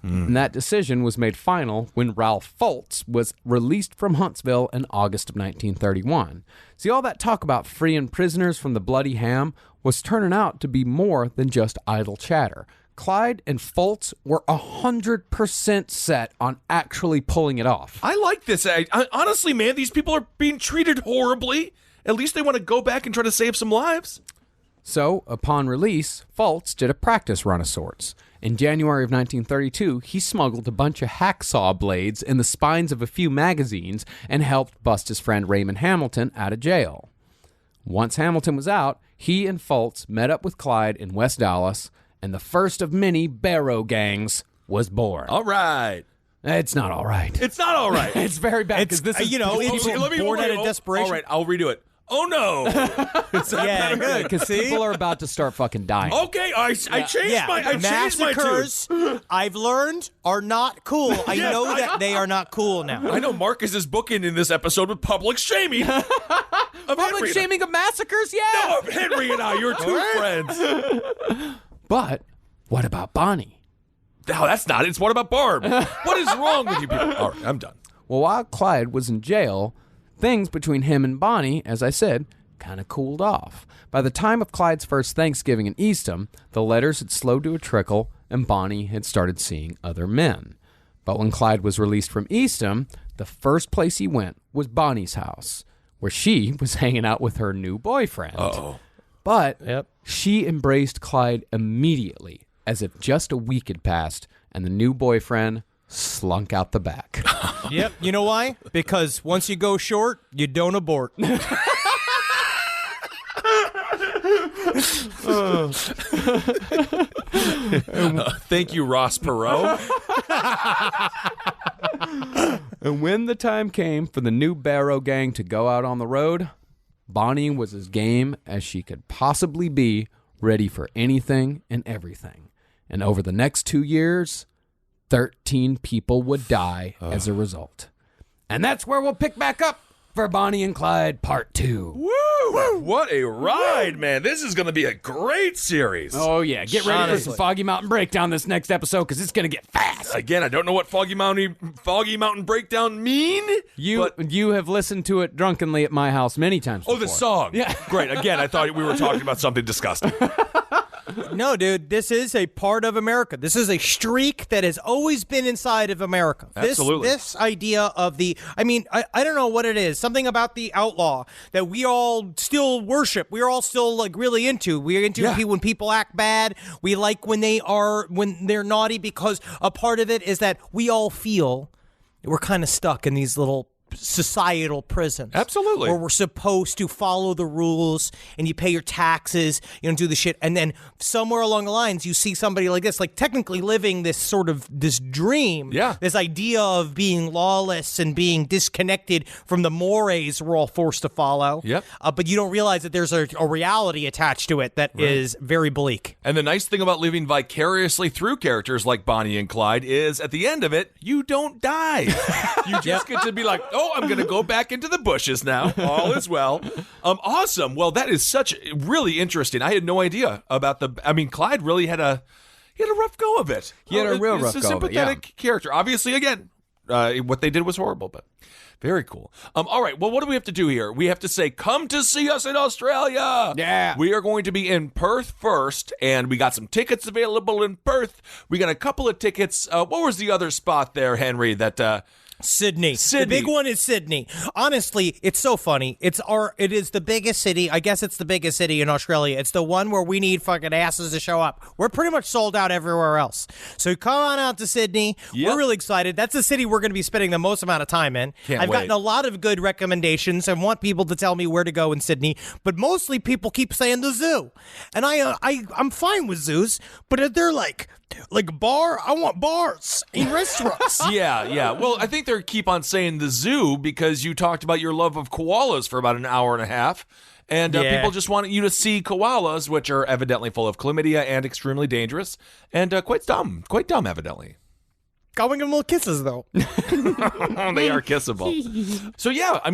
And that decision was made final when Ralph Foltz was released from Huntsville in August of 1931. See, all that talk about freeing prisoners from the bloody ham was turning out to be more than just idle chatter. Clyde and Foltz were 100% set on actually pulling it off. I like this. Honestly, man, these people are being treated horribly. At least they want to go back and try to save some lives. So, upon release, Foltz did a practice run of sorts. In January of 1932, he smuggled a bunch of hacksaw blades in the spines of a few magazines and helped bust his friend Raymond Hamilton out of jail. Once Hamilton was out, he and Foltz met up with Clyde in West Dallas, and the first of many Barrow gangs was born. All right. It's not all right. It's not all right. It's very bad. Because this is, born out of desperation. All right, I'll redo it. Oh, no. Good, because people are about to start fucking dying. Okay, I changed my tune. Massacres, I've learned, are not cool. I know that they are not cool now. I know Marcus is booking in this episode with public shaming. Public shaming of massacres? Yeah. No, of Henry and I. You're two friends. But what about Bonnie? No, that's not it. It's what about Barb? What is wrong with you people? All right, I'm done. Well, while Clyde was in jail, things between him and Bonnie, as I said, kind of cooled off. By the time of Clyde's first Thanksgiving in Eastham, the letters had slowed to a trickle, and Bonnie had started seeing other men. But when Clyde was released from Eastham, the first place he went was Bonnie's house, where she was hanging out with her new boyfriend. Uh-oh. But she embraced Clyde immediately, as if just a week had passed, and the new boyfriend slunk out the back. Yep. You know why? Because once you go short, you don't abort. Thank you, Ross Perot. And when the time came for the new Barrow gang to go out on the road, Bonnie was as game as she could possibly be, ready for anything and everything. And over the next 2 years, 13 people would die as a result. And that's where we'll pick back up for Bonnie and Clyde Part 2. Woo! What a ride, man. This is going to be a great series. Oh, yeah. Get ready for some Foggy Mountain Breakdown this next episode, because it's going to get fast. Again, I don't know what Foggy Mountain Breakdown mean. You have listened to it drunkenly at my house many times before. Oh, the song. Yeah. Great. Again, I thought we were talking about something disgusting. No, dude, this is a part of America. This is a streak that has always been inside of America. Absolutely. This idea of I don't know what it is. Something about the outlaw that we all still worship. We're all still like really into. We're into when people act bad. We like when they're naughty, because a part of it is that we all feel we're kind of stuck in these little societal prisons. Absolutely. Where we're supposed to follow the rules and you pay your taxes, you don't do the shit. And then somewhere along the lines, you see somebody like this, like technically living this dream. Yeah. This idea of being lawless and being disconnected from the mores we're all forced to follow. Yep. But you don't realize that there's a reality attached to it that is very bleak. And the nice thing about living vicariously through characters like Bonnie and Clyde is at the end of it, you don't die. You just get to be like, oh, I'm going to go back into the bushes now. All is well. Awesome. Well, that is really interesting. I had no idea about Clyde really had a rough go of it. He had a real rough go of it, It's a sympathetic character. Obviously, again, what they did was horrible, but very cool. All right. Well, what do we have to do here? We have to say, come to see us in Australia. Yeah. We are going to be in Perth first, and we got some tickets available in Perth. We got a couple of tickets. What was the other spot there, Henry, that... Sydney. The big one is Sydney. Honestly, it's so funny. It is the biggest city. I guess it's the biggest city in Australia. It's the one where we need fucking asses to show up. We're pretty much sold out everywhere else. So come on out to Sydney. Yep. We're really excited. That's the city we're going to be spending the most amount of time in. I've gotten a lot of good recommendations and want people to tell me where to go in Sydney, but mostly people keep saying the zoo. And I'm fine with zoos, but they're like bar, I want bars in restaurants. Yeah. Well, I think they keep on saying the zoo because you talked about your love of koalas for about an hour and a half. And people just want you to see koalas, which are evidently full of chlamydia and extremely dangerous and quite dumb, evidently. Going in little kisses, though. They are kissable. So,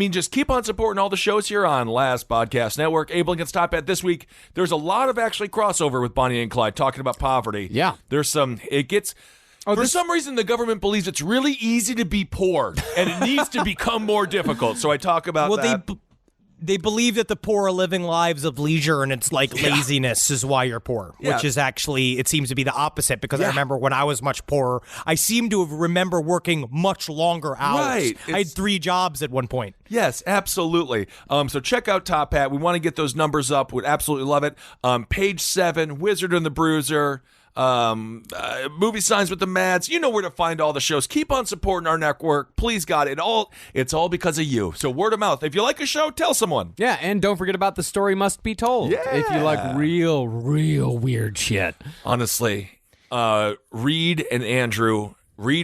just keep on supporting all the shows here on Last Podcast Network. Abe Lincoln's Top Hat this week. There's a lot of actually crossover with Bonnie and Clyde talking about poverty. Yeah. There's some, for some reason, the government believes it's really easy to be poor, and it needs to become more difficult. So I talk about that. They believe that the poor are living lives of leisure, and it's like laziness is why you're poor, which is actually, it seems to be the opposite, because I remember when I was much poorer, I seem to remember working much longer hours. Right. I had 3 jobs at one point. Yes, absolutely. So check out Top Hat. We want to get those numbers up. We'd absolutely love it. Page 7, Wizard and the Bruiser. Movie Signs with the Mads. You know where to find all the shows. Keep on supporting our network. Please, God, it's all because of you. So word of mouth. If you like a show, tell someone. Yeah, and don't forget about The Story Must Be Told. Yeah. If you like real weird shit. Honestly, Reed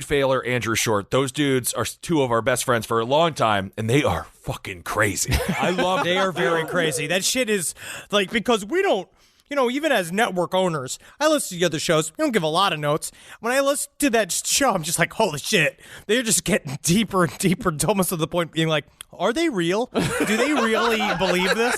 Failer, Andrew Short, those dudes are 2 of our best friends for a long time, and they are fucking crazy. I love They are very crazy. That shit is like, because we don't, even as network owners, I listen to the other shows. We don't give a lot of notes. When I listen to that show, I'm just like, holy shit. They're just getting deeper and deeper, almost to the point being like, are they real? Do they really believe this?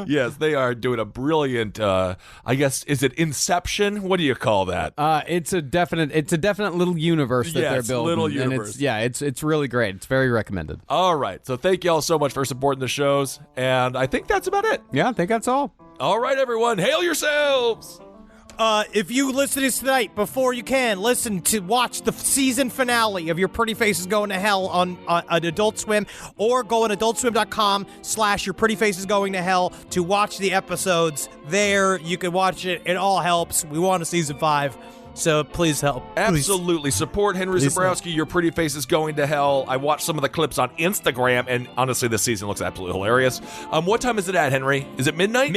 Yes, they are doing a brilliant, I guess, is it Inception? What do you call that? It's a definite little universe that they're building. Little universe. And it's really great. It's very recommended. All right. So thank you all so much for supporting the shows. And I think that's about it. Yeah, I think that's all. All right, everyone. Hail yourselves. If you listen to this tonight, before you can, watch the season finale of Your Pretty Face is Going to Hell on Adult Swim, or go on adultswim.com/Your Pretty Face is Going to Hell to watch the episodes. There, you can watch it. It all helps. We want a season 5. So please help. Absolutely. Support Henry Zabrowski. Your Pretty Face is Going to Hell. I watched some of the clips on Instagram, and honestly, this season looks absolutely hilarious. What time is it at, Henry? Is it midnight?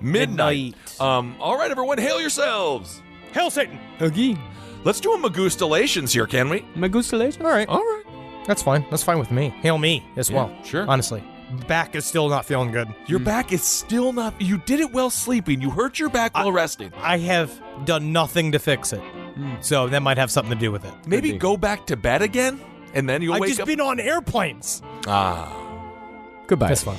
Midnight. All right, everyone, hail yourselves. Hail Satan. Okay. Let's do a Magustalations here, can we? Magustalations? All right. All right. That's fine. That's fine with me. Hail me as well. Sure. Honestly. Back is still not feeling good. Your back is still not... You did it while sleeping. You hurt your back while resting. I have done nothing to fix it. So that might have something to do with it. Maybe go back to bed again, and then you'll wake up... I've just been on airplanes. Goodbye. That's fine.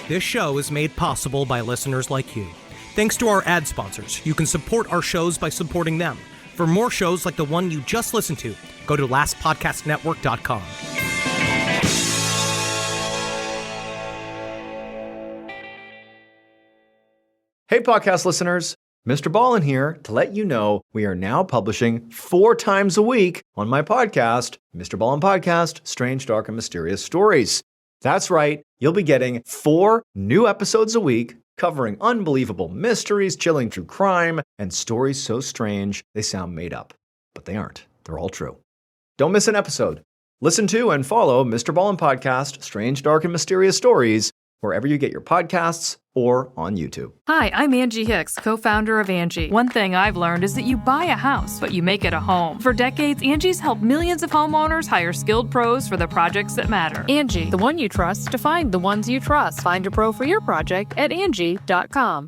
This show is made possible by listeners like you. Thanks to our ad sponsors. You can support our shows by supporting them. For more shows like the one you just listened to, go to lastpodcastnetwork.com. Hey, podcast listeners. Mr. Ballin here to let you know we are now publishing 4 times a week on my podcast, Mr. Ballin Podcast, Strange, Dark, and Mysterious Stories. That's right. You'll be getting 4 new episodes a week covering unbelievable mysteries, chilling true crime, and stories so strange they sound made up. But they aren't. They're all true. Don't miss an episode. Listen to and follow Mr. Ballin Podcast, Strange, Dark, and Mysterious Stories wherever you get your podcasts or on YouTube. Hi, I'm Angie Hicks, co-founder of Angie. One thing I've learned is that you buy a house, but you make it a home. For decades, Angie's helped millions of homeowners hire skilled pros for the projects that matter. Angie, the one you trust to find the ones you trust. Find a pro for your project at Angie.com.